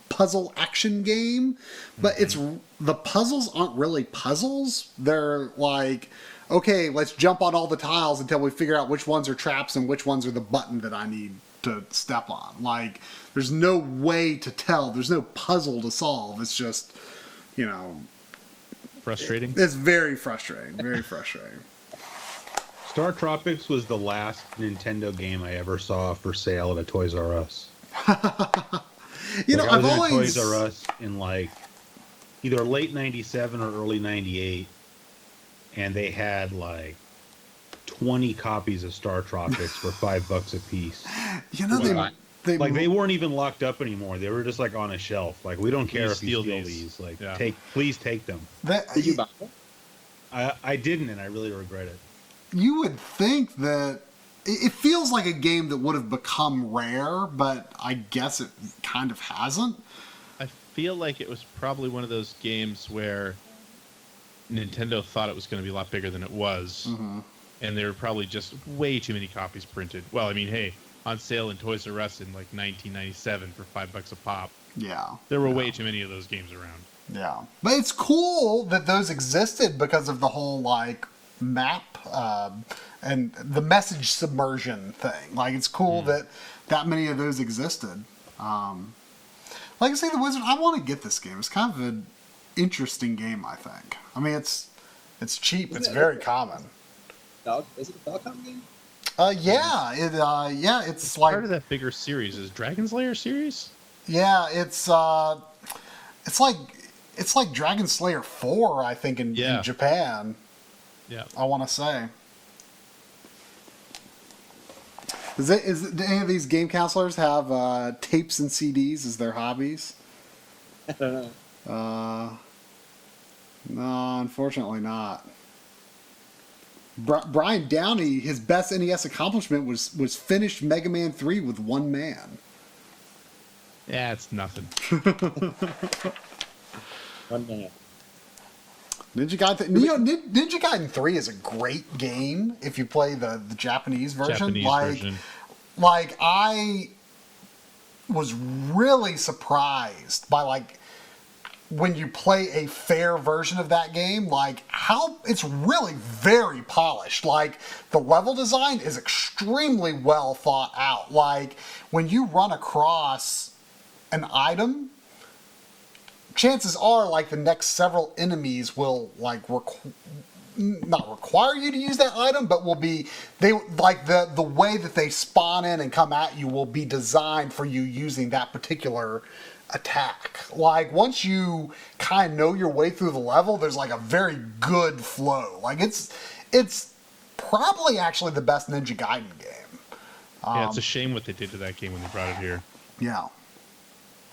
puzzle action game, but the puzzles aren't really puzzles. They're like, okay, let's jump on all the tiles until we figure out which ones are traps and which ones are the button that I need to step on. Like, there's no way to tell. There's no puzzle to solve. It's just, Frustrating. it's very frustrating. Very frustrating. Star Tropics was the last Nintendo game I ever saw for sale at a Toys R Us. I was was in a always Toys R Us in like either late '97 or early '98, and they had like 20 copies of Star Tropics for $5 a piece. Wow. They weren't even locked up anymore. They were just like on a shelf. Like, we don't care if you steal these. Like, Yeah. please take them. Did you buy them? I didn't, and I really regret it. You would think that it feels like a game that would have become rare, but I guess it kind of hasn't. I feel like it was probably one of those games where Nintendo thought it was going to be a lot bigger than it was, and there were probably just way too many copies printed. Well, I mean, hey, on sale in Toys R Us in like 1997 for $5 a pop. Yeah. There were way too many of those games around. Yeah. But it's cool that those existed because of the whole, like, map and the message submersion thing. Like, it's cool that many of those existed. Like I say, The Wizard, I want to get this game. It's kind of an interesting game, I think. I mean, it's cheap. It's very common. Is it a Falcom game? It's like Part of that bigger series is Dragon's Lair series. yeah, it's like Dragon Slayer 4, I think, in Japan. Yeah. I want to say. Do any of these game counselors have tapes and CDs as their hobbies? I don't know. No, unfortunately not. Brian Downey, his best NES accomplishment was finished Mega Man 3 with one man. Yeah, it's nothing. One minute. Ninja Gaiden 3 is a great game if you play the Japanese version. version. Like, I was really surprised by, like, when you play a fair version of that game, like, how it's really very polished. Like, the level design is extremely well thought out. Like, when you run across an item, chances are, like, the next several enemies will, like, not require you to use that item, but will be, the way that they spawn in and come at you will be designed for you using that particular attack. Like, once you kind of know your way through the level, there's, like, a very good flow. Like, it's probably actually the best Ninja Gaiden game. Yeah, it's a shame what they did to that game when they brought it here. Yeah.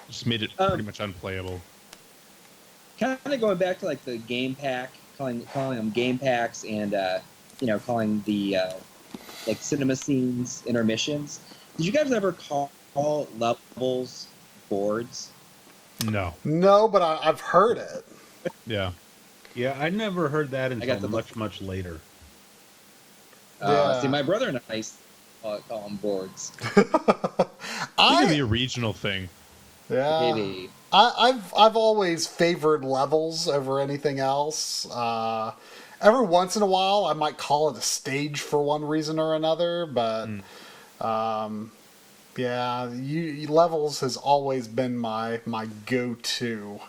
Just made it pretty much unplayable. Kind of going back to like the game pack, calling them game packs, and calling the like cinema scenes intermissions. Did you guys ever call levels boards? No, but I've heard it. Yeah. Yeah, I never heard that got until the much later. Yeah. See, my brother and I call them boards. I think it'd be a regional thing. Yeah. Maybe. I've always favored levels over anything else. Every once in a while, I might call it a stage for one reason or another, but Yeah, Levels has always been my go-to.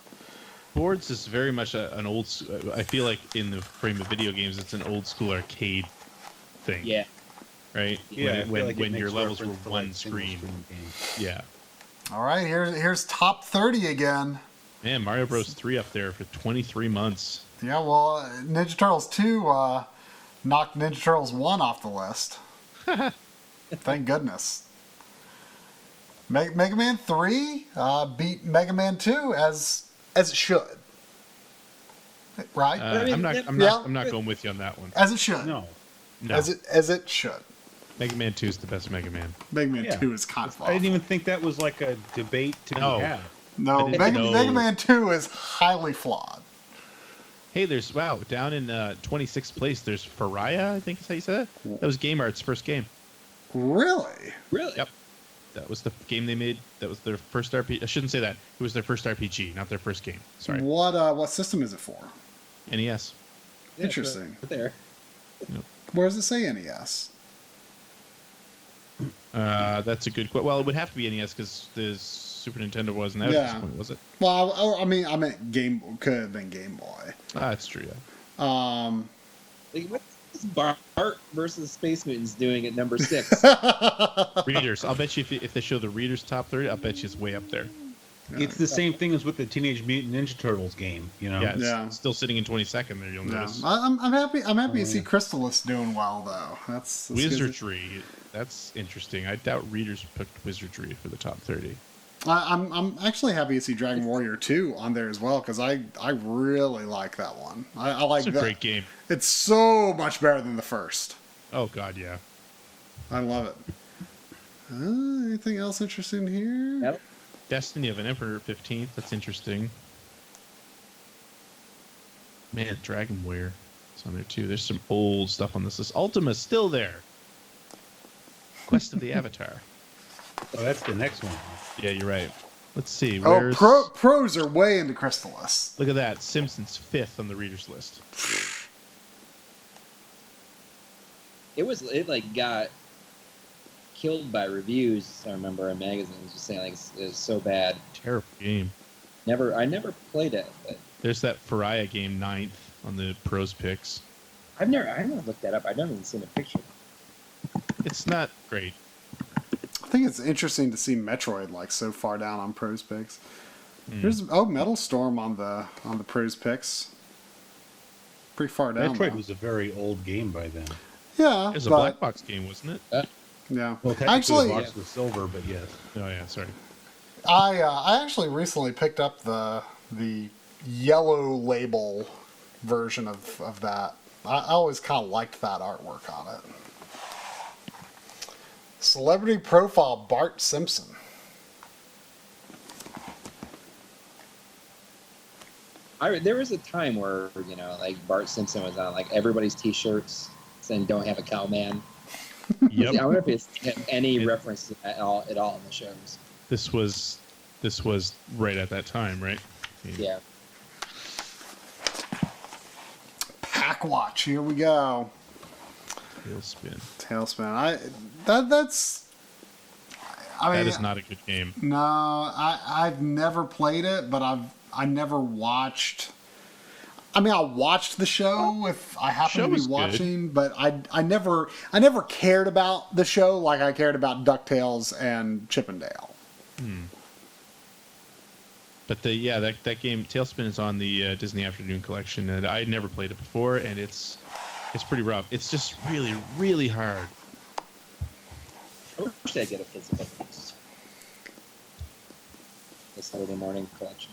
Boards is very much an old. I feel like in the frame of video games, it's an old school arcade thing. Yeah. Right. Yeah, I feel when like it when your makes levels were reference to, one like, single screen. games. Yeah. All right, here's top 30 again. Man, Mario Bros. 3 up there for 23 months. Yeah, well, Ninja Turtles 2 knocked Ninja Turtles 1 off the list. Thank goodness. Mega Man 3 beat Mega Man 2 as it should. Right? I'm not going with you on that one. As it should. No. No. As it should. Mega Man 2 is the best Mega Man. Mega Man Yeah. 2 is kind of I didn't even think that was like a debate to No. be had. No, I didn't know. Mega Man 2 is highly flawed. Hey, there's down in 26th place. There's Faria, I think is how you said it. That was Game Art's first game. Really? Really? Yep. That was the game they made. That was their first RPG. I shouldn't say that. It was their first RPG, not their first game. Sorry. What system is it for? NES. Yeah, Interesting. right there. Where does it say NES? That's a good question. Well, it would have to be NES because the Super Nintendo wasn't out at this point, was it? Well, I meant Game. Could have been Game Boy. Ah, that's true. Yeah. Like, what's Bart versus Space Mutants doing at number 6? Readers. I'll bet you if they show the Readers top 30, I'll bet you it's way up there. It's the same thing as with the Teenage Mutant Ninja Turtles game, you know? Yeah, it's Yeah. still sitting in 22nd there. You'll Yeah. notice. I'm happy. I'm happy to see Crystallis doing well though. That's good. Wizardry. That's interesting. I doubt Readers picked Wizardry for the top 30. I'm actually happy to see Dragon Warrior 2 on there as well because I really like that one. I like It's a that. great game. It's so much better than the first. Oh God, yeah. I love it. Anything else interesting here? Yep. Destiny of an Emperor 15th. That's interesting. Man, Dragon Warrior. It's on there too. There's some old stuff on this list. Ultima's still there. Quest of the Avatar. Oh, that's the next one. Yeah, you're right. Let's see. Oh, Where's... pros are way into Crystallis. Look at that. Simpsons 5th on the readers list. It like got killed by reviews. I remember in magazines just saying like it was so bad. Terrible game. I never played it, but There's that Faria game 9th on the pros picks. I never looked that up. I've never even seen a picture. It's not great. I think it's interesting to see Metroid like so far down on pros picks. Hmm. Here's Metal Storm on the pros picks. Pretty far down. Metroid though. was a very old game by then. Yeah, It was a but black box game, wasn't it? yeah. Well, technically Actually, the box was silver, but yes. Oh yeah, sorry. I actually recently picked up the yellow label version of that. I always kind of liked that artwork on it. Celebrity profile Bart Simpson. There was a time where like Bart Simpson was on like everybody's T-shirts saying "Don't have a cow, man." Yep. I wonder if it's any reference to that at all in the shows. This was right at that time, right? Yeah. Pack Watch. Here we go. Tailspin. Tailspin. That's. I mean, That is not a good game. No, I've never played it, but I never watched. I mean, I watched the show if I happen Show to be was good. watching, but I never cared about the show like I cared about DuckTales and Chippendale. But that game Tailspin is on the Disney Afternoon Collection, and I had never played it before, and it's pretty rough. It's just really, really hard. I wish I'd get a physical release. The Saturday morning collection.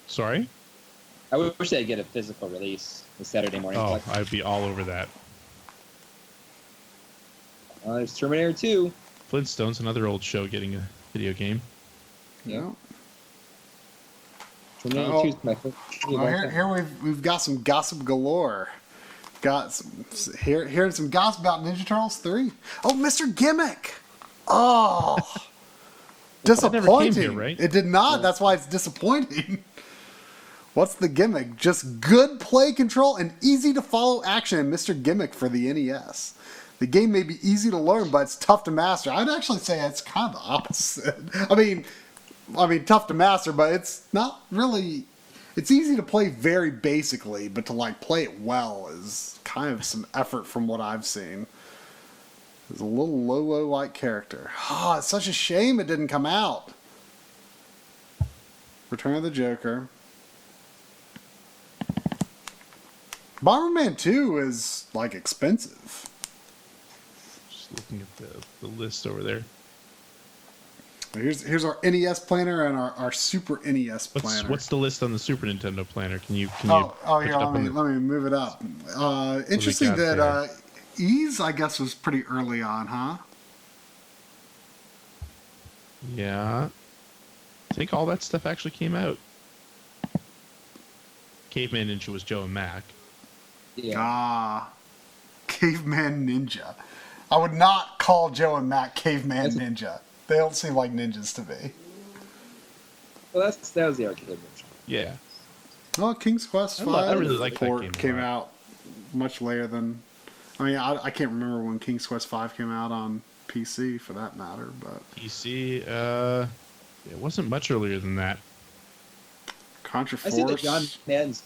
Sorry? I wish I'd get a physical release. The Saturday morning Oh, collection. I'd be all over that. There's Terminator 2. Flintstones, another old show, getting a video game. Yeah. Oh. Terminator 2 is my favorite. Well, here we've got some gossip galore. Hearing some gossip about Ninja Turtles 3. Oh, Mr. Gimmick. Oh, disappointing. never came here, right? It did not. That's why it's disappointing. What's the gimmick? Just good play control and easy to follow action in Mr. Gimmick for the NES. The game may be easy to learn, but it's tough to master. I'd actually say it's kind of the opposite. I mean, tough to master, but it's not really. It's easy to play very basically, but to like play it well is kind of some effort from what I've seen. It's a little Lolo-like character. Ah, it's such a shame it didn't come out. Return of the Joker. Bomberman 2 is like expensive. Just looking at the list over there. Here's our NES planner and our Super NES planner. What's the list on the Super Nintendo planner? Can you Here, let me move it up. Interesting got that Ease, I guess, was pretty early on, huh? Yeah. I think all that stuff actually came out. Caveman Ninja was Joe and Mac. Yeah. Caveman Ninja. I would not call Joe and Mac Caveman Ninja. They don't seem like ninjas to me. Well, that was the arcade version. Yeah. Well, King's Quest V I really like that port game a came lot. out much later than... I can't remember when King's Quest V came out on PC, for that matter, but... PC, it wasn't much earlier than that. Contra I see that Force...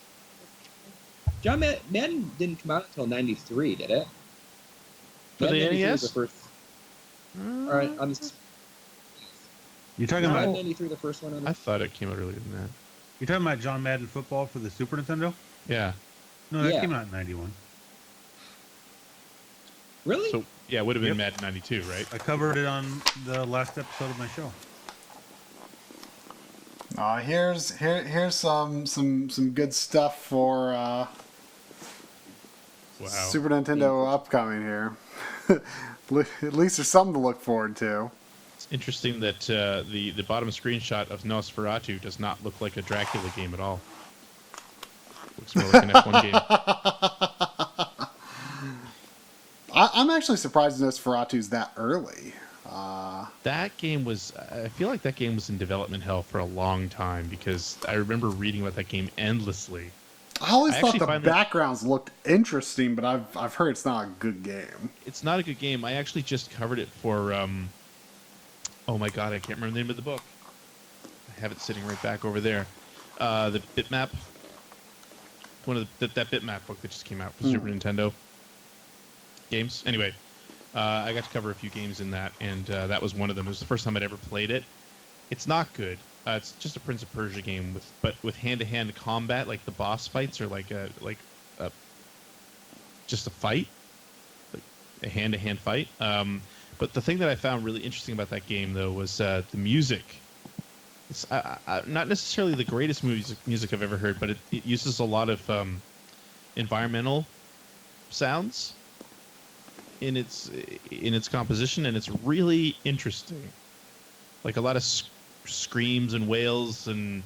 John Madden didn't come out until '93, did it? For the Madden 93 was NES? The first. All right, I'm just. You're talking Madden about '93, the first one. I thought it came out earlier than that. you're talking about John Madden football for the Super Nintendo? Yeah. No, that Yeah. came out in '91. Really? So, yeah, it would have been Yep. Madden 92, right? I covered it on the last episode of my show. Here's some good stuff for Wow. Super Nintendo upcoming here. At least there's something to look forward to. It's interesting that the bottom screenshot of Nosferatu does not look like a Dracula game at all. Looks more like an F1 game. I'm actually surprised Nosferatu's that early. That game was... I feel like that game was in development hell for a long time because I remember reading about that game endlessly. I always I thought actually the find that- backgrounds looked interesting, but I've heard it's not a good game. It's not a good game. I actually just covered it for... oh my god, I can't remember the name of the book. I have it sitting right back over there. The Bitmap. One of that Bitmap book that just came out for Super Nintendo games. Anyway, I got to cover a few games in that, and that was one of them. It was the first time I'd ever played it. It's not good. It's just a Prince of Persia game with hand-to-hand combat. Like the boss fights are like just a fight, like a hand-to-hand fight. But the thing that I found really interesting about that game, though, was the music. It's not necessarily the greatest music I've ever heard, but it uses a lot of environmental sounds in its composition, and it's really interesting. Like a lot of screams and wails and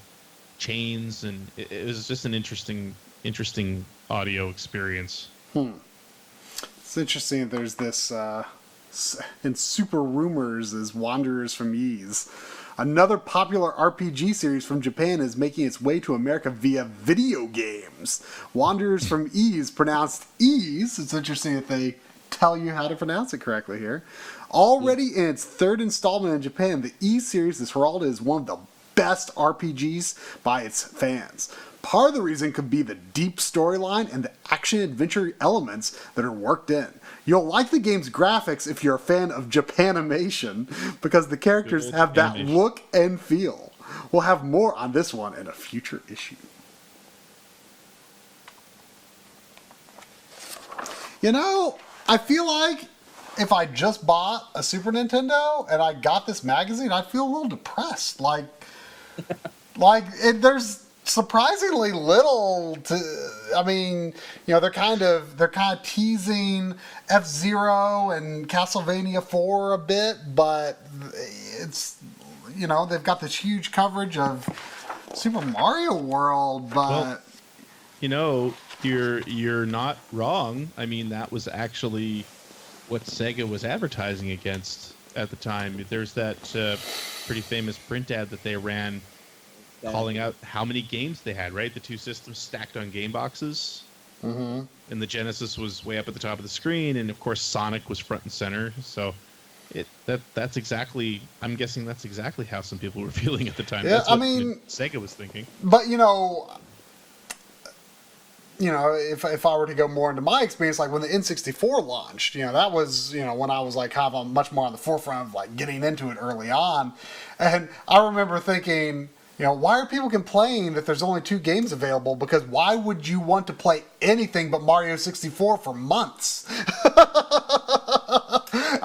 chains, and it was just an interesting audio experience. It's interesting that there's this, and Super Rumors is Wanderers from Ys. Another popular RPG series from Japan is making its way to America via video games. Wanderers from Ys, pronounced Ease. It's interesting that they tell you how to pronounce it correctly here. Already in its third installment in Japan, the Ys series is heralded as one of the best RPGs by its fans. Part of the reason could be the deep storyline and the action-adventure elements that are worked in. You'll like the game's graphics if you're a fan of Japanimation, because the characters have that animation. look and feel. We'll have more on this one in a future issue. You know, I feel like if I just bought a Super Nintendo and I got this magazine, I'd feel a little depressed. There's surprisingly little to. I mean, you know, they're kind of teasing F-Zero and Castlevania 4 a bit, but it's, you know, they've got this huge coverage of Super Mario World, but Well, you know, you're not wrong. I mean, that was actually what Sega was advertising against at the time. There's that pretty famous print ad that they ran calling out how many games they had, right? The two systems stacked on game boxes. And the Genesis was way up at the top of the screen, and of course Sonic was front and center. So that's exactly, I'm guessing that's exactly how some people were feeling at the time. Yeah, That's what I mean, Sega was thinking. But if I were to go more into my experience, like when the N64 launched, that was, when I was like kind of much more on the forefront of like getting into it early on. And I remember thinking, why are people complaining that there's only 2 games available? Because why would you want to play anything but Mario 64 for months?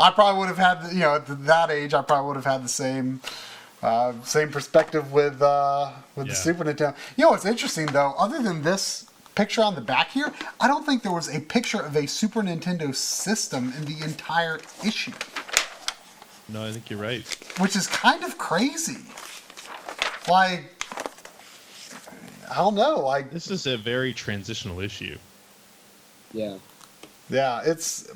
I probably would have had, at that age, I probably would have had the same perspective with the Super Nintendo. What's interesting though, other than this picture on the back here, I don't think there was a picture of a Super Nintendo system in the entire issue. No, I think you're right. Which is kind of crazy. Like, I don't know. Like, this is a very transitional issue. Yeah. Yeah, it's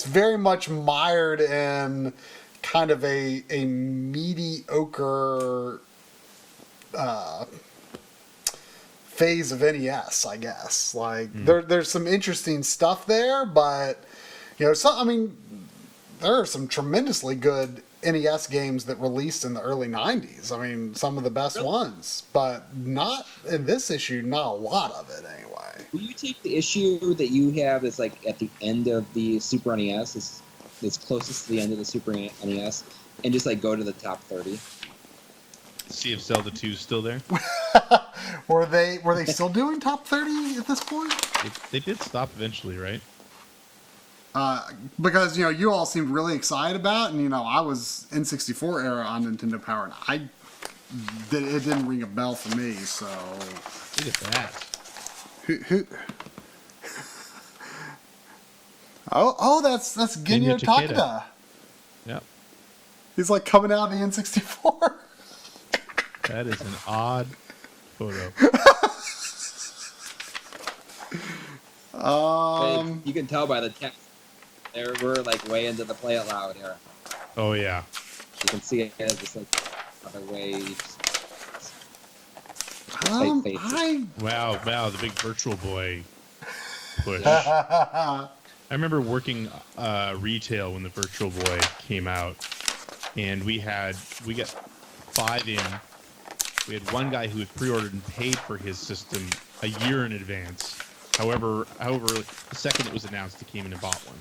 very much mired in kind of a mediocre phase of NES, I guess. Like there's some interesting stuff there, but there are some tremendously good NES games that released in the early 90s. I mean, some of the best ones, but not in this issue, not a lot of it anyway. Will you take the issue that you have is like at the end of the Super NES, it's closest to the end of the Super NES, and just like go to the top 30? See if Zelda 2 is still there. Were they still doing top 30 at this point? They did stop eventually, right? Because you all seemed really excited about it, and I was N64 era on Nintendo Power, and it didn't ring a bell for me. So look at that. Who? Oh, that's Genyo Takeda. Yep. He's like coming out of the N64. That is an odd photo. You can tell by the text. We're like way into the Play It Loud era. Oh yeah. You can see it as just like other way. Wow, the big Virtual Boy push. I remember working retail when the Virtual Boy came out, and we got 5 in. We had one guy who had pre-ordered and paid for his system a year in advance. However, the second it was announced, he came in and bought one.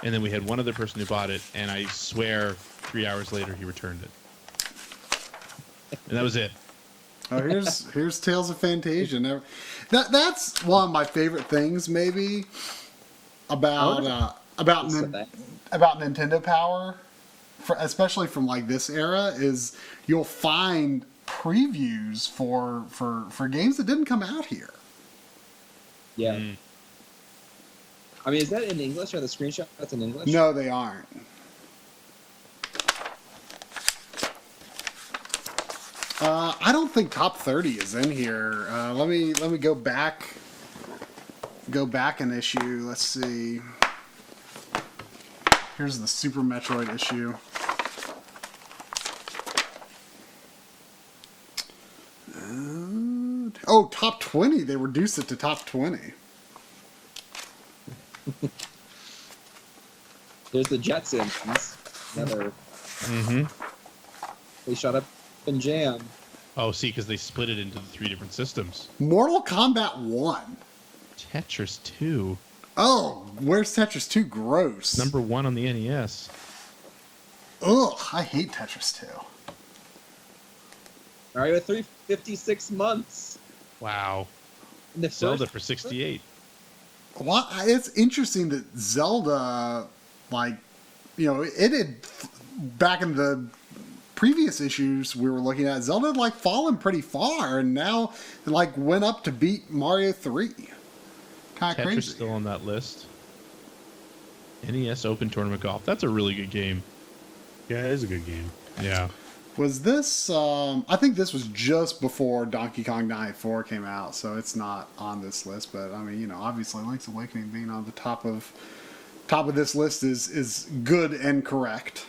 And then we had one other person who bought it, and I swear 3 hours later he returned it. And that was it. Oh, here's Tales of Fantasia. That's one of my favorite things, maybe, about Nintendo Power, especially from like this era, is you'll find previews for games that didn't come out here. Yeah. I mean, is that in English? Are the screenshots in English? No, they aren't. I don't think top 30 is in here. Let me go back an issue. Let's see. Here's the Super Metroid issue. Top 20. They reduced it to top 20. There's the Jetsons. Another. They shut up and jam. Oh, see, because they split it into the 3 different systems. Mortal Kombat 1. Tetris 2. Oh, where's Tetris 2? Gross. Number 1 on the NES. Ugh, I hate Tetris 2. Mario 356 months. Wow. Zelda for 68. Well, it's interesting that Zelda, it had, back in the previous issues we were looking at, Zelda had fallen pretty far, and now it went up to beat Mario 3. Kind of crazy. Tetris still on that list. NES Open Tournament Golf. That's a really good game. Yeah, it is a good game. Yeah. Was this? I think this was just before Donkey Kong 94 came out, so it's not on this list. But I mean, obviously, Link's Awakening being on the top of this list is good and correct.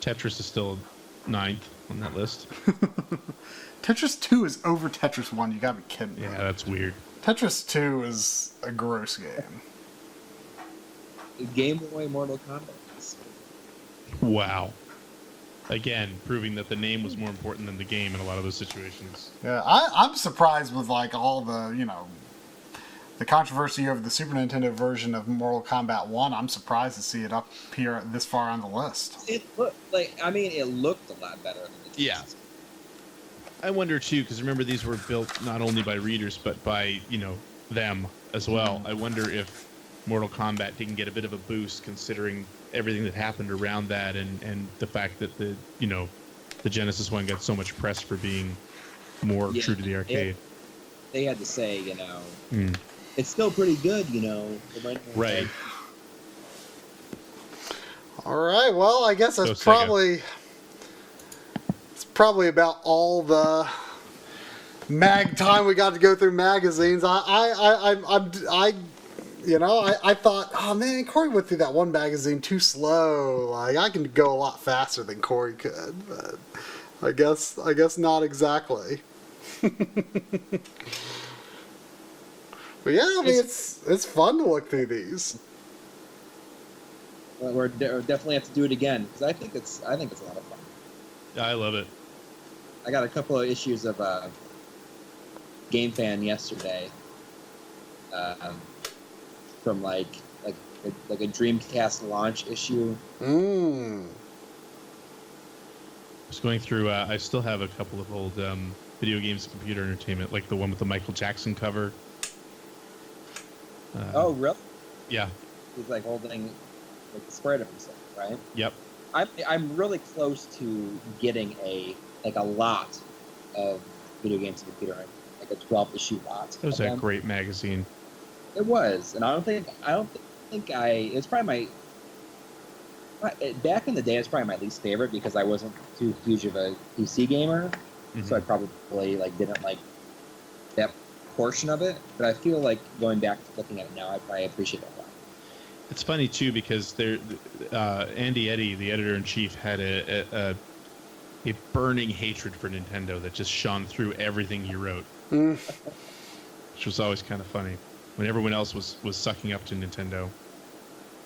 Tetris is still 9th on that list. Tetris 2 is over Tetris 1. You gotta be kidding me. Yeah, that's weird. Tetris 2 is a gross game. Game Boy Mortal Kombat. Wow. Again, proving that the name was more important than the game in a lot of those situations. Yeah, I'm surprised with like all the, the controversy over the Super Nintendo version of Mortal Kombat 1. I'm surprised to see it up here this far on the list. It looked it looked a lot better than the Yeah. I wonder too, because remember these were built not only by readers but by them as well. I wonder if Mortal Kombat didn't get a bit of a boost considering everything that happened around that, and the fact that the Genesis one got so much press for being more true to the arcade. They had to say, it's still pretty good, Right. All right. Well, I guess that's Sega. probably about all the mag time we got to go through magazines. I thought, oh man, Corey went through that one magazine too slow. Like I can go a lot faster than Corey could, but I guess not exactly. But yeah, I mean it's fun to look through these. Well, we're definitely have to do it again because I think it's a lot of fun. I love it. I got a couple of issues of Game Fan yesterday, from like a Dreamcast launch issue. Mm. I was going through. I still have a couple of old video games and computer entertainment, like the one with the Michael Jackson cover. Oh, really? Yeah. He's like holding like the spread of himself, right? Yep. I'm really close to getting a lot of video games and computer, like a 12 issue lot. That was a great magazine. It was, and I don't think it's probably back in the day it's probably my least favorite because I wasn't too huge of a PC gamer, so I probably didn't like that portion of it. But I feel like going back to looking at it now, I probably appreciate it a lot. It's funny too because Andy Eddy, the editor-in-chief, had a burning hatred for Nintendo that just shone through everything he wrote, which was always kind of funny when everyone else was sucking up to Nintendo.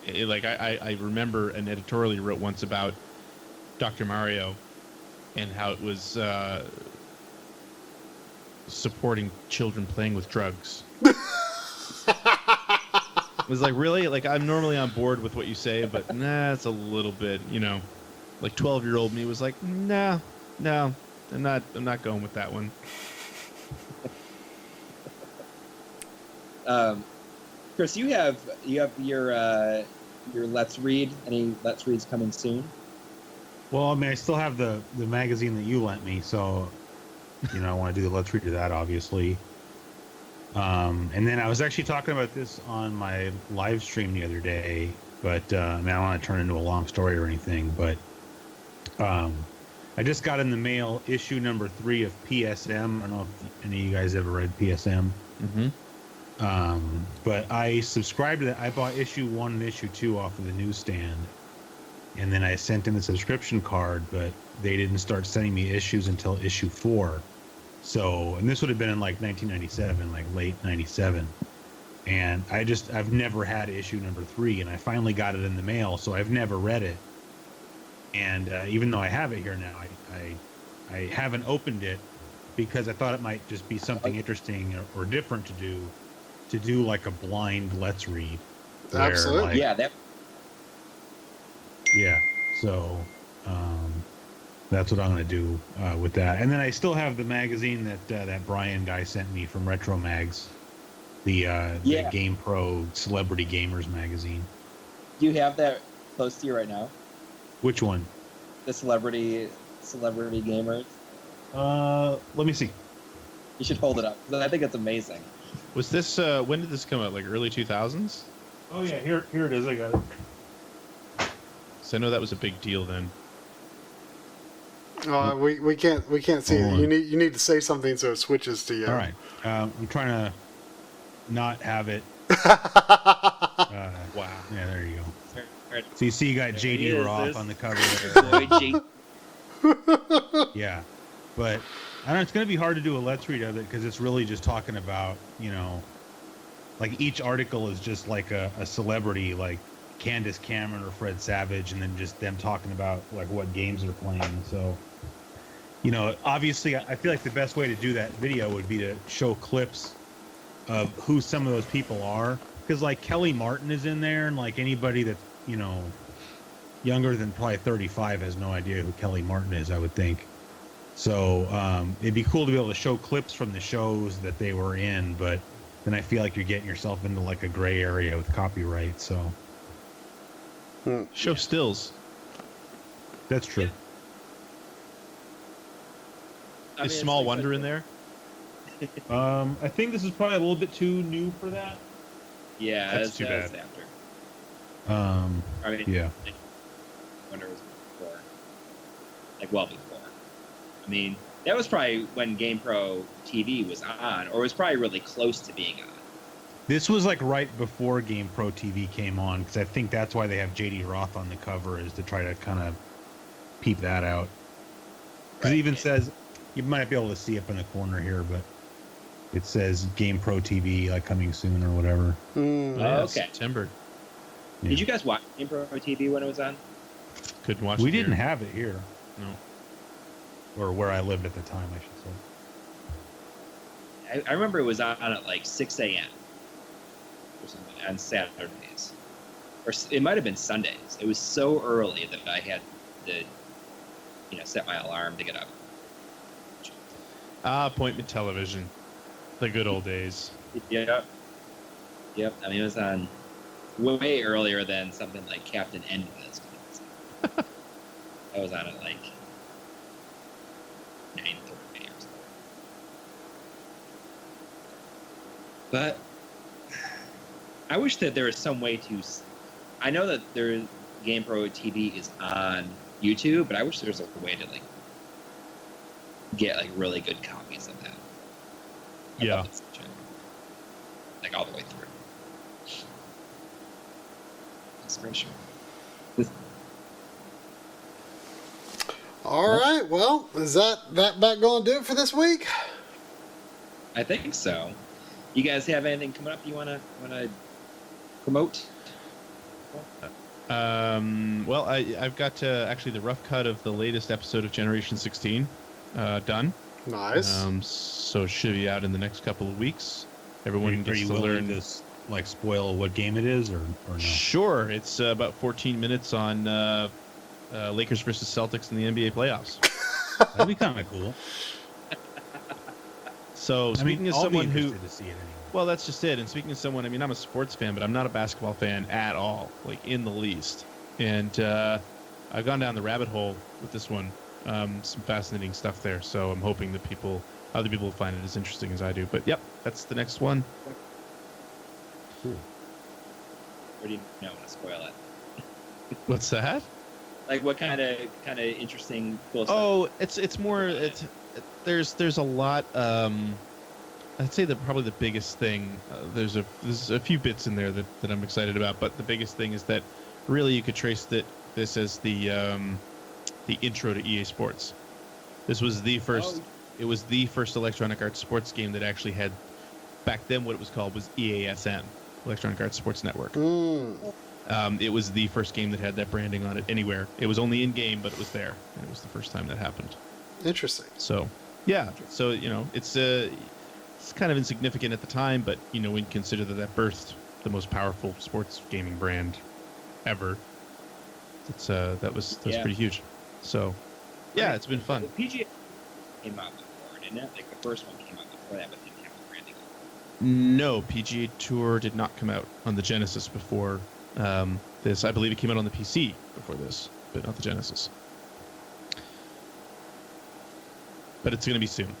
I remember an editorial he wrote once about Dr. Mario and how it was supporting children playing with drugs. It was like, really? Like, I'm normally on board with what you say, but nah, it's a little bit, like 12-year-old me was like, no, I'm not going with that one. Chris, you have your Let's Read. Any Let's Reads coming soon? Well, I mean, I still have the magazine that you lent me, so I want to do the Let's Read of that, obviously. And then I was actually talking about this on my live stream the other day, but I don't want to turn into a long story or anything, but I just got in the mail issue number 3 of PSM. I don't know if any of you guys ever read PSM. But I subscribed to that. I bought issue 1 and issue 2 off of the newsstand, and then I sent in the subscription card, but they didn't start sending me issues until issue 4. So, and this would have been in like 1997, like late 97. And I've never had issue number 3, and I finally got it in the mail, so I've never read it. And even though I have it here now, I haven't opened it because I thought it might just be something interesting or different to do like a blind Let's Read. Absolutely. Yeah, so that's what I'm going to do with that. And then I still have the magazine that Brian guy sent me from Retro Mags, the Game Pro Celebrity Gamers magazine. Do you have that close to you right now? Which one? The Celebrity Gamers. Let me see. You should hold it up. I think it's amazing. Was this when did this come out? Like early 2000s? Oh yeah, here it is. I got it. So I know that was a big deal then. We can't see it. You need to say something so it switches to you. All right. I'm trying to not have it. Wow. Yeah, there you go. So you see, you got JD Roth on the cover there. Yeah, but I don't know, it's going to be hard to do a let's read of it because it's really just talking about, like each article is just like a celebrity, like Candace Cameron or Fred Savage, and then just them talking about like what games they're playing. So, obviously, I feel like the best way to do that video would be to show clips of who some of those people are, because like Kelly Martin is in there, and like anybody that's younger than probably 35 has no idea who Kelly Martin is, I would think. So it'd be cool to be able to show clips from the shows that they were in, but then I feel like you're getting yourself into like a gray area with copyright. So Show stills. that's true. I mean, Is it's Small like Wonder such in there? I think this is probably a little bit too new for that. Yeah, That's too bad. After. I mean, Yeah. like, Wonder was before, like well before. I mean, that was probably when GamePro TV was on, or was probably really close to being on. This was like right before GamePro TV came on, because I think that's why they have JD Roth on the cover, is to try to kind of peep that out. Because Right. it even says, you might be able to see up in the corner here, but it says GamePro TV like coming soon or whatever. Mm. Oh, yeah, okay. September. Yeah. Did you guys watch GamePro TV when it was on? Couldn't watch We it here. didn't have it here, No. or where I lived at the time, I should say. I remember it was on at like 6 a.m. or something on Saturdays, or it might have been Sundays. It was so early that I had to, set my alarm to get up. Appointment television. The good old days. Yep. I mean, it was on way earlier than something like Captain Endless. I was on at like 9:30 or something. But I wish that there was some way to. I know that GamePro TV is on YouTube, but I wish there was a way to like get like really good copies of that. I Yeah. love it, like all the way through. Inspiration. All right. Well, is that about going to do it for this week? I think so. You guys have anything coming up you wanna promote? Well, I've got actually the rough cut of the latest episode of Generation 16 done. Nice. So it should be out in the next couple of weeks. Everyone Are gets you to willing learn. to like spoil what game it is, or no? Sure, it's about 14 minutes on Lakers versus Celtics in the NBA playoffs. That'd be kind of cool. So speaking as I'll someone be who, interested to see it anyway. well, that's just it. And speaking as someone, I mean, I'm a sports fan, but I'm not a basketball fan at all, like in the least. And I've gone down the rabbit hole with this one. Some fascinating stuff there. So I'm hoping that other people will find it as interesting as I do. But yep, that's the next one. Or do you not want to spoil it? What's that? Like what kind of interesting cool stuff? Oh, it's more there's a lot. I'd say that probably the biggest thing. There's a few bits in there that I'm excited about, but the biggest thing is that really you could trace this as the intro to EA Sports. This was the first. It was the first Electronic Arts sports game that actually had, back then what it was called was EASN, Electronic Arts Sports Network. It was the first game that had that branding on it anywhere. It was only in game, but it was there, and it was the first time that happened. Interesting. So, yeah. So it's kind of insignificant at the time, but when you consider that birthed the most powerful sports gaming brand ever, that was pretty huge. So, yeah, it's been fun. The PGA came out before, didn't it? Like the first one came out before that, but didn't have the branding. No, PGA Tour did not come out on the Genesis before this. I believe it came out on the PC before this, but not the Genesis. But it's going to be soon.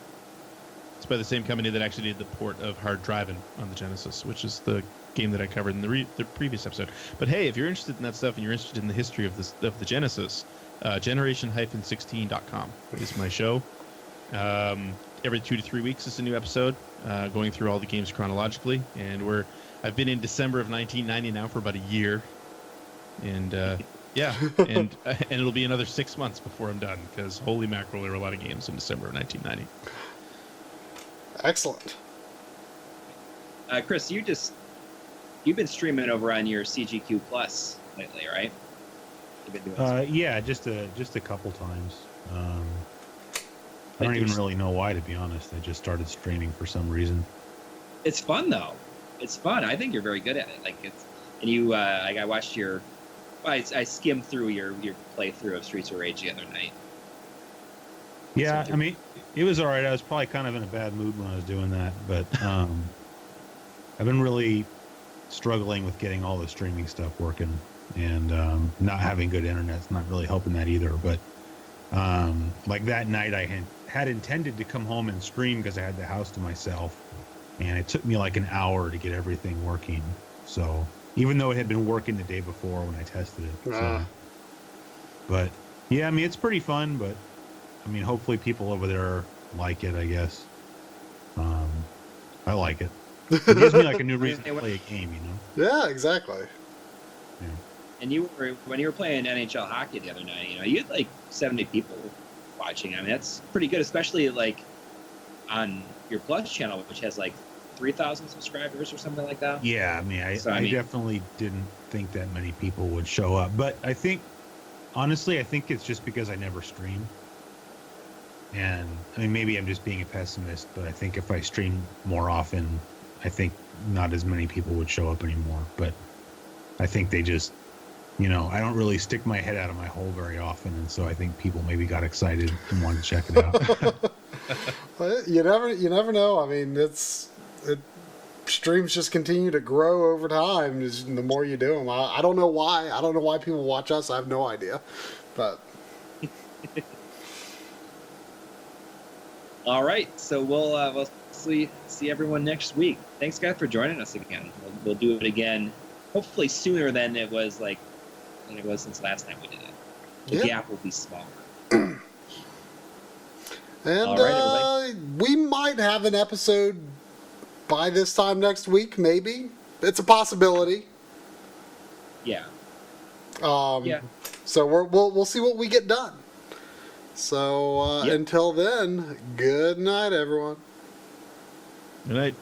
It's by the same company that actually did the port of Hard Drivin' on the Genesis, which is the game that I covered in the previous episode. But hey, if you're interested in that stuff and you're interested in the history of the Genesis, generation-16.com is my show. Every 2 to 3 weeks is a new episode, going through all the games chronologically. And I've been in December of 1990 now for about a year, and Yeah, and it'll be another 6 months before I'm done because holy mackerel, there were a lot of games in December of 1990. Excellent. Chris, you've been streaming over on your CGQ Plus lately, right? You've been doing Yeah, just a couple times. I don't even really know why, to be honest. I just started streaming for some reason. It's fun though. It's fun. I think you're very good at it. Like it's, and you, like I watched I skimmed through your playthrough of Streets of Rage the other night. Yeah, I mean, it was all right. I was probably kind of in a bad mood when I was doing that, but I've been really struggling with getting all the streaming stuff working, and not having good internet's not really helping that either. But like that night, I had intended to come home and stream because I had the house to myself, and it took me like an hour to get everything working. So even though it had been working the day before when I tested it, so. But yeah, I mean, it's pretty fun. But I mean, hopefully people over there like it, I guess. I like it. It gives me like a new reason to play a game, you know? Yeah, exactly. Yeah. And when you were playing NHL hockey the other night, you had like 70 people watching. I mean, that's pretty good, especially like on your Plus channel, which has like 3,000 subscribers or something like that. Yeah, I mean, I definitely didn't think that many people would show up. But I think, honestly, I think it's just because I never stream. And, I mean, maybe I'm just being a pessimist, but I think if I stream more often, I think not as many people would show up anymore. But I think they just, I don't really stick my head out of my hole very often, and so I think people maybe got excited and wanted to check it out. Well, you never know. I mean, streams just continue to grow over time. The more you do them, I don't know why. I don't know why people watch us. I have no idea, but. All right, so we'll see everyone next week. Thanks, guys, for joining us again. We'll do it again, hopefully sooner than it was since last time we did it. The gap will be smaller. And all right, we might have an episode by this time next week, maybe. It's a possibility. Yeah. Yeah. So we'll see what we get done. So until then, good night, everyone. Good night.